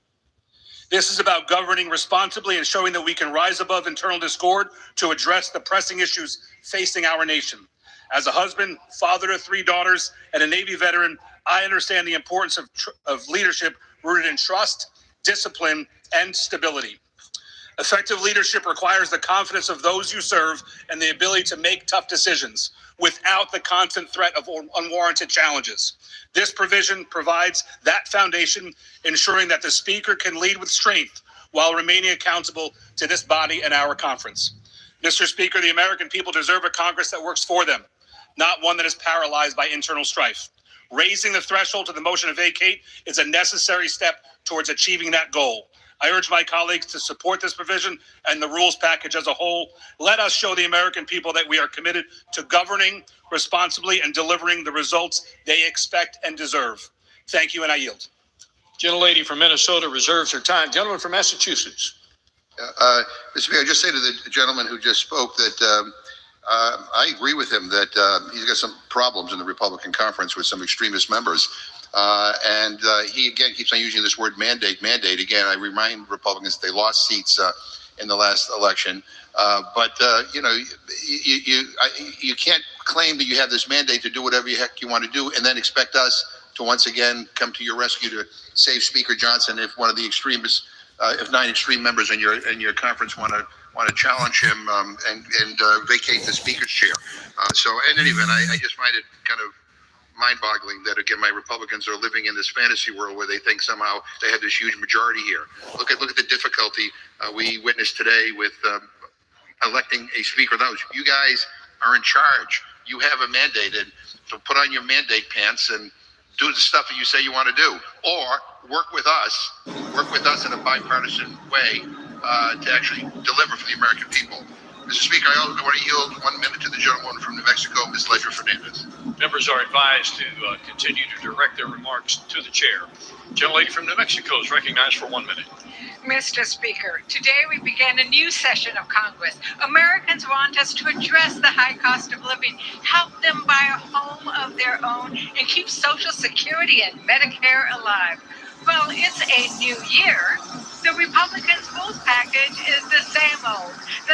This is about governing responsibly and showing that we can rise above internal discord to address the pressing issues facing our nation. As a husband, father to 3 daughters, and a Navy veteran, I understand the importance of leadership rooted in trust, discipline, and stability. Effective leadership requires the confidence of those you serve and the ability to make tough decisions without the constant threat of unwarranted challenges. This provision provides that foundation, ensuring that the speaker can lead with strength while remaining accountable to this body and our conference. Mr. Speaker, the American people deserve a Congress that works for them, not one that is paralyzed by internal strife. Raising the threshold to the motion to vacate is a necessary step towards achieving that goal. I urge my colleagues to support this provision and the rules package as a whole. Let us show the American people that we are committed to governing responsibly and delivering the results they expect and deserve. Thank you, and I yield. Gentlelady from Minnesota reserves her time. Gentleman from Massachusetts. Mr. Speaker, I just say to the gentleman who just spoke that I agree with him that he's got some problems in the Republican conference with some extremist members. And he, again, keeps on using this word mandate. Again, I remind Republicans they lost seats in the last election. But you can't claim that you have this mandate to do whatever the heck you want to do and then expect us to once again come to your rescue to save Speaker Johnson if one of the extremists, if 9 extreme members in your conference want to want to challenge him and vacate the speaker's chair. So in any event, I just find it kind of mind-boggling that, again, my Republicans are living in this fantasy world where they think somehow they have this huge majority here. Look at the difficulty we witnessed today with electing a speaker. You guys are in charge. You have a mandate, and so put on your mandate pants and do the stuff that you say you want to do, or work with us in a bipartisan way to actually deliver for the American people. Mr. Speaker, I also want to yield 1 minute to the gentlewoman from New Mexico, Ms. Ledger Fernandez. Members are advised to continue to direct their remarks to the chair. Gentlelady from New Mexico is recognized for 1 minute. Mr. Speaker, today we begin a new session of Congress. Americans want us to address the high cost of living, help them buy a home of their own, and keep Social Security and Medicare alive. Well, it's a new year. The Republicans' rules package is the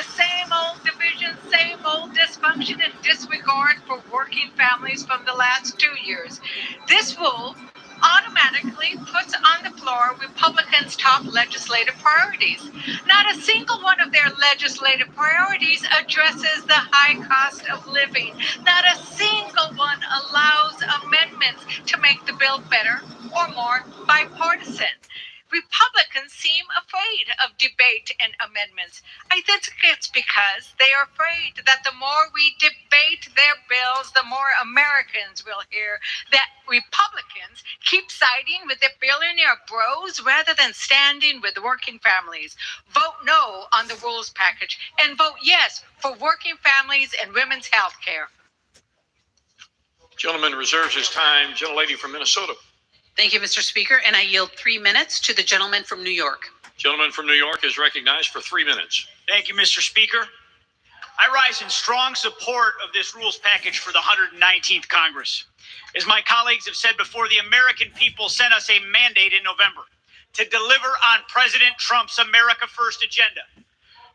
same old division, same old dysfunction and disregard for working families from the last 2 years. This rule automatically puts on the floor Republicans' top legislative priorities. Not a single one of their legislative priorities addresses the high cost of living. Not a single one allows amendments to make the bill better or more bipartisan. Republicans seem afraid of debate and amendments. I think it's because they are afraid that the more we debate their bills, the more Americans will hear that Republicans keep siding with the billionaire bros rather than standing with working families. Vote no on the rules package and vote yes for working families and women's health care. Gentleman reserves his time. Gentlelady from Minnesota. Thank you, Mr. Speaker, and I yield 3 minutes to the gentleman from New York. Gentleman from New York is recognized for 3 minutes. Thank you, Mr. Speaker. I rise in strong support of this rules package for the 119th Congress. As my colleagues have said before, the American people sent us a mandate in November to deliver on President Trump's America First agenda,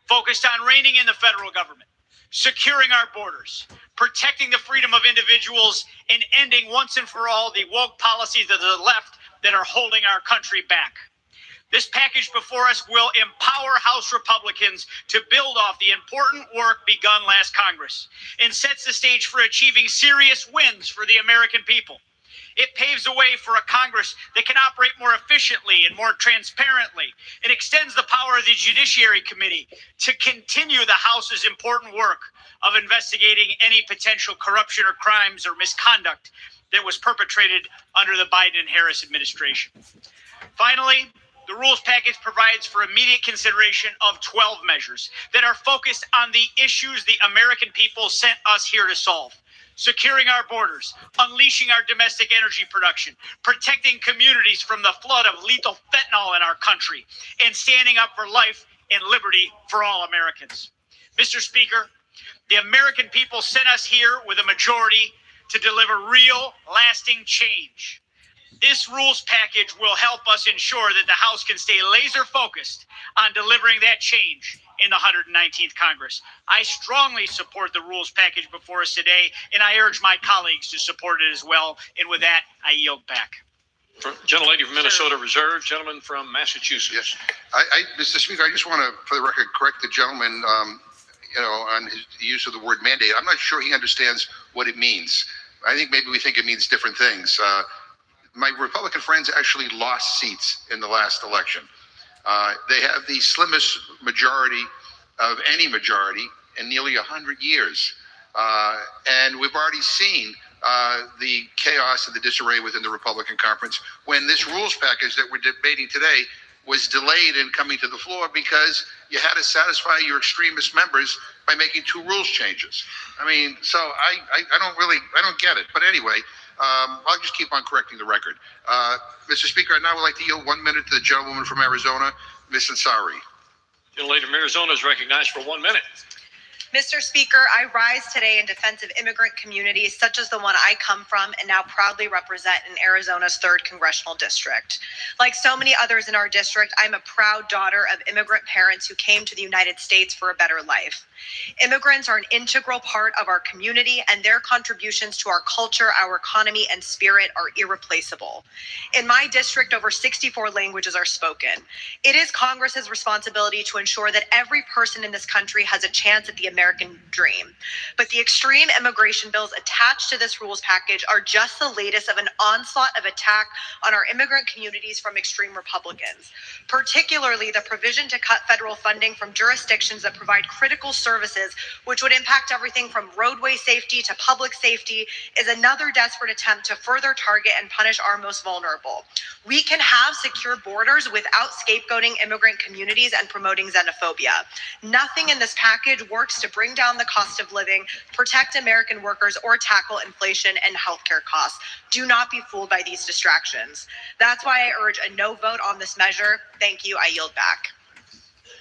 focused on reining in the federal government, securing our borders, protecting the freedom of individuals, and ending once and for all the woke policies of the left that are holding our country back. This package before us will empower House Republicans to build off the important work begun last Congress and sets the stage for achieving serious wins for the American people. It paves the way for a Congress that can operate more efficiently and more transparently. It extends the power of the Judiciary Committee to continue the House's important work of investigating any potential corruption or crimes or misconduct that was perpetrated under the Biden and Harris administration. Finally, the rules package provides for immediate consideration of 12 measures that are focused on the issues the American people sent us here to solve. Securing our borders, unleashing our domestic energy production, protecting communities from the flood of lethal fentanyl in our country, and standing up for life and liberty for all Americans. Mr. Speaker, the American people sent us here with a majority to deliver real, lasting change. This rules package will help us ensure that the House can stay laser focused on delivering that change in the 119th Congress. I strongly support the rules package before us today, and I urge my colleagues to support it as well. And with that, I yield back. Gentlelady from Minnesota reserved. Gentleman from Massachusetts. Yes. Mr. Speaker, I just want to, for the record, correct the gentleman, on his use of the word mandate. I'm not sure he understands what it means. I think maybe we think it means different things. My Republican friends actually lost seats in the last election. They have the slimmest majority of any majority in nearly 100 years. And we've already seen the chaos and the disarray within the Republican conference when this rules package that we're debating today was delayed in coming to the floor because you had to satisfy your extremist members by making 2 rules changes. I mean, so I don't get it. But anyway, I'll just keep on correcting the record. Mr. Speaker, I now would like to yield 1 minute to the gentlewoman from Arizona, Ms. Ansari. Gentlelady from Arizona is recognized for 1 minute. Mr. Speaker, I rise today in defense of immigrant communities such as the one I come from and now proudly represent in Arizona's 3rd Congressional District. Like so many others in our district, I'm a proud daughter of immigrant parents who came to the United States for a better life. Immigrants are an integral part of our community, and their contributions to our culture, our economy, and spirit are irreplaceable. In my district, over 64 languages are spoken. It is Congress's responsibility to ensure that every person in this country has a chance at the American dream. But the extreme immigration bills attached to this rules package are just the latest of an onslaught of attack on our immigrant communities from extreme Republicans. Particularly, the provision to cut federal funding from jurisdictions that provide critical services, which would impact everything from roadway safety to public safety, is another desperate attempt to further target and punish our most vulnerable. We can have secure borders without scapegoating immigrant communities and promoting xenophobia. Nothing in this package works to bring down the cost of living, protect American workers, or tackle inflation and healthcare costs. Do not be fooled by these distractions. That's why I urge a no vote on this measure. Thank you. I yield back.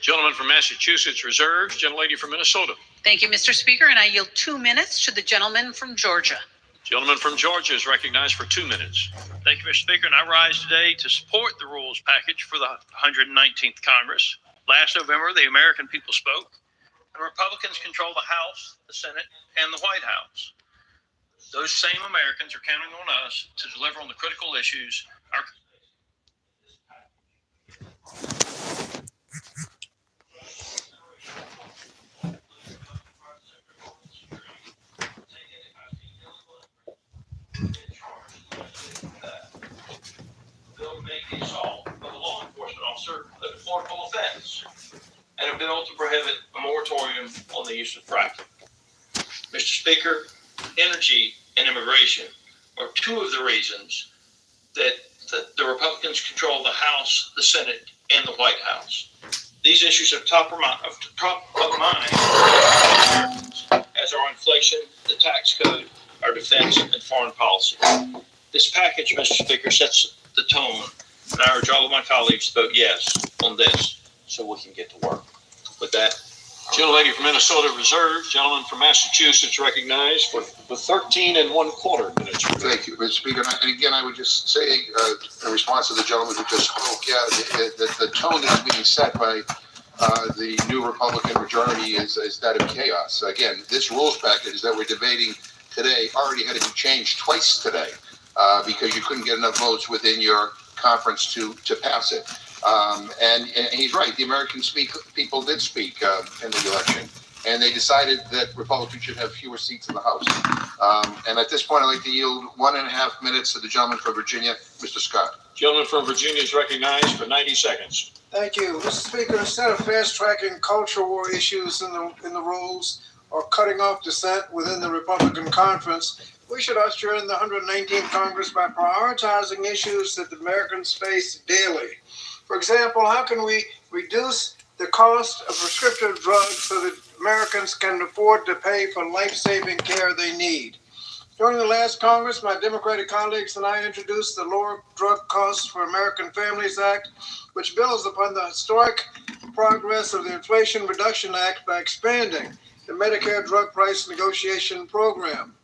Gentleman from Massachusetts reserves. Gentlelady from Minnesota. Thank you, Mr. Speaker, and I yield 2 minutes to the gentleman from Georgia. Gentleman from Georgia is recognized for 2 minutes. Thank you, Mr. Speaker, and I rise today to support the rules package for the 119th Congress. Last November, the American people spoke, and Republicans control the House, the Senate, and the White House. Those same Americans are counting on us to deliver on the critical issues our bill to make the assault of a law enforcement officer a deplorable offense, and a bill to prohibit a moratorium on the use of fracking. Mr. Speaker, energy and immigration are two of the reasons that the Republicans control the House, the Senate, and the White House. These issues are top of mind as our inflation, the tax code, our defense, and foreign policy. This package, Mr. Speaker, sets the tone, and I urge all of my colleagues to vote yes on this so we can get to work. With that, gentlelady from Minnesota reserved. Gentleman from Massachusetts recognized for 13 1/4 minutes. Thank you, Mr. Speaker. And again, I would just say, in response to the gentleman who just spoke, the tone that is being set by the new Republican majority is that of chaos. Again, this rules package that we're debating today already had to be changed twice today because you couldn't get enough votes within your conference to pass it. And he's right. The American people did speak in the election, and they decided that Republicans should have fewer seats in the House. And at this point, I'd like to yield 1.5 minutes to the gentleman from Virginia, Mr. Scott. Gentleman from Virginia is recognized for 90 seconds. Thank you, Mr. Speaker. Instead of fast-tracking culture war issues in the rules or cutting off dissent within the Republican conference, we should usher in the 119th Congress by prioritizing issues that Americans face daily. For example, how can we reduce the cost of prescriptive drugs so that Americans can afford to pay for life-saving care they need? During the last Congress, my Democratic colleagues and I introduced the Lower Drug Costs for American Families Act, which builds upon the historic progress of the Inflation Reduction Act by expanding the Medicare drug price negotiation program.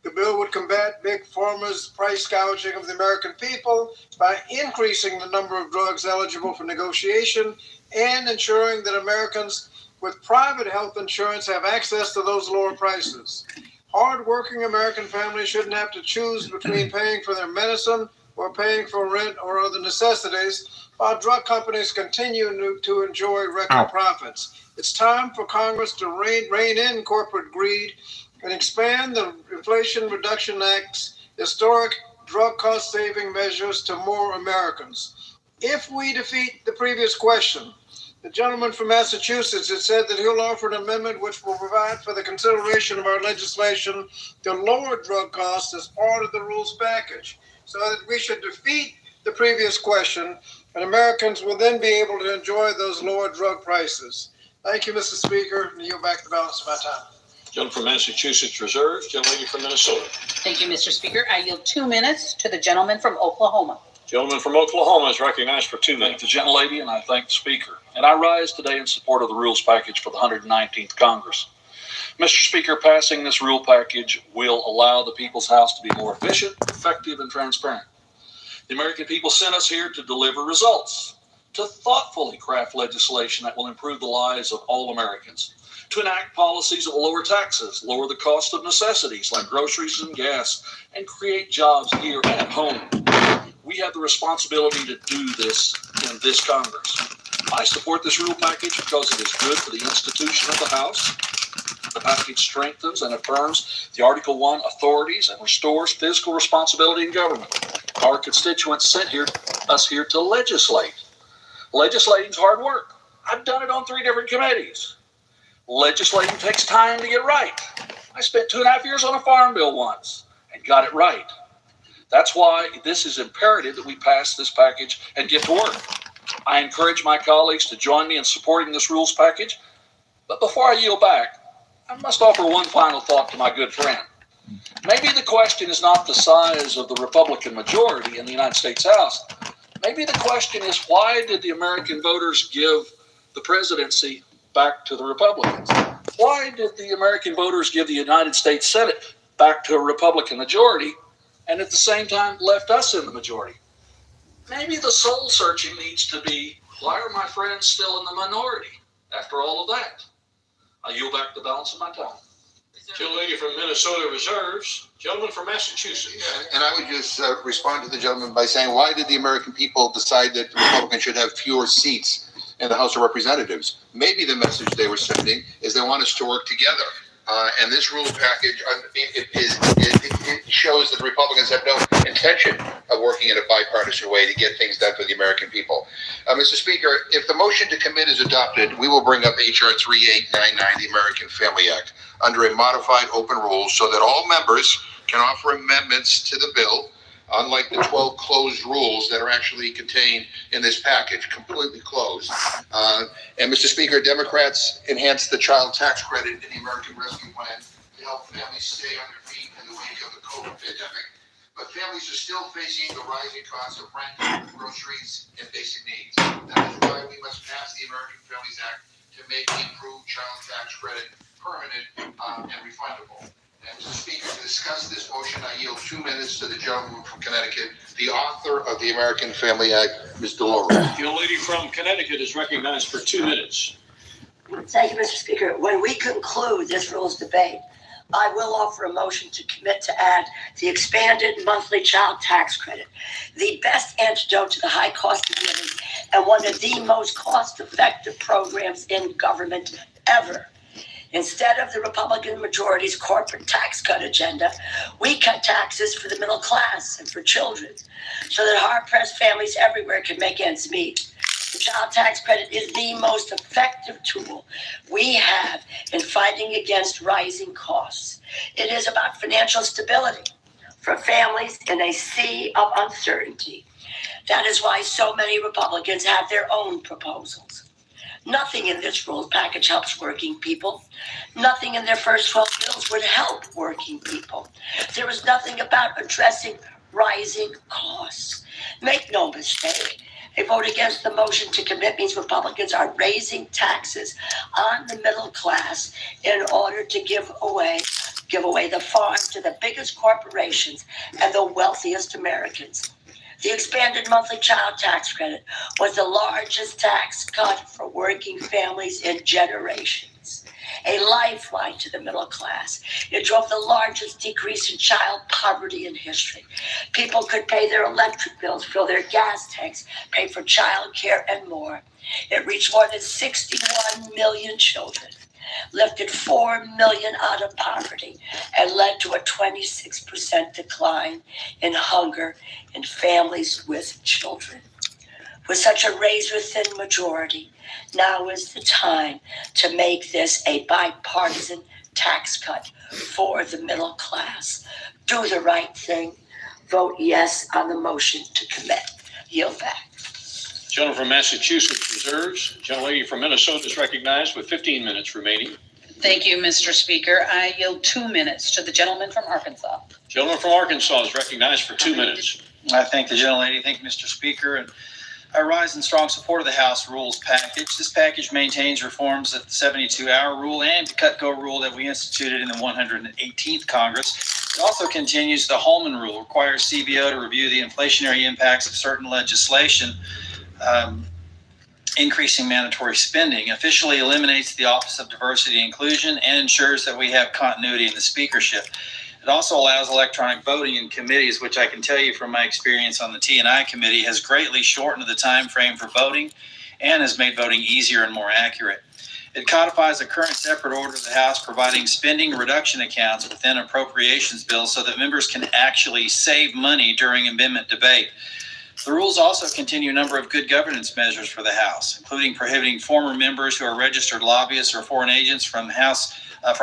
The bill would combat big pharma's price gouging of the American people by increasing the number of drugs eligible for negotiation and ensuring that Americans with private health insurance have access to those lower prices. Hard-working American families shouldn't have to choose between paying for their medicine or paying for rent or other necessities, while drug companies continue to enjoy record profits. It's time for Congress to rein in corporate greed and expand the Inflation Reduction Act's historic drug cost-saving measures to more Americans. If we defeat the previous question, the gentleman from Massachusetts has said that he'll offer an amendment which will provide for the consideration of our legislation to lower drug costs as part of the rules package, so that we should defeat the previous question and Americans will then be able to enjoy those lower drug prices. Thank you, Mr. Speaker, and yield back the balance of my time. Gentleman from Massachusetts reserves. Gentlelady from Minnesota. Thank you, Mr. Speaker. I yield 2 minutes to the gentleman from Oklahoma. Gentleman from Oklahoma is recognized for 2 minutes. Thank the gentlelady, and I thank the Speaker. And I rise today in support of the rules package for the 119th Congress. Mr. Speaker, passing this rule package will allow the People's House to be more efficient, effective, and transparent. The American people sent us here to deliver results, to thoughtfully craft legislation that will improve the lives of all Americans, to enact policies that will lower taxes, lower the cost of necessities like groceries and gas, and create jobs here at home. We have the responsibility to do this in this Congress. I support this rule package because it is good for the institution of the House. The package strengthens and affirms the Article 1 authorities and restores fiscal responsibility in government. Our constituents sent us here to legislate. Legislating's hard work. I've done it on 3 different committees. Legislating takes time to get right. I spent 2.5 years on a farm bill once and got it right. That's why this is imperative that we pass this package and get to work. I encourage my colleagues to join me in supporting this rules package. But before I yield back, I must offer one final thought to my good friend. Maybe the question is not the size of the Republican majority in the United States House. Maybe the question is, why did the American voters give the presidency back to the Republicans? Why did the American voters give the United States Senate back to a Republican majority and at the same time left us in the majority? Maybe the soul searching needs to be, why are my friends still in the minority after all of that? I yield back the balance of my time. Gentlelady from Minnesota reserves. Gentleman from Massachusetts. Yeah, and I would just respond to the gentleman by saying, why did the American people decide that the Republicans should have fewer seats in the House of Representatives? Maybe the message they were sending is they want us to work together. And this rule package, it shows that the Republicans have no intention of working in a bipartisan way to get things done for the American people. Mr. Speaker, if the motion to commit is adopted, we will bring up H.R. 3899, the American Family Act, under a modified open rule so that all members can offer amendments to the bill, unlike the 12 closed rules that are actually contained in this package, completely closed. And Mr. Speaker, Democrats enhanced the child tax credit in the American Rescue Plan to help families stay on their feet in the wake of the COVID pandemic. But families are still facing the rising costs of rent, groceries, and basic needs. That is why we must pass the American Families Act to make the improved child tax credit permanent and refundable. And Mr. Speaker, to discuss this motion, I yield 2 minutes to the gentleman from Connecticut, the author of the American Family Act, Ms. Delora. The young lady from Connecticut is recognized for 2 minutes. Thank you, Mr. Speaker. When we conclude this rules debate, I will offer a motion to commit to add the expanded monthly child tax credit, the best antidote to the high cost of living and one of the most cost-effective programs in government ever. Instead of the Republican majority's corporate tax cut agenda, we cut taxes for the middle class and for children so that hard-pressed families everywhere can make ends meet. The child tax credit is the most effective tool we have in fighting against rising costs. It is about financial stability for families in a sea of uncertainty. That is why so many Republicans have their own proposals. Nothing in this rules package helps working people. Nothing in their first 12 bills would help working people. There is nothing about addressing rising costs. Make no mistake, a vote against the motion to commit means Republicans are raising taxes on the middle class in order to give away the farm to the biggest corporations and the wealthiest Americans. The expanded monthly child tax credit was the largest tax cut for working families in generations, a lifeline to the middle class. It drove the largest decrease in child poverty in history. People could pay their electric bills, fill their gas tanks, pay for child care, and more. It reached more than 61 million children, lifted 4 million out of poverty, and led to a 26% decline in hunger in families with children. With such a razor-thin majority, now is the time to make this a bipartisan tax cut for the middle class. Do the right thing. Vote yes on the motion to commit. Yield back. Gentleman from Massachusetts reserves. Gentlelady from Minnesota is recognized with 15 minutes remaining. Thank you, Mr. Speaker. I yield 2 minutes to the gentleman from Arkansas. Gentleman from Arkansas is recognized for 2 minutes. I thank the gentlelady. Thank you, Mr. Speaker. And I rise in strong support of the House rules package. This package maintains reforms of the 72-hour rule and the cut-go rule that we instituted in the 118th Congress. It also continues the Holman rule, requires CBO to review the inflationary impacts of certain legislation, increasing mandatory spending, officially eliminates the Office of Diversity and Inclusion, and ensures that we have continuity in the speakership. It also allows electronic voting in committees, which I can tell you from my experience on the T&I committee has greatly shortened the time frame for voting and has made voting easier and more accurate. It codifies a current separate order of the House providing spending reduction accounts within appropriations bills so that members can actually save money during amendment debate. The rules also continue a number of good governance measures for the House, including prohibiting former members who are registered lobbyists or foreign agents from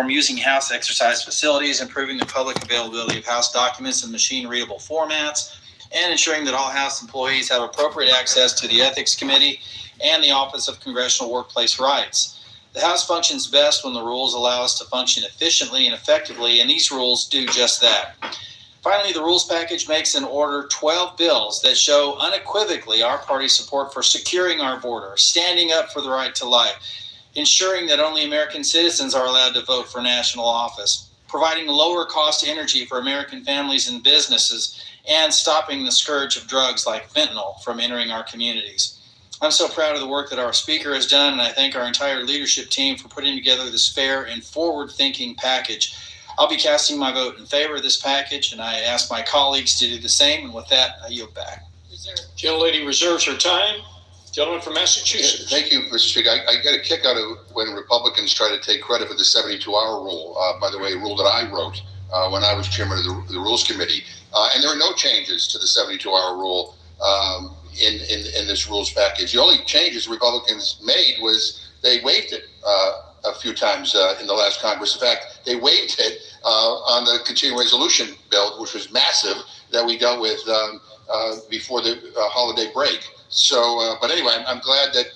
using House exercise facilities, improving the public availability of House documents in machine-readable formats, and ensuring that all House employees have appropriate access to the Ethics Committee and the Office of Congressional Workplace Rights. The House functions best when the rules allow us to function efficiently and effectively, and these rules do just that. Finally, the rules package makes in order 12 bills that show unequivocally our party's support for securing our border, standing up for the right to life, ensuring that only American citizens are allowed to vote for national office, providing lower cost energy for American families and businesses, and stopping the scourge of drugs like fentanyl from entering our communities. I'm so proud of the work that our speaker has done, and I thank our entire leadership team for putting together this fair and forward-thinking package. I'll be casting my vote in favor of this package, and I ask my colleagues to do the same. And with that, I yield back. Gentlelady reserves her time. Gentleman from Massachusetts. Thank you, Mr. Speaker. I get a kick out of when Republicans try to take credit for the 72-hour rule. By the way, a rule that I wrote when I was chairman of the Rules Committee. And there are no changes to the 72-hour rule in this rules package. The only changes Republicans made was they waived it a few times in the last Congress. In fact, they waived it on the continuing resolution bill, which was massive, that we dealt with before the holiday break. So, but anyway, I'm glad that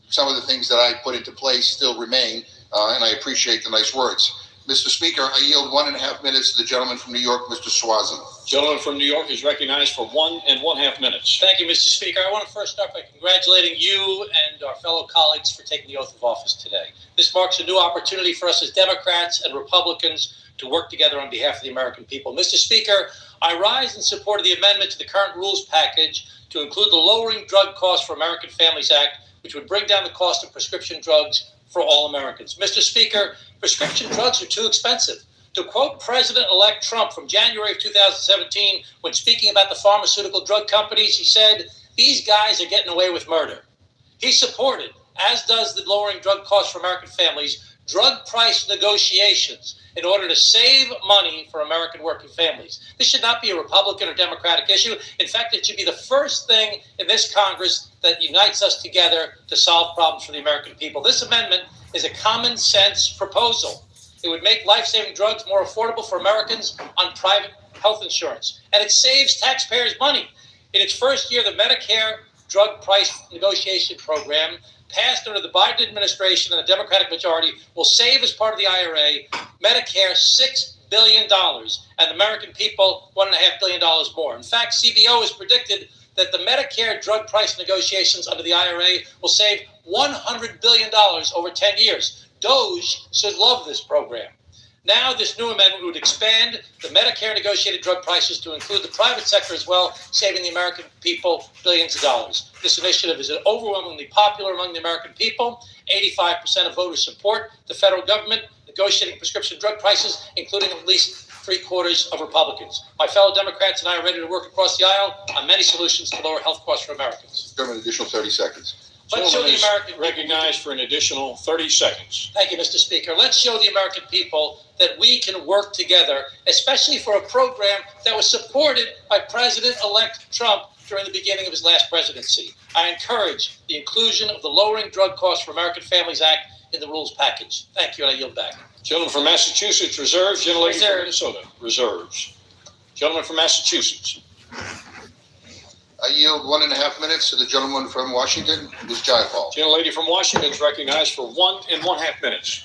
some of the things that I put into place still remain, and I appreciate the nice words. Mr. Speaker, I yield 1.5 minutes to the gentleman from New York, Mr. Swazin. Gentleman from New York is recognized for 1.5 minutes. Thank you, Mr. Speaker. I want to first start by congratulating you and our fellow colleagues for taking the oath of office today. This marks a new opportunity for us as Democrats and Republicans to work together on behalf of the American people. Mr. Speaker, I rise in support of the amendment to the current rules package to include the Lowering Drug Costs for American Families Act, which would bring down the cost of prescription drugs for all Americans. Mr. Speaker, prescription drugs are too expensive. To quote President-elect Trump from January of 2017, when speaking about the pharmaceutical drug companies, he said, "These guys are getting away with murder." He supported, as does the Lowering Drug Costs for American Families, drug price negotiations in order to save money for American working families. This should not be a Republican or Democratic issue. In fact, it should be the first thing in this Congress that unites us together to solve problems for the American people. This amendment is a common sense proposal. It would make life-saving drugs more affordable for Americans on private health insurance, and it saves taxpayers money. In its first year, the Medicare drug price negotiation program passed under the Biden administration and the Democratic majority will save, as part of the IRA, Medicare $6 billion and the American people $1.5 billion more. In fact, CBO has predicted that the Medicare drug price negotiations under the IRA will save $100 billion over 10 years. DOGE should love this program. Now, this new amendment would expand the Medicare negotiated drug prices to include the private sector as well, saving the American people billions of dollars. This initiative is overwhelmingly popular among the American people. 85% of voters support the federal government negotiating prescription drug prices, including at least 3/4 of Republicans. My fellow Democrats and I are ready to work across the aisle on many solutions to lower health costs for Americans. An additional 30 seconds. Let's show the American recognized for an additional 30 seconds. Thank you, Mr. Speaker. Let's show the American people that we can work together, especially for a program that was supported by President-elect Trump during the beginning of his last presidency. I encourage the inclusion of the Lowering Drug Costs for American Families Act in the rules package. Thank you, and I yield back. Gentleman from Massachusetts reserves. Gentlelady from Minnesota reserves. Gentleman from Massachusetts. I yield 1.5 minutes to the gentleman from Washington, Ms. Jayapal. Gentlelady from Washington is recognized for 1.5 minutes.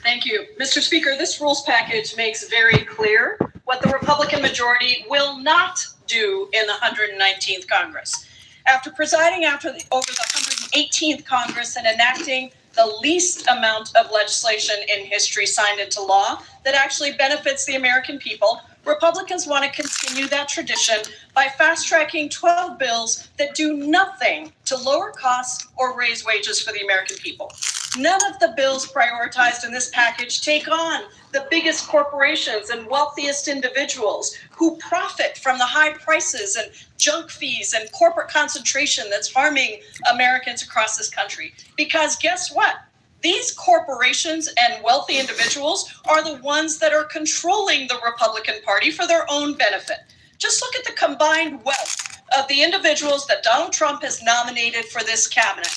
Thank you. Mr. Speaker, this rules package makes very clear what the Republican majority will not do in the 119th Congress. After presiding over the 118th Congress and enacting the least amount of legislation in history signed into law that actually benefits the American people, Republicans want to continue that tradition by fast-tracking 12 bills that do nothing to lower costs or raise wages for the American people. None of the bills prioritized in this package take on the biggest corporations and wealthiest individuals who profit from the high prices and junk fees and corporate concentration that's harming Americans across this country. Because guess what? These corporations and wealthy individuals are the ones that are controlling the Republican Party for their own benefit. Just look at the combined wealth of the individuals that Donald Trump has nominated for this cabinet.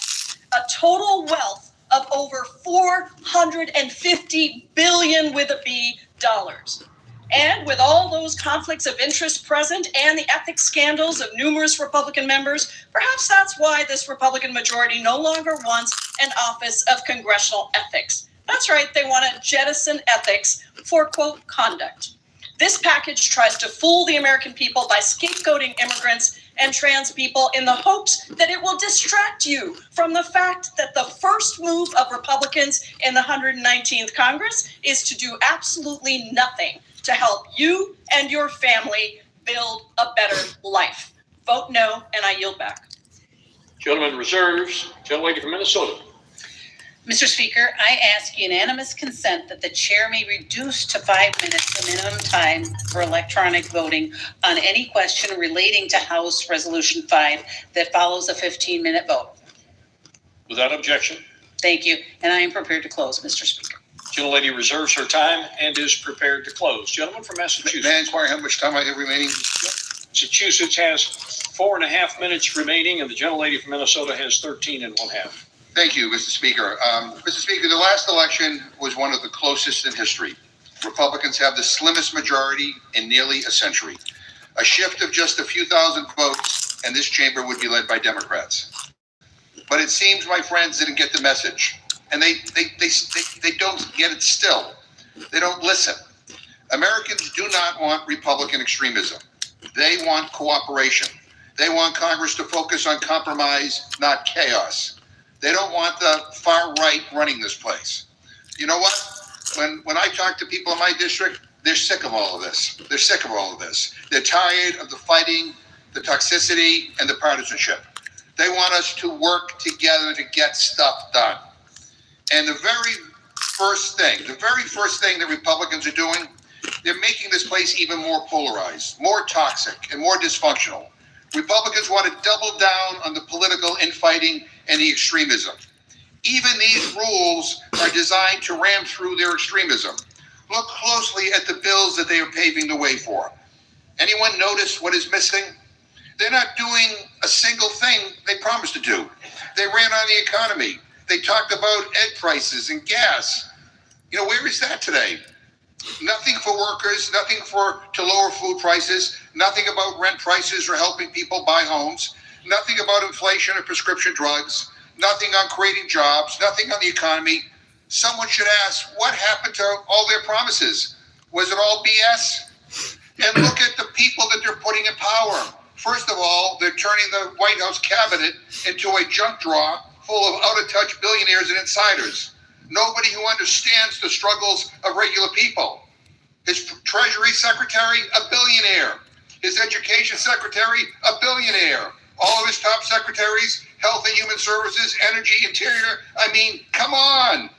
A total wealth of over $450 billion with a B dollars. And with all those conflicts of interest present and the ethics scandals of numerous Republican members, perhaps that's why this Republican majority no longer wants an office of congressional ethics. That's right, they want to jettison ethics for, quote, conduct. This package tries to fool the American people by scapegoating immigrants and trans people in the hopes that it will distract you from the fact that the first move of Republicans in the 119th Congress is to do absolutely nothing to help you and your family build a better life. Vote no, and I yield back. Gentleman reserves. Gentlelady from Minnesota. Mr. Speaker, I ask unanimous consent that the chair may reduce to 5 minutes the minimum time for electronic voting on any question relating to House Resolution 5 that follows a 15-minute vote. Without objection. Thank you, and I am prepared to close, Mr. Speaker. Gentlelady reserves her time and is prepared to close. Gentleman from Massachusetts. May I inquire how much time I have remaining? Massachusetts has 4.5 minutes remaining, and the gentlelady from Minnesota has 13 1/2. Thank you, Mr. Speaker. Mr. Speaker, the last election was one of the closest in history. Republicans have the slimmest majority in nearly a century. A shift of just a few thousand votes, and this chamber would be led by Democrats. But it seems my friends didn't get the message, and they don't get it still. They don't listen. Americans do not want Republican extremism. They want cooperation. They want Congress to focus on compromise, not chaos. They don't want the far right running this place. You know what? When I talk to people in my district, they're sick of all of this. They're sick of all of this. They're tired of the fighting, the toxicity, and the partisanship. They want us to work together to get stuff done. And the very first thing that Republicans are doing, they're making this place even more polarized, more toxic, and more dysfunctional. Republicans want to double down on the political infighting and the extremism. Even these rules are designed to ram through their extremism. Look closely at the bills that they are paving the way for. Anyone notice what is missing? They're not doing a single thing they promised to do. They ran on the economy. They talked about egg prices and gas. Where is that today? Nothing for workers, nothing to lower food prices, nothing about rent prices or helping people buy homes, nothing about inflation or prescription drugs, nothing on creating jobs, nothing on the economy. Someone should ask, what happened to all their promises? Was it all BS? And look at the people that they're putting in power. First of all, they're turning the White House cabinet into a junk drawer full of out-of-touch billionaires and insiders. Nobody who understands the struggles of regular people. His Treasury Secretary, a billionaire. His Education Secretary, a billionaire. All of his top secretaries, Health and Human Services, Energy, Interior. I mean, come on.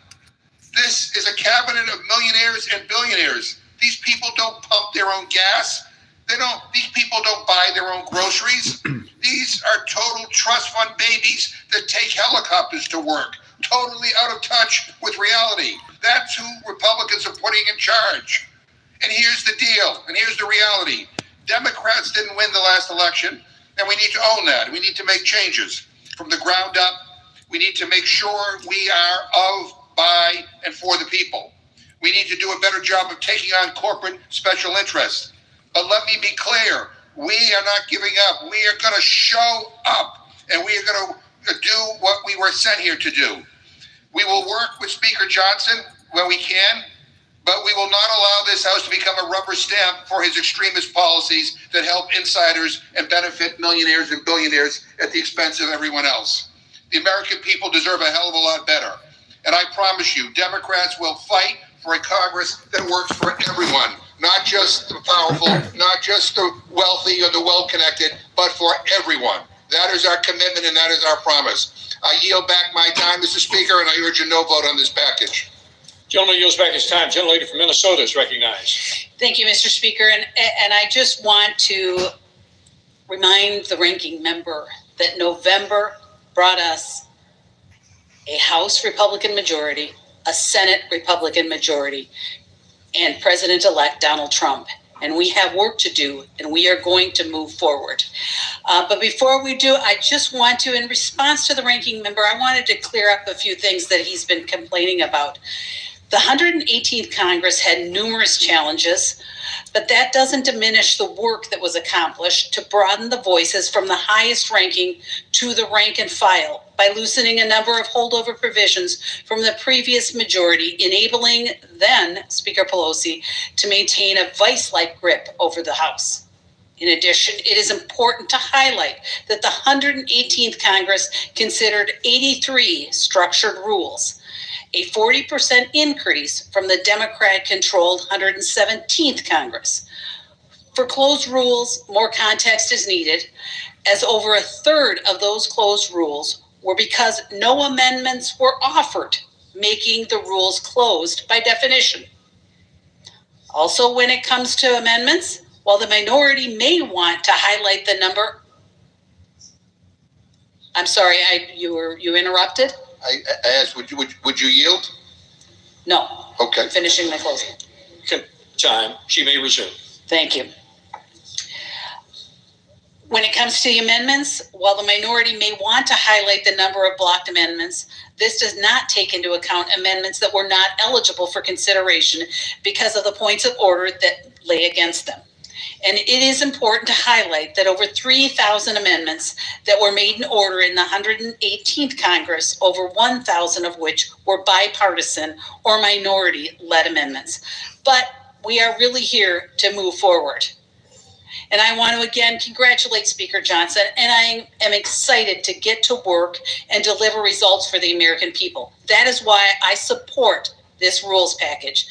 This is a cabinet of millionaires and billionaires. These people don't pump their own gas. These people don't buy their own groceries. These are total trust fund babies that take helicopters to work. Totally out of touch with reality. That's who Republicans are putting in charge. And here's the deal, and here's the reality. Democrats didn't win the last election, and we need to own that. We need to make changes from the ground up. We need to make sure we are of, by, and for the people. We need to do a better job of taking on corporate special interests. But let me be clear, we are not giving up. We are going to show up, and we are going to do what we were sent here to do. We will work with Speaker Johnson when we can. But we will not allow this House to become a rubber stamp for his extremist policies that help insiders and benefit millionaires and billionaires at the expense of everyone else. The American people deserve a hell of a lot better. And I promise you, Democrats will fight for a Congress that works for everyone, not just the powerful, not just the wealthy or the well-connected, but for everyone. That is our commitment and that is our promise. I yield back my time, Mr. Speaker, and I urge a no vote on this package. Gentleman yields back his time. Gentlelady from Minnesota is recognized. Thank you, Mr. Speaker. And I just want to remind the ranking member that November brought us a House Republican majority, a Senate Republican majority, and President-elect Donald Trump. And we have work to do, and we are going to move forward. But before we do, I just want to, in response to the ranking member, I wanted to clear up a few things that he's been complaining about. The 118th Congress had numerous challenges, but that doesn't diminish the work that was accomplished to broaden the voices from the highest ranking to the rank and file by loosening a number of holdover provisions from the previous majority, enabling then Speaker Pelosi to maintain a vice-like grip over the House. In addition, it is important to highlight that the 118th Congress considered 83 structured rules, a 40% increase from the Democrat-controlled 117th Congress. For closed rules, more context is needed, as over a third of those closed rules were because no amendments were offered, making the rules closed by definition. Also, when it comes to amendments, while the minority may want to highlight the number, I'm sorry, you interrupted? I asked, would you yield? No. Okay. I'm finishing my closing. Time. She may resume. Thank you. When it comes to the amendments, while the minority may want to highlight the number of blocked amendments, this does not take into account amendments that were not eligible for consideration because of the points of order that lay against them. And it is important to highlight that over 3,000 amendments that were made in order in the 118th Congress, over 1,000 of which were bipartisan or minority-led amendments. But we are really here to move forward. And I want to again congratulate Speaker Johnson, and I am excited to get to work and deliver results for the American people. That is why I support this rules package.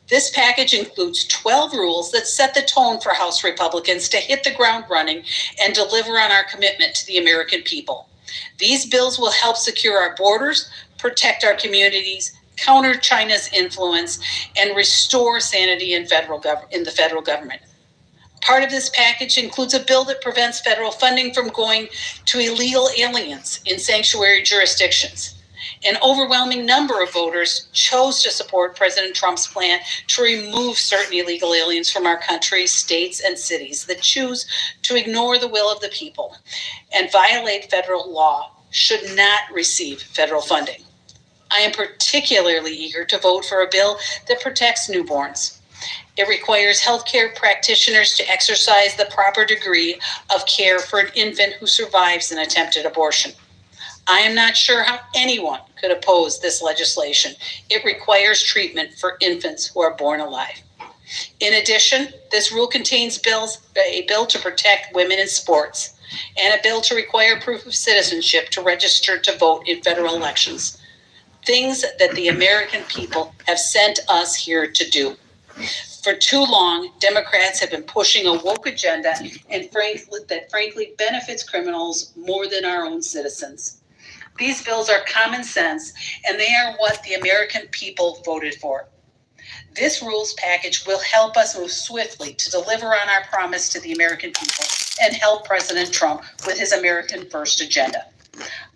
This package includes 12 rules that set the tone for House Republicans to hit the ground running and deliver on our commitment to the American people. These bills will help secure our borders, protect our communities, counter China's influence, and restore sanity in the federal government. Part of this package includes a bill that prevents federal funding from going to illegal aliens in sanctuary jurisdictions. An overwhelming number of voters chose to support President Trump's plan to remove certain illegal aliens from our country, states, and cities that choose to ignore the will of the people and violate federal law should not receive federal funding. I am particularly eager to vote for a bill that protects newborns. It requires healthcare practitioners to exercise the proper degree of care for an infant who survives an attempted abortion. I am not sure how anyone could oppose this legislation. It requires treatment for infants who are born alive. In addition, this rule contains a bill to protect women in sports and a bill to require proof of citizenship to register to vote in federal elections. Things that the American people have sent us here to do. For too long, Democrats have been pushing a woke agenda and frankly benefits criminals more than our own citizens. These bills are common sense, and they are what the American people voted for. This rules package will help us move swiftly to deliver on our promise to the American people and help President Trump with his American First agenda.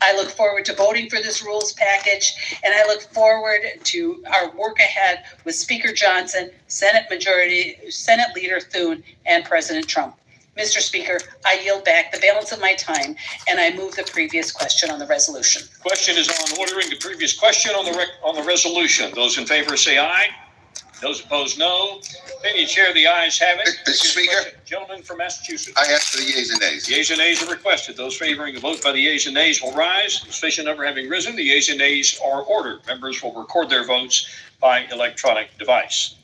I look forward to voting for this rules package, and I look forward to our work ahead with Speaker Johnson, Senate Leader Thune, and President Trump. Mr. Speaker, I yield back the balance of my time, and I move the previous question on the resolution. Question is on ordering the previous question on the resolution. Those in favor say aye. Those opposed, no. Then you chair, the ayes have it. Mr. Speaker. Gentleman from Massachusetts. I ask for the yeas and nays. The yeas and nays are requested. Those favoring a vote by the yeas and nays will rise. Sufficient number having risen, the yeas and nays are ordered. Members will record their votes by electronic device.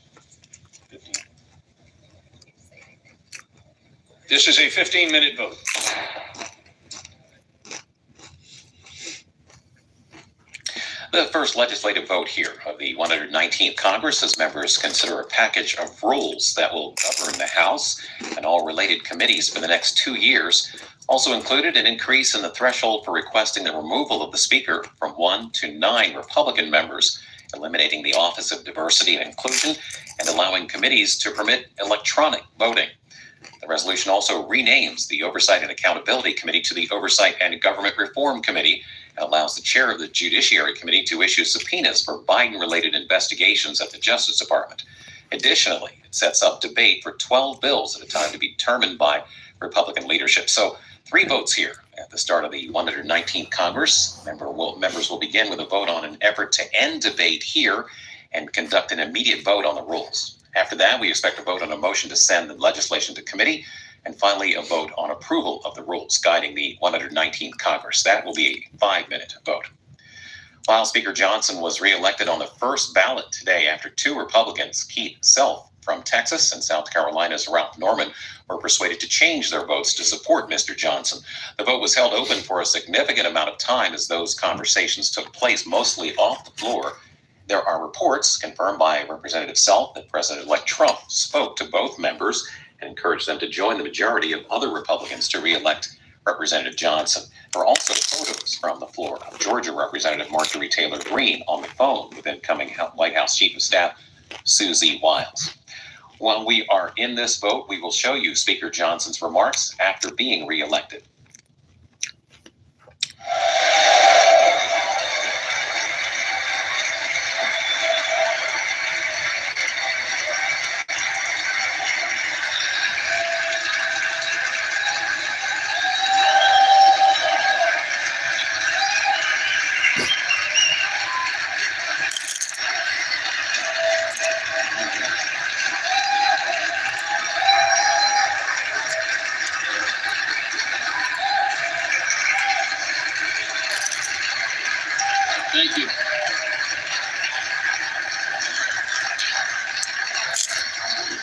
This is a 15-minute vote. The first legislative vote here of the 119th Congress as members consider a package of rules that will govern the House and all related committees for the next 2 years. Also included an increase in the threshold for requesting the removal of the Speaker from 1 to 9 Republican members, eliminating the Office of Diversity and Inclusion, and allowing committees to permit electronic voting. The resolution also renames the Oversight and Accountability Committee to the Oversight and Government Reform Committee and allows the chair of the Judiciary Committee to issue subpoenas for Biden-related investigations at the Justice Department. Additionally, it sets up debate for 12 bills at a time to be determined by Republican leadership. So 3 votes here at the start of the 119th Congress. Members will begin with a vote on an effort to end debate here and conduct an immediate vote on the rules. After that, we expect a vote on a motion to send the legislation to committee, and finally a vote on approval of the rules guiding the 119th Congress. That will be a 5-minute vote. While Speaker Johnson was reelected on the first ballot today after 2 Republicans, Keith Self from Texas and South Carolina's Ralph Norman, were persuaded to change their votes to support Mr. Johnson. The vote was held open for a significant amount of time as those conversations took place mostly off the floor. There are reports confirmed by Representative Self that President-elect Trump spoke to both members and encouraged them to join the majority of other Republicans to re-elect Representative Johnson. There are also photos from the floor of Georgia Representative Marjorie Taylor Greene on the phone with incoming White House Chief of Staff Susie Wiles. While we are in this vote, we will show you Speaker Johnson's remarks after being re-elected. Thank you.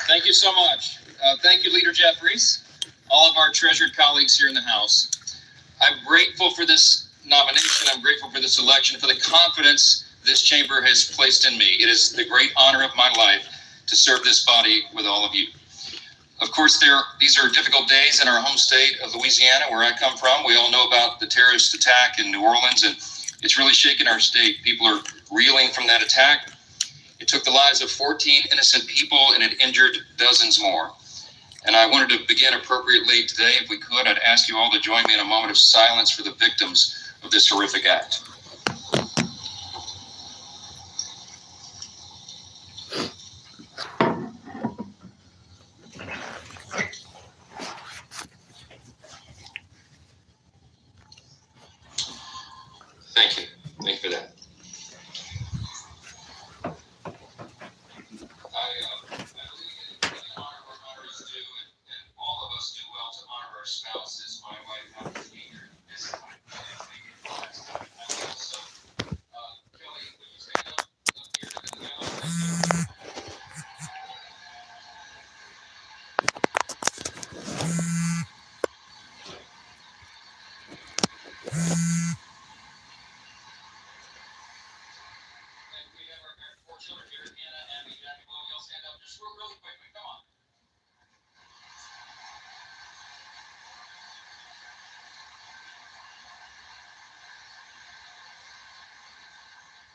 Thank you so much. Thank you, Leader Jeffries, all of our treasured colleagues here in the House. I'm grateful for this nomination. I'm grateful for this election, for the confidence this chamber has placed in me. It is the great honor of my life to serve this body with all of you. Of course, these are difficult days in our home state of Louisiana, where I come from. We all know about the terrorist attack in New Orleans, and it's really shaken our state. People are reeling from that attack. It took the lives of 14 innocent people, and it injured dozens more. And I wanted to begin appropriately today. If we could, I'd ask you all to join me in a moment of silence for the victims of this horrific act. Thank you. Thank you for that. I believe in the honor where honor is due, and all of us do well to honor our spouses. My wife happens to be here this time. So, Kelly, would you stand up here to the gallery? And we have our 4 children here, Anna, Abby, Jackie. Will y'all stand up just really quickly? Come on.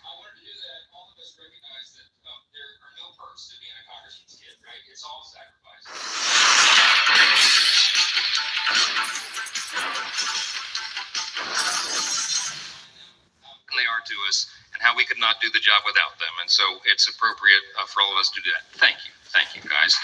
I wanted to do that. All of us recognize that there are no perks to being a congressman's kid, right? It's all sacrifice. They are to us, and how we could not do the job without them. And so it's appropriate for all of us to do that. Thank you, guys.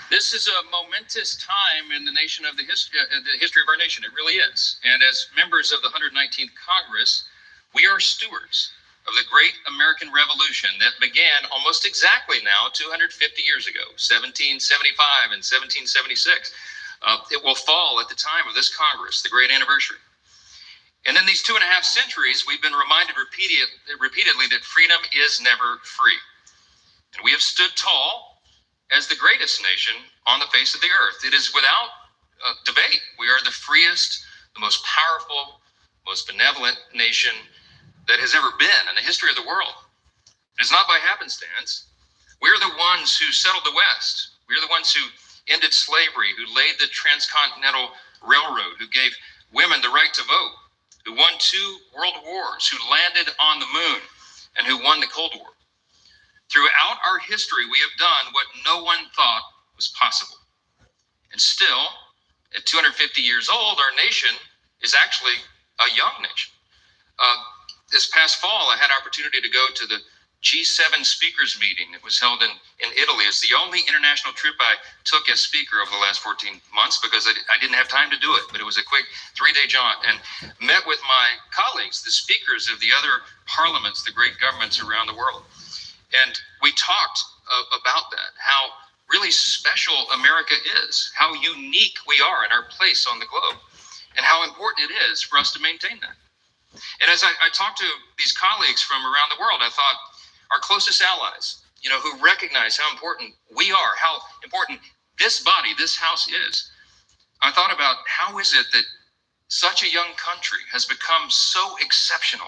This is a momentous time in the history of our nation. It really is. And as members of the 119th Congress, we are stewards of the great American Revolution that began almost exactly now 250 years ago, 1775 and 1776. It will fall at the time of this Congress, the great anniversary. And in these 2.5 centuries, we've been reminded repeatedly that freedom is never free. And we have stood tall as the greatest nation on the face of the earth. It is without debate. We are the freest, the most powerful, most benevolent nation that has ever been in the history of the world. It is not by happenstance. We're the ones who settled the West. We're the ones who ended slavery, who laid the transcontinental railroad, who gave women the right to vote, who won 2 world wars, who landed on the moon, and who won the Cold War. Throughout our history, we have done what no one thought was possible. And still, at 250 years old, our nation is actually a young nation. This past fall, I had an opportunity to go to the G7 speakers meeting that was held in Italy. It's the only international trip I took as speaker over the last 14 months because I didn't have time to do it, but it was a quick 3-day jaunt, and met with my colleagues, the speakers of the other parliaments, the great governments around the world. And we talked about that, how really special America is, how unique we are in our place on the globe, and how important it is for us to maintain that. And as I talked to these colleagues from around the world, I thought our closest allies, who recognize how important we are, how important this body, this house is. I thought about how is it that such a young country has become so exceptional,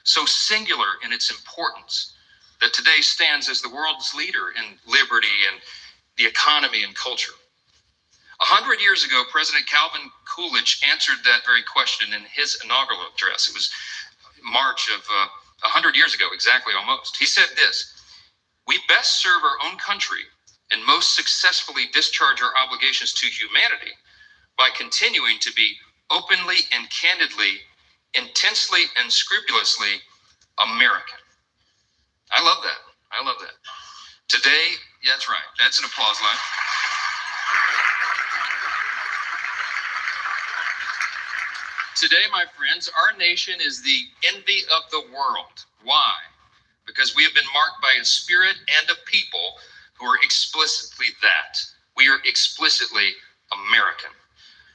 so singular in its importance, that today stands as the world's leader in liberty and the economy and culture. 100 years ago, President Calvin Coolidge answered that very question in his inaugural address. It was March of 100 years ago, exactly almost. He said this: "We best serve our own country and most successfully discharge our obligations to humanity by continuing to be openly and candidly, intensely and scrupulously American." I love that. I love that. Today, yeah, that's right. That's an applause line. Today, my friends, our nation is the envy of the world. Why? Because we have been marked by a spirit and a people who are explicitly that. We are explicitly American.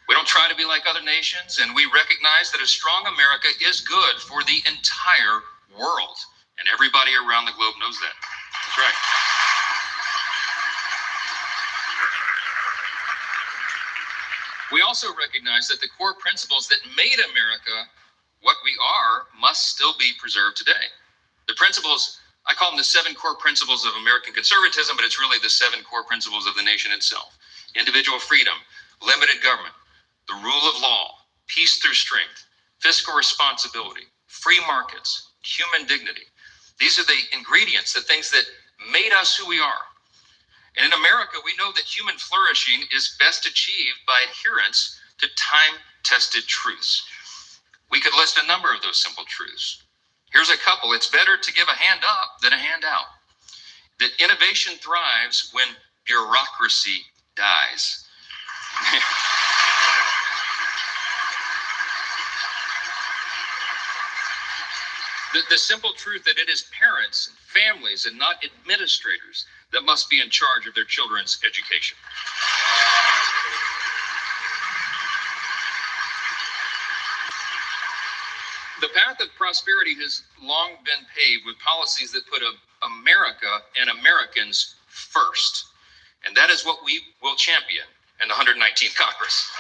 We don't try to be like other nations, and we recognize that a strong America is good for the entire world. And everybody around the globe knows that. That's right. We also recognize that the core principles that made America what we are must still be preserved today. The principles, I call them the 7 core principles of American conservatism, but it's really the 7 core principles of the nation itself. Individual freedom, limited government, the rule of law, peace through strength, fiscal responsibility, free markets, human dignity. These are the ingredients, the things that made us who we are. And in America, we know that human flourishing is best achieved by adherence to time-tested truths. We could list a number of those simple truths. Here's a couple. It's better to give a hand up than a hand out. That innovation thrives when bureaucracy dies. The simple truth that it is parents and families and not administrators that must be in charge of their children's education. The path of prosperity has long been paved with policies that put America and Americans first. And that is what we will champion in the 119th Congress.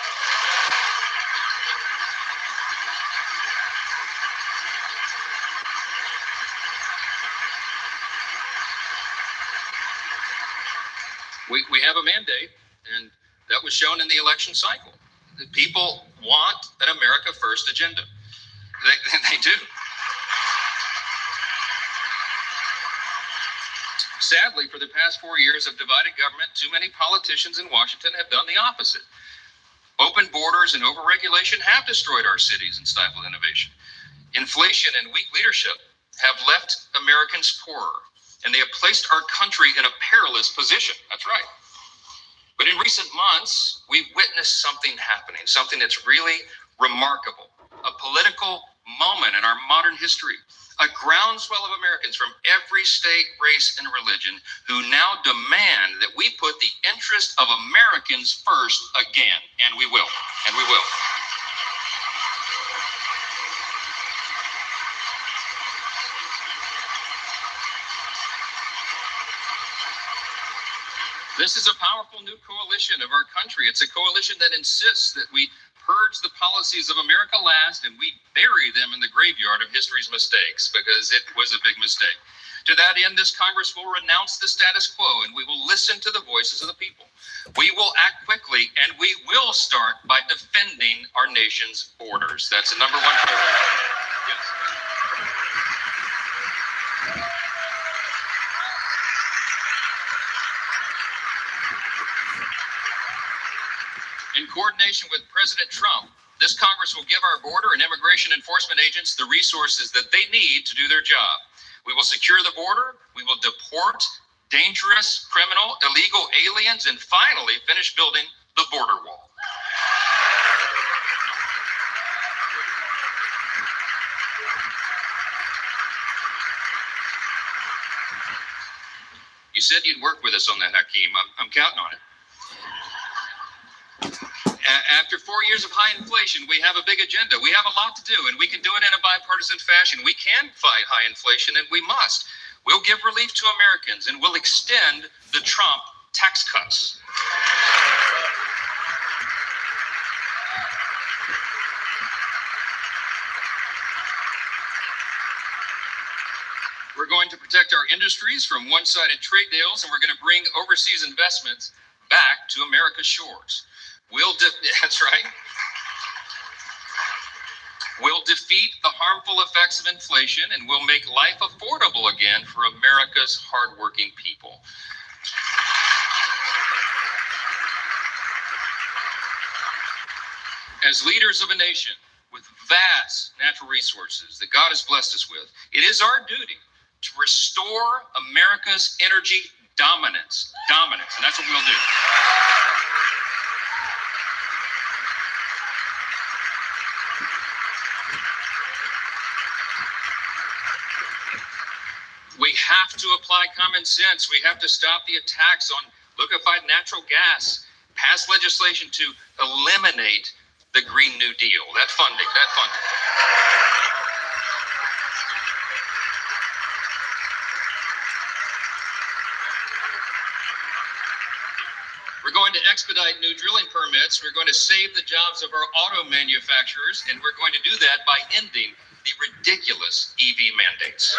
We have a mandate, and that was shown in the election cycle. The people want an America First agenda. They do. Sadly, for the past 4 years of divided government, too many politicians in Washington have done the opposite. Open borders and overregulation have destroyed our cities and stifled innovation. Inflation and weak leadership have left Americans poorer, and they have placed our country in a perilous position. That's right. But in recent months, we've witnessed something happening, something that's really remarkable, a political moment in our modern history, a groundswell of Americans from every state, race, and religion who now demand that we put the interest of Americans first again, and we will, and we will. This is a powerful new coalition of our country. It's a coalition that insists that we purge the policies of America last and we bury them in the graveyard of history's mistakes, because it was a big mistake. To that end, this Congress will renounce the status quo and we will listen to the voices of the people. We will act quickly and we will start by defending our nation's borders. That's the number one priority. Yes. In coordination with President Trump, this Congress will give our border and immigration enforcement agents the resources that they need to do their job. We will secure the border, we will deport dangerous, criminal, illegal aliens, and finally finish building the border wall. You said you'd work with us on that, Hakeem. I'm counting on it. After 4 years of high inflation, we have a big agenda. We have a lot to do, and we can do it in a bipartisan fashion. We can fight high inflation, and we must. We'll give relief to Americans, and we'll extend the Trump tax cuts. We're going to protect our industries from one-sided trade deals, and we're going to bring overseas investments back to America's shores. That's right. We'll defeat the harmful effects of inflation and we'll make life affordable again for America's hardworking people. As leaders of a nation with vast natural resources that God has blessed us with, it is our duty to restore America's energy dominance, and that's what we'll do. We have to apply common sense. We have to stop the attacks on liquefied natural gas, pass legislation to eliminate the Green New Deal, that funding. We're going to expedite new drilling permits. We're going to save the jobs of our auto manufacturers, and we're going to do that by ending the ridiculous EV mandates.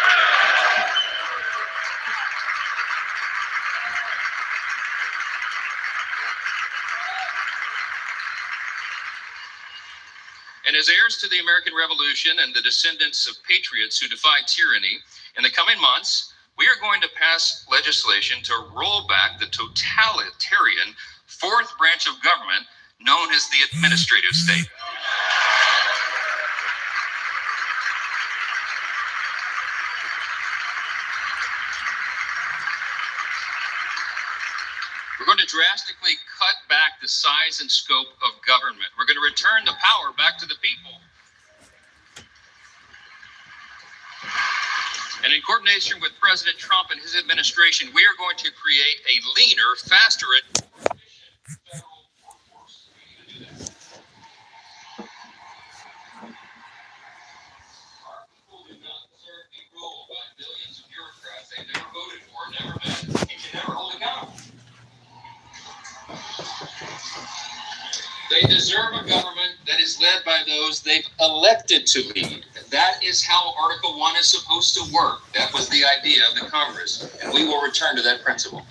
And as heirs to the American Revolution and the descendants of patriots who defied tyranny, in the coming months, we are going to pass legislation to roll back the totalitarian fourth branch of government known as the administrative state. We're going to drastically cut back the size and scope of government. We're going to return the power back to the people. And in coordination with President Trump and his administration, we are going to create a leaner, faster, and more efficient federal workforce. Our people do not deserve to be ruled by millions of bureaucrats they've never voted for, never met, and can never hold accountable. They deserve a government that is led by those they've elected to lead. That is how Article 1 is supposed to work. That was the idea of the Congress, and we will return to that principle.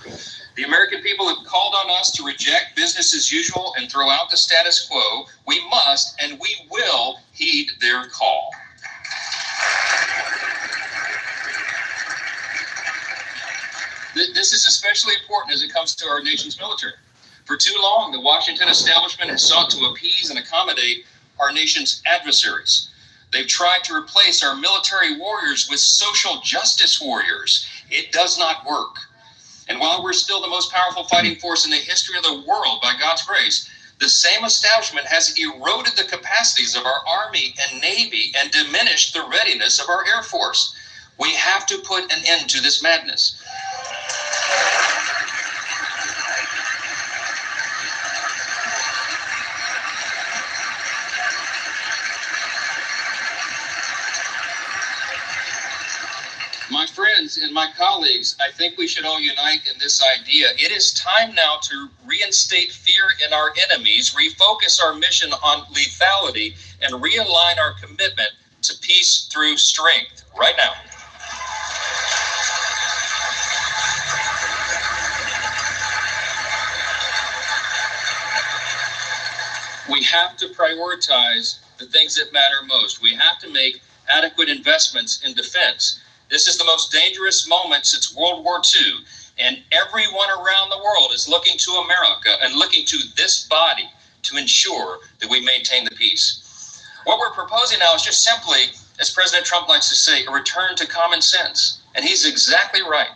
The American people have called on us to reject business as usual and throw out the status quo. We must and we will heed their call. This is especially important as it comes to our nation's military. For too long, the Washington establishment has sought to appease and accommodate our nation's adversaries. They've tried to replace our military warriors with social justice warriors. It does not work. And while we're still the most powerful fighting force in the history of the world, by God's grace, the same establishment has eroded the capacities of our Army and Navy and diminished the readiness of our Air Force. We have to put an end to this madness. My friends and my colleagues, I think we should all unite in this idea. It is time now to reinstate fear in our enemies, refocus our mission on lethality, and realign our commitment to peace through strength right now. We have to prioritize the things that matter most. We have to make adequate investments in defense. This is the most dangerous moment since World War II, and everyone around the world is looking to America and looking to this body to ensure that we maintain the peace. What we're proposing now is just simply, as President Trump likes to say, a return to common sense. And he's exactly right.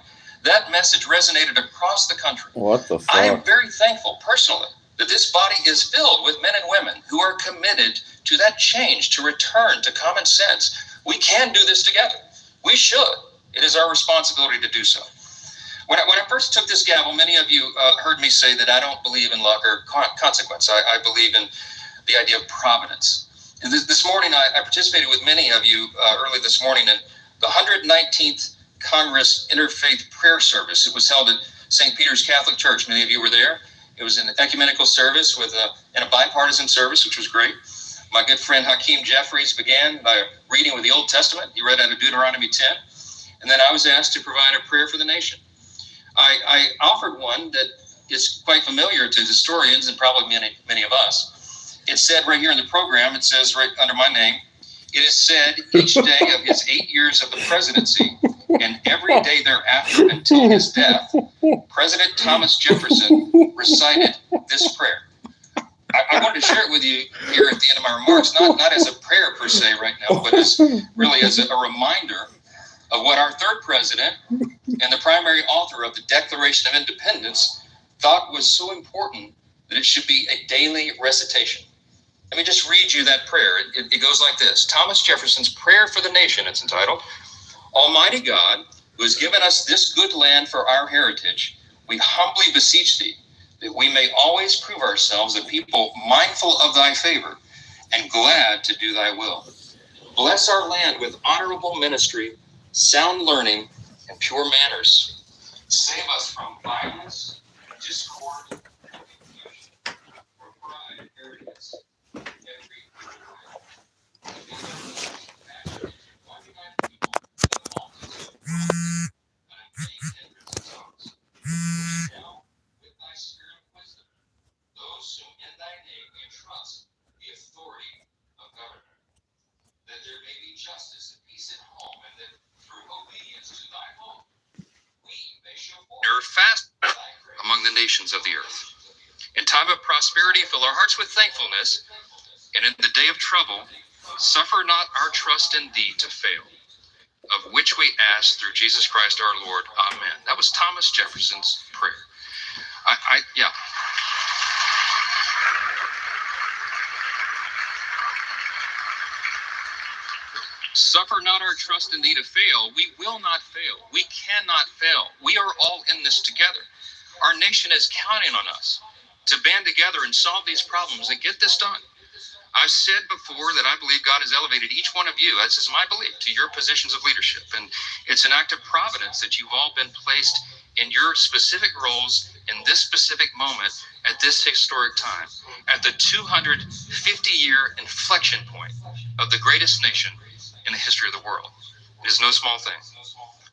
That message resonated across the country. What the fuck? I am very thankful personally that this body is filled with men and women who are committed to that change, to return to common sense. We can do this together. We should. It is our responsibility to do so. When I first took this gavel, many of you heard me say that I don't believe in luck or consequence. I believe in the idea of providence. And this morning, I participated with many of you early this morning in the 119th Congress Interfaith Prayer Service. It was held at St. Peter's Catholic Church. Many of you were there. It was an ecumenical service and a bipartisan service, which was great. My good friend Hakeem Jeffries began by reading with the Old Testament. He read out of Deuteronomy 10. And then I was asked to provide a prayer for the nation. I offered one that is quite familiar to historians and probably many of us. It said right here in the program, it says right under my name, it is said each day of his 8 years of the presidency and every day thereafter until his death, President Thomas Jefferson recited this prayer. I wanted to share it with you here at the end of my remarks, not as a prayer per se right now, but as really as a reminder of what our third president and the primary author of the Declaration of Independence thought was so important that it should be a daily recitation. Let me just read you that prayer. It goes like this. Thomas Jefferson's Prayer for the Nation, it's entitled. Almighty God, who has given us this good land for our heritage, we humbly beseech thee that we may always prove ourselves a people mindful of thy favor and glad to do thy will. Bless our land with honorable ministry, sound learning, and pure manners. Save us from violence, discord, and confusion, for pride, arrogance, and every evil way. One united people, the multitude of voices, and a great hindrance of tongues. Now, with thy spirit of wisdom, those whom in thy name we entrust the authority of government, that there may be justice and peace at home, and that through obedience to thy law, we may show forth fast among the nations of the earth. In time of prosperity, fill our hearts with thankfulness, and in the day of trouble, suffer not our trust in thee to fail, of which we ask through Jesus Christ our Lord. Amen. That was Thomas Jefferson's prayer. Yeah. Suffer not our trust in thee to fail. We will not fail. We cannot fail. We are all in this together. Our nation is counting on us to band together and solve these problems and get this done. I've said before that I believe God has elevated each one of you, as is my belief, to your positions of leadership. And it's an act of providence that you've all been placed in your specific roles in this specific moment at this historic time, at the 250-year inflection point of the greatest nation in the history of the world. It is no small thing.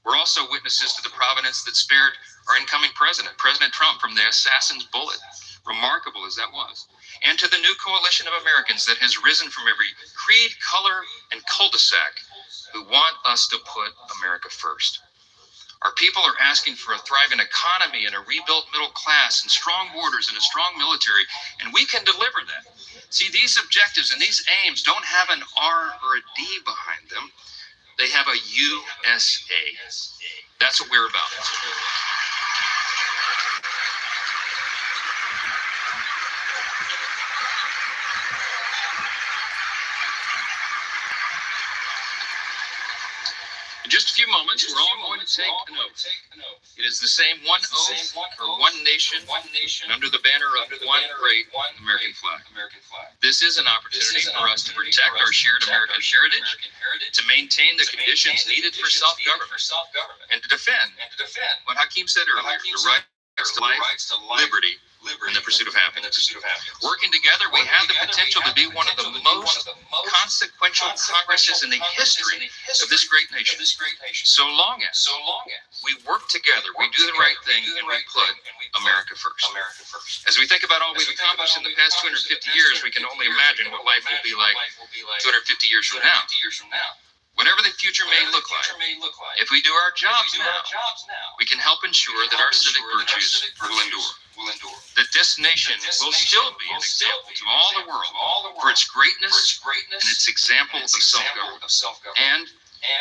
We're also witnesses to the providence that spared our incoming president, President Trump, from the assassin's bullet, remarkable as that was, and to the new coalition of Americans that has risen from every creed, color, and cul-de-sac who want us to put America first. Our people are asking for a thriving economy and a rebuilt middle class and strong borders and a strong military, and we can deliver that. See, these objectives and these aims don't have an R or a D behind them. They have a USA. That's what we're about. In just a few moments, we're all going to take an oath. It is the same one oath for one nation and under the banner of one great American flag. This is an opportunity for us to protect our shared American heritage, to maintain the conditions needed for self-government, and to defend what Hakeem said earlier, the rights to life, liberty, and the pursuit of happiness. Working together, we have the potential to be one of the most consequential Congresses in the history of this great nation. So long as we work together, we do the right thing, and we put America first. As we think about all we've accomplished in the past 250 years, we can only imagine what life will be like 250 years from now. Whatever the future may look like, if we do our jobs now, we can help ensure that our civic virtues will endure. That this nation will still be an example to all the world for its greatness and its example of self-government. And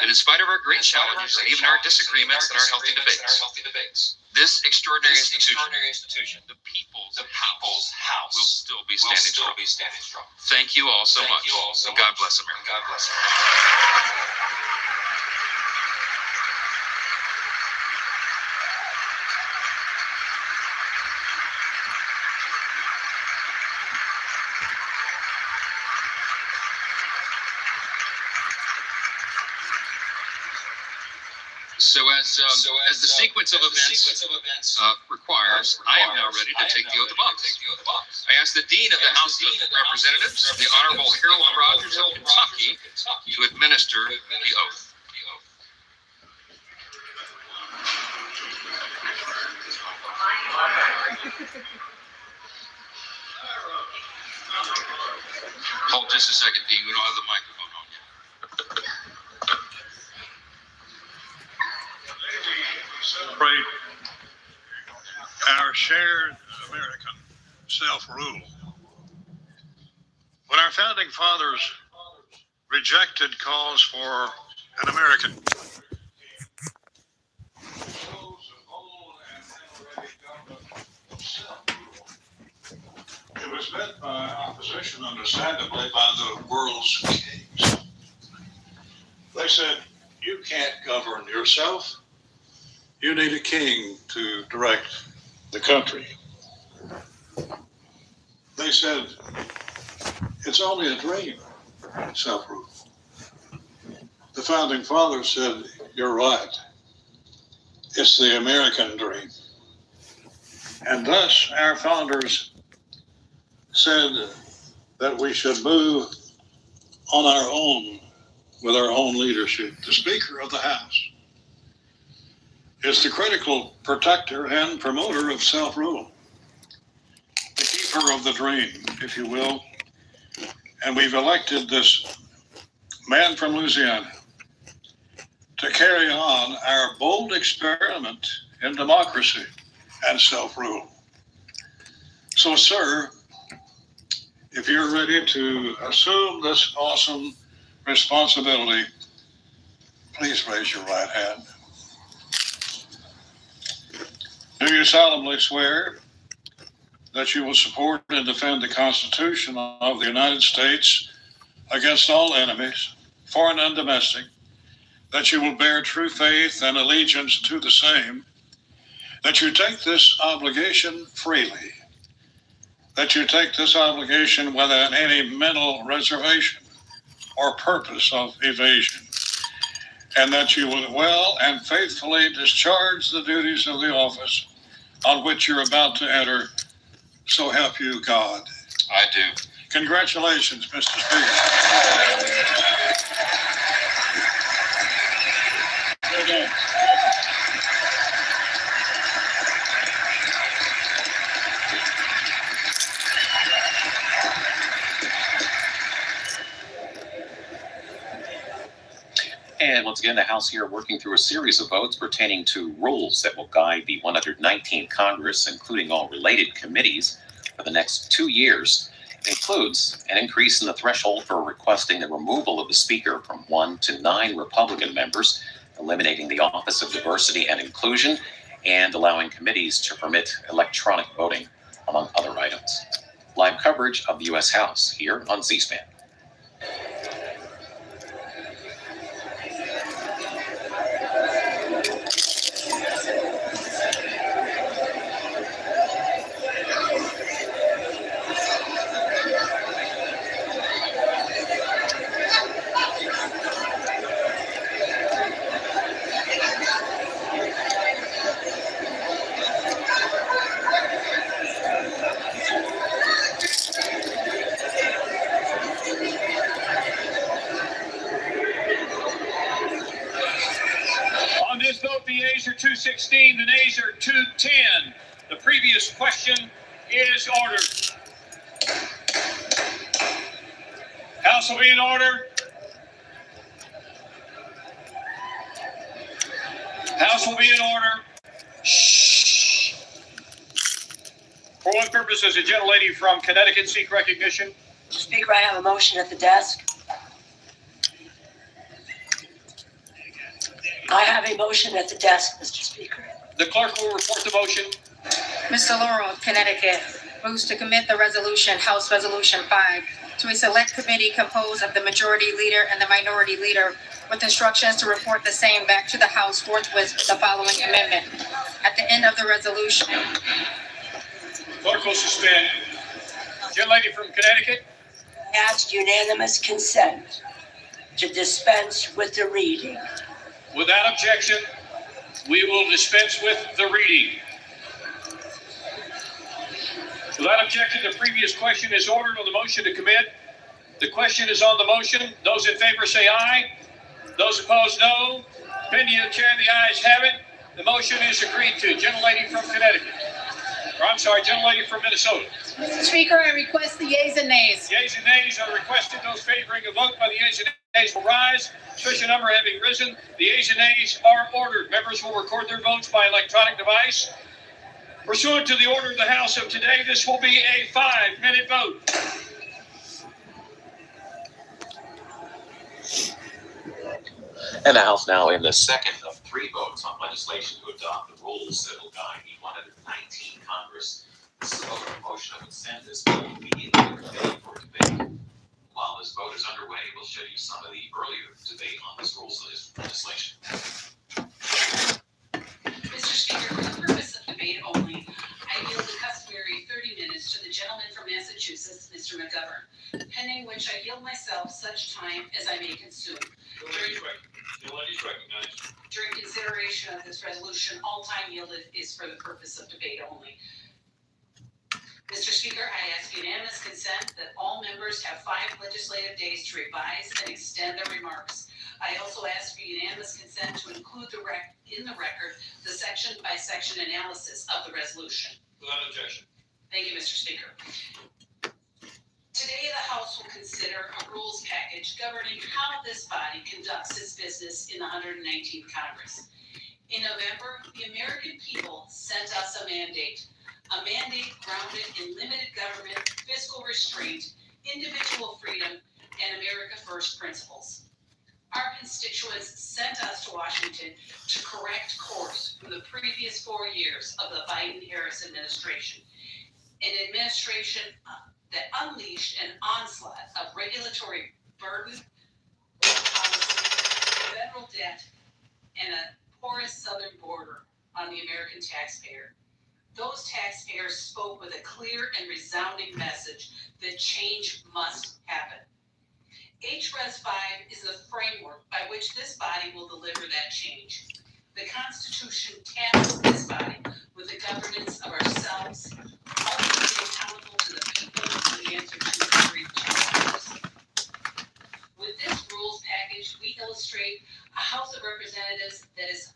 that in spite of our great challenges and even our disagreements and our healthy debates, this extraordinary institution, the People's House, will still be standing strong. Thank you all so much. And God bless America. So as the sequence of events requires, I am now ready to take the oath of office. I ask the Dean of the House of Representatives, the Honorable Harold Rogers of Kentucky, to administer the oath. Hold just a second, Dean. We don't have the microphone on yet. Celebrate our shared American self-rule. When our founding fathers rejected calls for an American it was met by opposition, understandably, by the world's kings. They said, you can't govern yourself. You need a king to direct the country. They said, it's only a dream, self-rule. The founding fathers said, you're right. It's the American dream. And thus, our founders said that we should move on our own with our own leadership. The Speaker of the House is the critical protector and promoter of self-rule, the keeper of the dream, if you will. And we've elected this man from Louisiana to carry on our bold experiment in democracy and self-rule. So, sir, if you're ready to assume this awesome responsibility, please raise your right hand. Do you solemnly swear that you will support and defend the Constitution of the United States against all enemies, foreign and domestic, that you will bear true faith and allegiance to the same, that you take this obligation freely, that you take this obligation without any mental reservation or purpose of evasion, and that you will well and faithfully discharge the duties of the office on which you're about to enter, so help you God. I do. Congratulations, Mr. Speaker. Well done. And once again, the House here working through a series of votes pertaining to rules that will guide the 119th Congress, including all related committees, for the next 2 years. It includes an increase in the threshold for requesting the removal of the Speaker from 1 to 9 Republican members, eliminating the Office of Diversity and Inclusion, and allowing committees to permit electronic voting, among other items. Live coverage of the U.S. House here on C-SPAN. this vote, the yeas are 216, the nays are 210. The previous question is ordered. House will be in order. House will be in order. Shh. For what purpose does the gentlelady from Connecticut seek recognition? Speaker, I have a motion at the desk. I have a motion at the desk, Mr. Speaker. The clerk will report the motion. Mr. Laurel of Connecticut moves to commit the resolution, House Resolution 5, to a select committee composed of the majority leader and the minority leader, with instructions to report the same back to the House forthwith with the following amendment. At the end of the resolution. Clerk will suspend. Gentlelady from Connecticut. Ask unanimous consent to dispense with the reading. Without objection, we will dispense with the reading. Without objection, the previous question is ordered on the motion to commit. The question is on the motion. Those in favor say aye. Those opposed, no. Opinion of the chair, the ayes have it. The motion is agreed to. Gentlelady from Connecticut. Or I'm sorry, gentlelady from Minnesota. Mr. Speaker, I request the yeas and nays. Yeas and nays are requested. Those favoring a vote by the yeas and nays will rise. Sufficient number having risen, the yeas and nays are ordered. Members will record their votes by electronic device. Pursuant to the order of the House of today, this will be a 5-minute vote. And the House now in the second of 3 votes on legislation to adopt the rules that will guide the 119th Congress. This is a vote on motion that would send this bill immediately to committee for debate. While this vote is underway, we'll show you some of the earlier debate on this rules legislation. Mr. Speaker, for the purpose of debate only, I yield the customary 30 minutes to the gentleman from Massachusetts, Mr. McGovern, pending which I yield myself such time as I may consume. During consideration of this resolution, all time yielded is for the purpose of debate only. Mr. Speaker, I ask unanimous consent that all members have 5 legislative days to revise and extend their remarks. I also ask for unanimous consent to include in the record the section-by-section analysis of the resolution. Without objection. Thank you, Mr. Speaker. Today, the House will consider a rules package governing how this body conducts its business in the 119th Congress. In November, the American people sent us a mandate grounded in limited government, fiscal restraint, individual freedom, and America First principles. Our constituents sent us to Washington to correct course from the previous 4 years of the Biden-Harris administration, an administration that unleashed an onslaught of regulatory burden, policy, federal debt, and a porous southern border on the American taxpayer. Those taxpayers spoke with a clear and resounding message that change must happen. HRES 5 is the framework by which this body will deliver that change. The Constitution tasks this body with the governance of ourselves, ultimately accountable to the people who answer to the three challenges. With this rules package, we illustrate a House of Representatives that is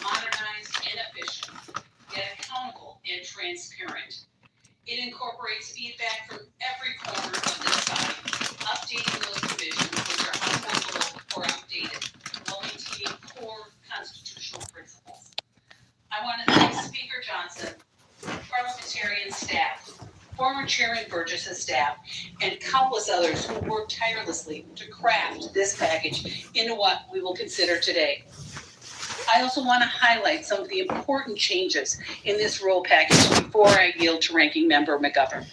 modernized and efficient, yet accountable and transparent. It incorporates feedback from every corner of this body, updating those provisions which are unworkable or outdated, while maintaining core constitutional principles. I want to thank Speaker Johnson, parliamentarian staff, former Chairman Burgess's staff, and countless others who worked tirelessly to craft this package into what we will consider today. I also want to highlight some of the important changes in this rule package before I yield to Ranking Member McGovern.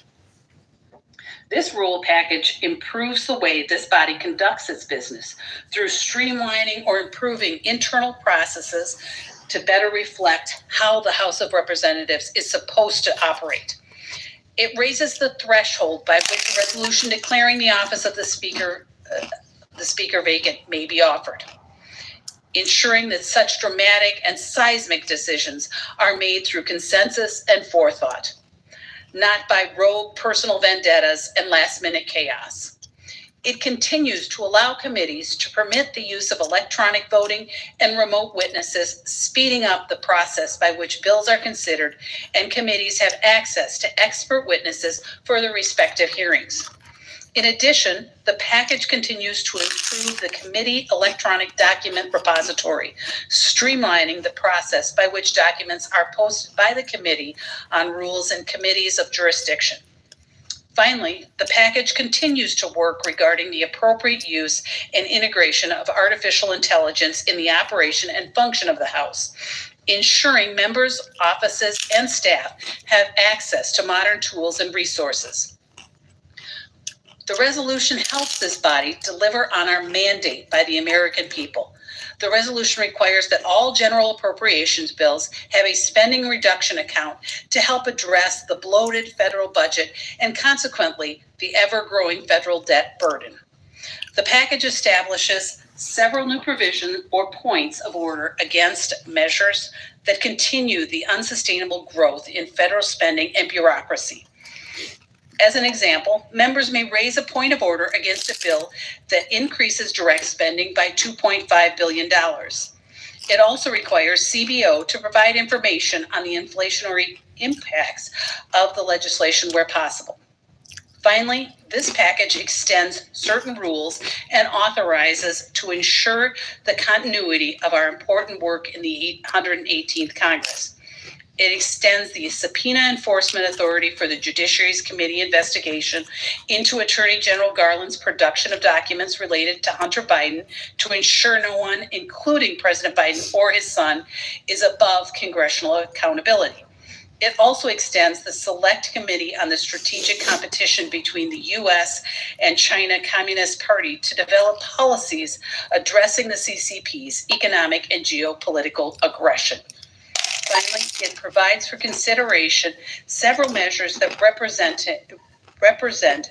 This rule package improves the way this body conducts its business through streamlining or improving internal processes to better reflect how the House of Representatives is supposed to operate. It raises the threshold by which a resolution declaring the office of the speaker vacant may be offered, ensuring that such dramatic and seismic decisions are made through consensus and forethought, not by rogue personal vendettas and last-minute chaos. It continues to allow committees to permit the use of electronic voting and remote witnesses, speeding up the process by which bills are considered, and committees have access to expert witnesses for their respective hearings. In addition, the package continues to improve the committee electronic document repository, streamlining the process by which documents are posted by the committee on rules and committees of jurisdiction. Finally, the package continues to work regarding the appropriate use and integration of artificial intelligence in the operation and function of the House, ensuring members, offices, and staff have access to modern tools and resources. The resolution helps this body deliver on our mandate by the American people. The resolution requires that all general appropriations bills have a spending reduction account to help address the bloated federal budget and consequently the ever-growing federal debt burden. The package establishes several new provisions or points of order against measures that continue the unsustainable growth in federal spending and bureaucracy. As an example, members may raise a point of order against a bill that increases direct spending by $2.5 billion. It also requires CBO to provide information on the inflationary impacts of the legislation where possible. Finally, this package extends certain rules and authorizes to ensure the continuity of our important work in the 118th Congress. It extends the subpoena enforcement authority for the Judiciary's committee investigation into Attorney General Garland's production of documents related to Hunter Biden to ensure no one, including President Biden or his son, is above congressional accountability. It also extends the Select Committee on the Strategic Competition between the U.S. and China Communist Party to develop policies addressing the CCP's economic and geopolitical aggression. Finally, it provides for consideration several measures that represent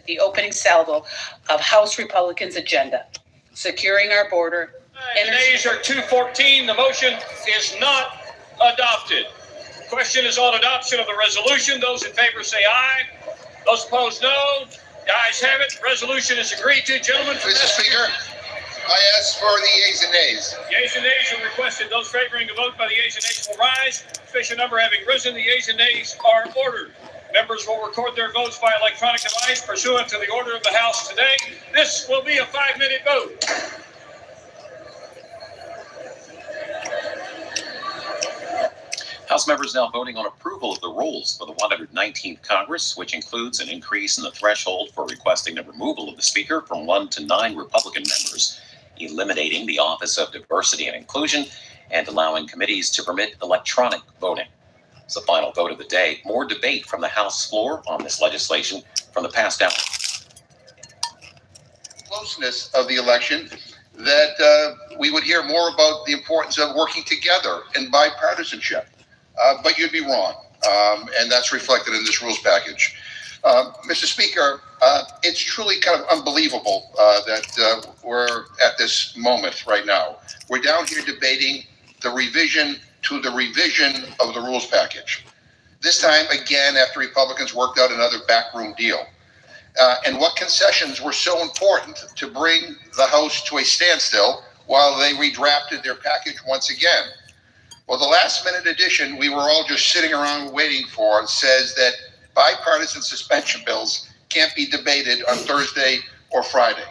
the opening salvo of House Republicans' agenda, securing our border. The nays are 214. The motion is not adopted. Question is on adoption of the resolution. Those in favor say aye. Those opposed, no. The ayes have it. Resolution is agreed to. Gentlemen, Mr. Speaker, I ask for the yeas and nays. Yeas and nays are requested. Those favoring a vote by the yeas and nays will rise. Sufficient number having risen, the yeas and nays are ordered. Members will record their votes by electronic device pursuant to the order of the House today. This will be a 5-minute vote. House members now voting on approval of the rules for the 119th Congress, which includes an increase in the threshold for requesting the removal of the Speaker from 1 to 9 Republican members, eliminating the Office of Diversity and Inclusion, and allowing committees to permit electronic voting. It's the final vote of the day. More debate from the House floor on this legislation from the past hour. Closeness of the election, that we would hear more about the importance of working together and bipartisanship. But you'd be wrong, and that's reflected in this rules package. Mr. Speaker, it's truly kind of unbelievable that we're at this moment right now. We're down here debating the revision to the revision of the rules package. This time, again, after Republicans worked out another backroom deal. And what concessions were so important to bring the House to a standstill while they redrafted their package once again. Well, the last-minute addition we were all just sitting around waiting for says that bipartisan suspension bills can't be debated on Thursday or Friday.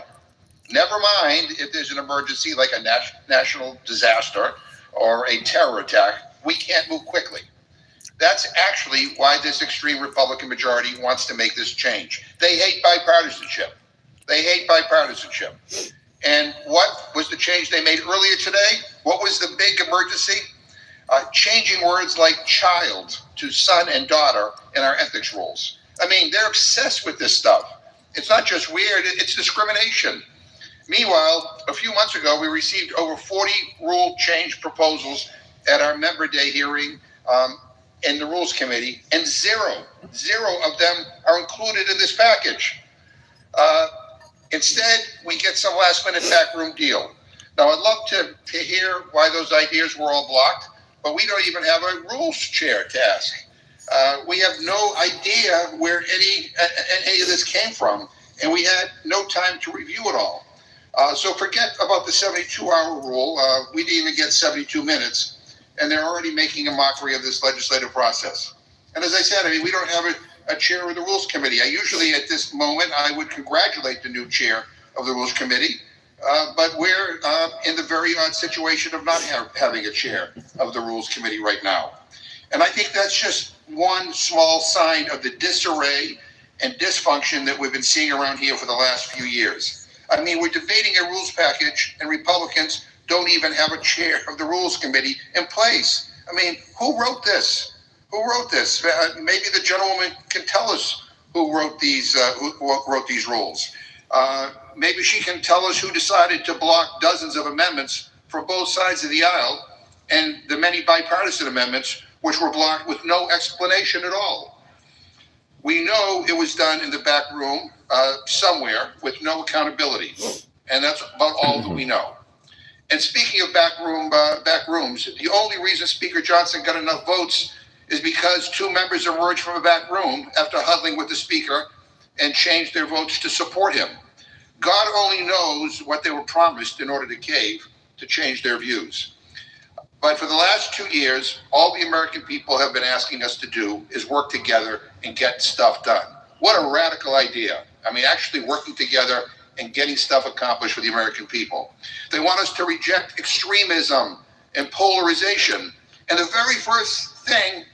Never mind if there's an emergency like a national disaster or a terror attack, we can't move quickly. That's actually why this extreme Republican majority wants to make this change. They hate bipartisanship. They hate bipartisanship. And what was the change they made earlier today? What was the big emergency? Changing words like child to son and daughter in our ethics rules. I mean, they're obsessed with this stuff. It's not just weird, it's discrimination. Meanwhile, a few months ago, we received over 40 rule change proposals at our member day hearing in the Rules Committee, and zero of them are included in this package. Instead, we get some last-minute backroom deal. Now, I'd love to hear why those ideas were all blocked, but we don't even have a rules chair to ask. We have no idea where any of this came from, and we had no time to review it all. So forget about the 72-hour rule. We didn't even get 72 minutes, and they're already making a mockery of this legislative process. And as I said, I mean, we don't have a chair of the Rules Committee. I usually, at this moment, I would congratulate the new chair of the Rules Committee, but we're in the very odd situation of not having a chair of the Rules Committee right now. And I think that's just one small sign of the disarray and dysfunction that we've been seeing around here for the last few years. I mean, we're debating a rules package, and Republicans don't even have a chair of the Rules Committee in place. I mean, who wrote this? Who wrote this? Maybe the gentlewoman can tell us who wrote these rules. Maybe she can tell us who decided to block dozens of amendments from both sides of the aisle and the many bipartisan amendments which were blocked with no explanation at all. We know it was done in the back room somewhere with no accountability, and that's about all that we know. And speaking of back rooms, the only reason Speaker Johnson got enough votes is because two members emerged from a back room after huddling with the Speaker and changed their votes to support him. God only knows what they were promised in order to cave to change their views. But for the last 2 years, all the American people have been asking us to do is work together and get stuff done. What a radical idea. I mean, actually working together and getting stuff accomplished for the American people. They want us to reject extremism and polarization. And the very first thing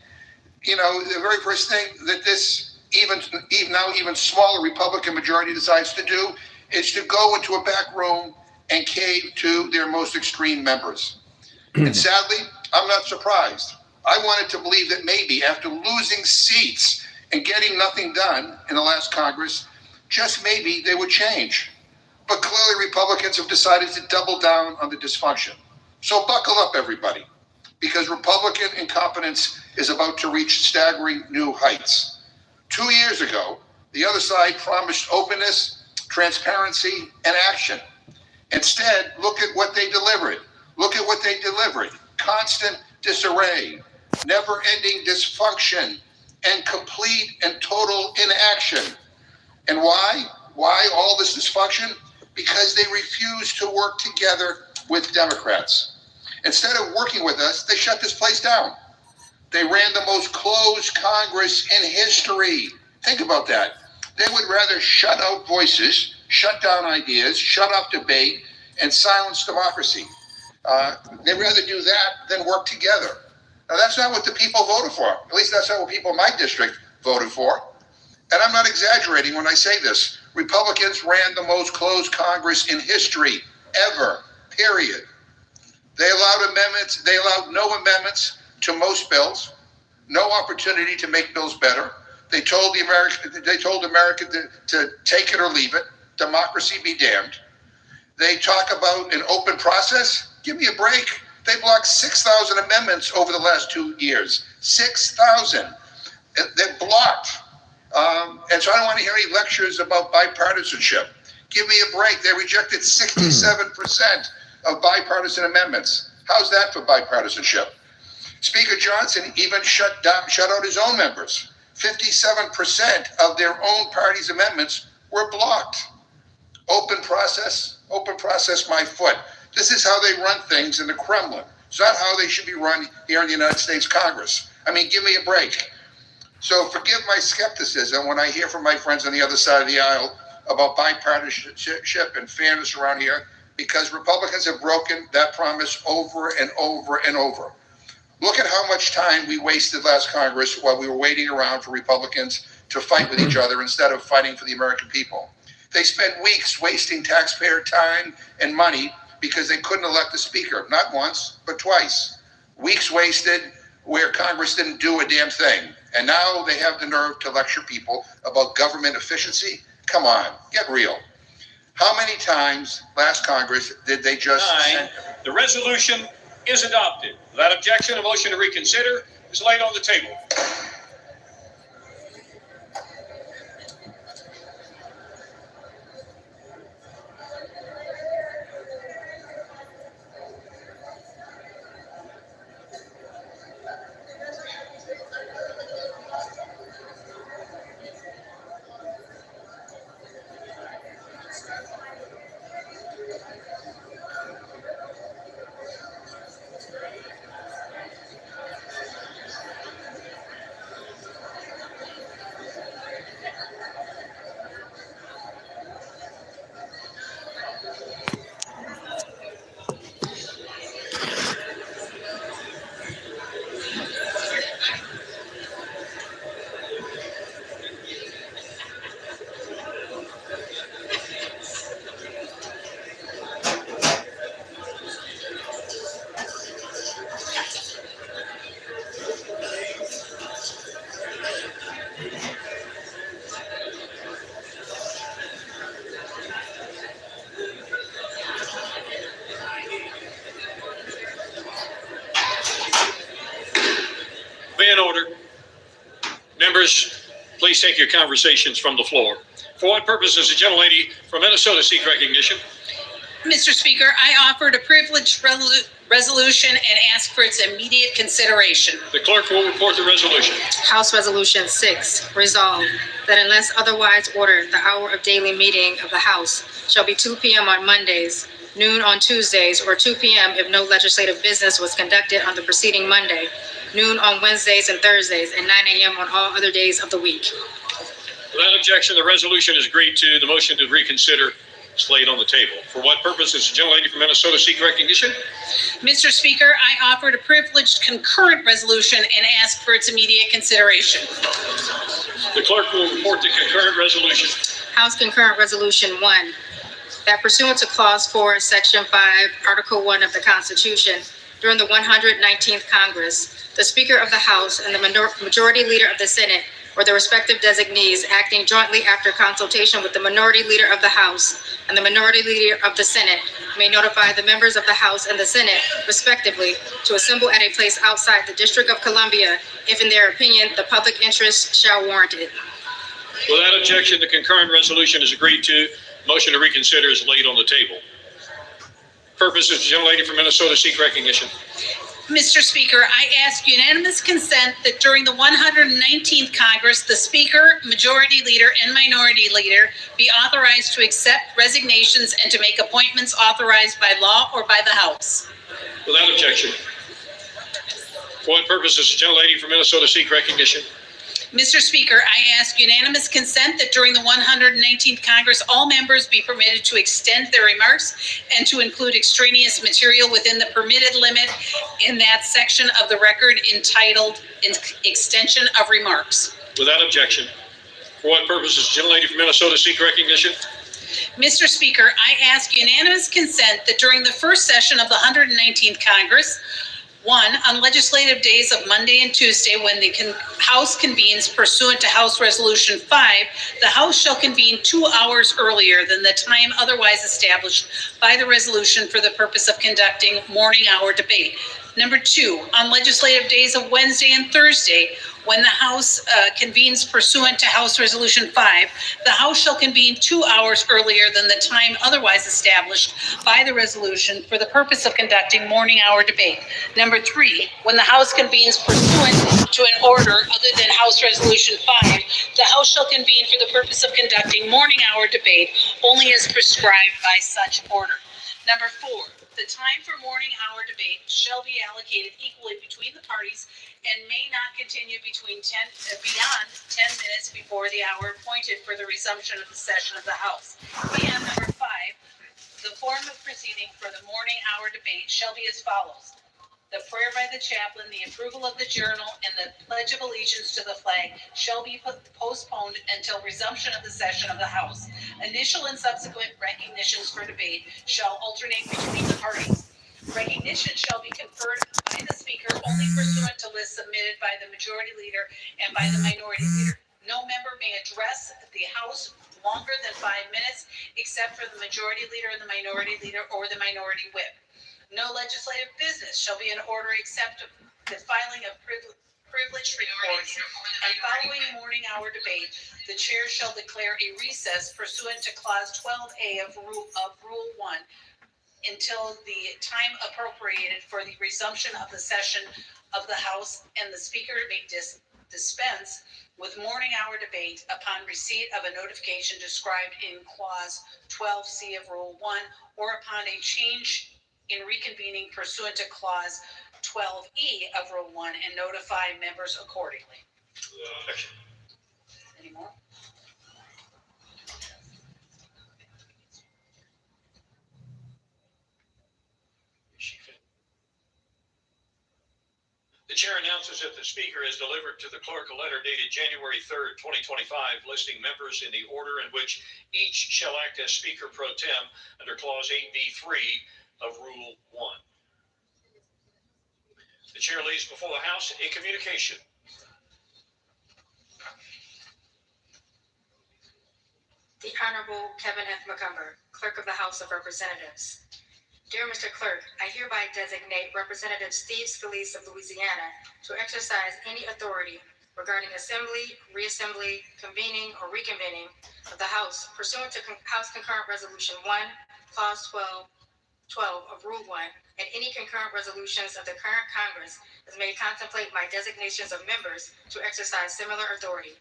that this even smaller Republican majority decides to do is to go into a back room and cave to their most extreme members. And sadly, I'm not surprised. I wanted to believe that maybe after losing seats and getting nothing done in the last Congress, just maybe they would change. But clearly Republicans have decided to double down on the dysfunction. So buckle up, everybody, because Republican incompetence is about to reach staggering new heights. 2 years ago, the other side promised openness, transparency, and action. Instead, look at what they delivered. Constant disarray, never-ending dysfunction, and complete and total inaction. And why? Why all this dysfunction? Because they refuse to work together with Democrats. Instead of working with us, they shut this place down. They ran the most closed Congress in history. Think about that. They would rather shut out voices, shut down ideas, shut off debate, and silence democracy. They'd rather do that than work together. Now, that's not what the people voted for. At least that's not what people in my district voted for. And I'm not exaggerating when I say this. Republicans ran the most closed Congress in history, ever, period. They allowed no amendments to most bills, no opportunity to make bills better. They told America to take it or leave it. Democracy be damned. They talk about an open process. Give me a break. They blocked 6,000 amendments over the last 2 years. 6,000. They're blocked. And so I don't want to hear any lectures about bipartisanship. Give me a break. They rejected 67% of bipartisan amendments. How's that for bipartisanship? Speaker Johnson even shut out his own members. 57% of their own party's amendments were blocked. Open process, my foot. This is how they run things in the Kremlin. It's not how they should be run here in the United States Congress. I mean, give me a break. So forgive my skepticism when I hear from my friends on the other side of the aisle about bipartisanship and fairness around here, because Republicans have broken that promise over and over and over. Look at how much time we wasted last Congress while we were waiting around for Republicans to fight with each other instead of fighting for the American people. They spent weeks wasting taxpayer time and money because they couldn't elect a speaker, not once, but twice. Weeks wasted where Congress didn't do a damn thing. And now they have the nerve to lecture people about government efficiency. Come on, get real. How many times last Congress did they just... The resolution is adopted. Without objection, a motion to reconsider is laid on the table. Members, please take your conversations from the floor. For what purpose does the gentlelady from Minnesota seek recognition? Mr. Speaker, I offered a privileged resolution and ask for its immediate consideration. The clerk will report the resolution. House Resolution 6, resolved that unless otherwise ordered, the hour of daily meeting of the House shall be 2 p.m. on Mondays, noon on Tuesdays, or 2 p.m. if no legislative business was conducted on the preceding Monday, noon on Wednesdays and Thursdays, and 9 a.m. on all other days of the week. Without objection, the resolution is agreed to. The motion to reconsider is laid on the table. For what purpose does the gentlelady from Minnesota seek recognition? Mr. Speaker, I offered a privileged concurrent resolution and ask for its immediate consideration. The clerk will report the concurrent resolution. House Concurrent Resolution 1, that pursuant to Clause 4, Section 5, Article 1 of the Constitution, during the 119th Congress, the Speaker of the House and the Majority Leader of the Senate, or the respective designees acting jointly after consultation with the Minority Leader of the House and the Minority Leader of the Senate, may notify the members of the House and the Senate, respectively, to assemble at a place outside the District of Columbia if, in their opinion, the public interest shall warrant it. Without objection, the concurrent resolution is agreed to. Motion to reconsider is laid on the table. Purpose is the gentlelady from Minnesota seek recognition. Mr. Speaker, I ask unanimous consent that during the 119th Congress, the Speaker, Majority Leader, and Minority Leader be authorized to accept resignations and to make appointments authorized by law or by the House. Without objection. For what purpose does the gentlelady from Minnesota seek recognition? Mr. Speaker, I ask unanimous consent that during the 119th Congress, all members be permitted to extend their remarks and to include extraneous material within the permitted limit in that section of the record entitled Extension of Remarks. Without objection. For what purpose does the gentlelady from Minnesota seek recognition? Mr. Speaker, I ask unanimous consent that during the first session of the 119th Congress, 1, on legislative days of Monday and Tuesday, when the House convenes pursuant to House Resolution 5, the House shall convene 2 hours earlier than the time otherwise established by the resolution for the purpose of conducting morning hour debate. Number 2, on legislative days of Wednesday and Thursday, when the House convenes pursuant to House Resolution 5, the House shall convene 2 hours earlier than the time otherwise established by the resolution for the purpose of conducting morning hour debate. Number 3, when the House convenes pursuant to an order other than House Resolution 5, the House shall convene for the purpose of conducting morning hour debate only as prescribed by such order. Number 4, the time for morning hour debate shall be allocated equally between the parties and may not continue beyond 10 minutes before the hour appointed for the resumption of the session of the House. And number 5, the form of proceeding for the morning hour debate shall be as follows. The prayer by the chaplain, the approval of the journal, and the pledge of allegiance to the flag shall be postponed until resumption of the session of the House. Initial and subsequent recognitions for debate shall alternate between the parties. Recognition shall be conferred by the Speaker only pursuant to lists submitted by the Majority Leader and by the Minority Leader. No member may address the House longer than 5 minutes, except for the Majority Leader and the Minority Leader or the Minority Whip. No legislative business shall be in order except the filing of privileged reports. And following the morning hour debate, the chair shall declare a recess pursuant to Clause 12A of Rule 1 until the time appropriated for the resumption of the session of the House, and the Speaker may dispense with morning hour debate upon receipt of a notification described in Clause 12C of Rule 1 or upon a change in reconvening pursuant to Clause 12E of Rule 1 and notify members accordingly. Any more? The chair announces that the Speaker has delivered to the clerk a letter dated January 3rd, 2025, listing members in the order in which each shall act as Speaker pro tem under Clause 8B3 of Rule 1. The chair lays before the House a communication. The Honorable Kevin F. McCumber, Clerk of the House of Representatives. Dear Mr. Clerk, I hereby designate Representative Steve Scalise of Louisiana to exercise any authority regarding assembly, reassembly, convening, or reconvening of the House pursuant to House Concurrent Resolution 1, Clause 12 of Rule 1, and any concurrent resolutions of the current Congress as may contemplate my designations of members to exercise similar authority.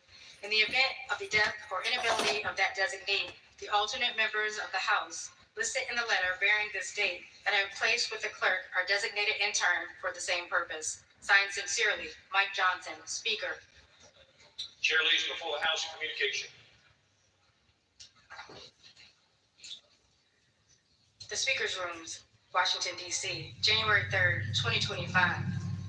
In the event of the death or inability of that designee, the alternate members of the House listed in the letter bearing this date and are placed with the clerk are designated in turn for the same purpose. Signed sincerely, Mike Johnson, Speaker. Chair leads before the House in communication. The Speaker's Rooms, Washington, D.C., January 3rd, 2025.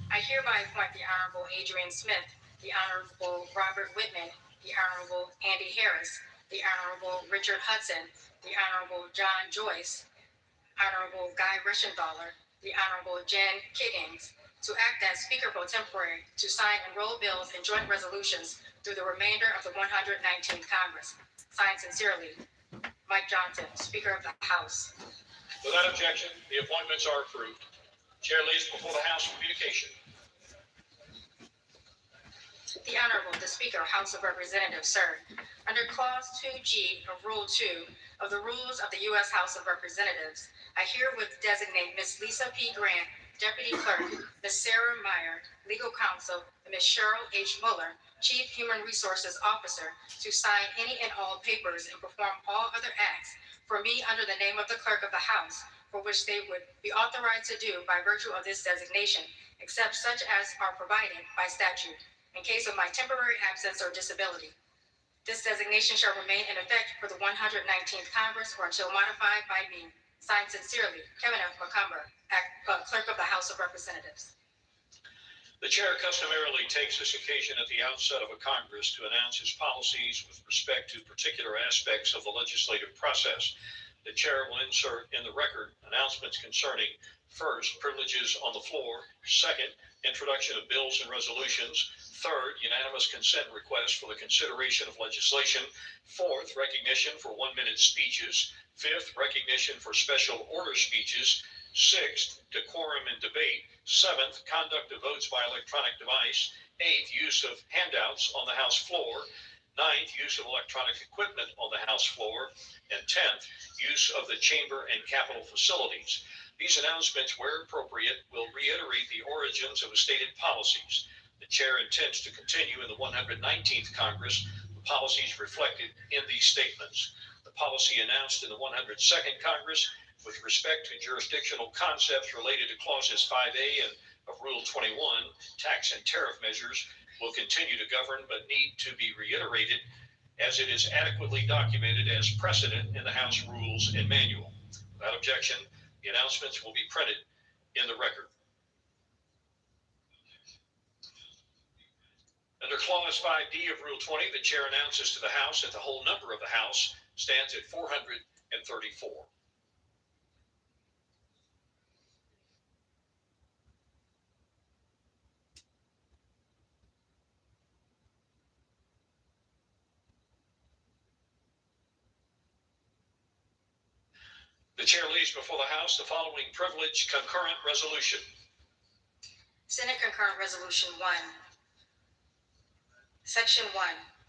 I hereby appoint the Honorable Adrian Smith, the Honorable Robert Whitman, the Honorable Andy Harris, the Honorable Richard Hudson, the Honorable John Joyce, Honorable Guy Reschenthaler, the Honorable Jen Kiggins, to act as Speaker pro tempore to sign and roll bills and joint resolutions through the remainder of the 119th Congress. Signed sincerely, Mike Johnson, Speaker of the House. Without objection, the appointments are approved. Chair lays before the House communication. The Honorable, the Speaker, House of Representatives, sir. Under Clause 2G of Rule 2 of the Rules of the U.S. House of Representatives, I herewith designate Ms. Lisa P. Grant, Deputy Clerk, Ms. Sarah Meyer, Legal Counsel, and Ms. Cheryl H. Muller, Chief Human Resources Officer, to sign any and all papers and perform all other acts for me under the name of the Clerk of the House, for which they would be authorized to do by virtue of this designation, except such as are provided by statute, in case of my temporary absence or disability. This designation shall remain in effect for the 119th Congress or until modified by me. Signed sincerely, Kevin F. McCumber, Clerk of the House of Representatives. The chair customarily takes this occasion at the outset of a Congress to announce its policies with respect to particular aspects of the legislative process. The chair will insert in the record announcements concerning, first, privileges on the floor; second, introduction of bills and resolutions; third, unanimous consent requests for the consideration of legislation; fourth, recognition for 1-minute speeches; fifth, recognition for special order speeches; sixth, decorum in debate; seventh, conduct of votes by electronic device; eighth, use of handouts on the House floor; ninth, use of electronic equipment on the House floor; and 10th, use of the chamber and Capitol facilities. These announcements, where appropriate, will reiterate the origins of stated policies. The chair intends to continue in the 119th Congress the policies reflected in these statements. The policy announced in the 102nd Congress with respect to jurisdictional concepts related to clauses 5A and of Rule 21, tax and tariff measures, will continue to govern but need to be reiterated as it is adequately documented as precedent in the House Rules and Manual. Without objection, the announcements will be printed in the record. Under Clause 5D of Rule 20, the chair announces to the House that the whole number of the House stands at 434. The chair lays before the House the following privileged concurrent resolution. Senate Concurrent Resolution 1. Section 1.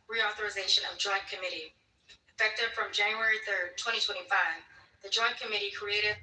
Reauthorization of Joint Committee. Effective from January 3rd, 2025, the Joint Committee created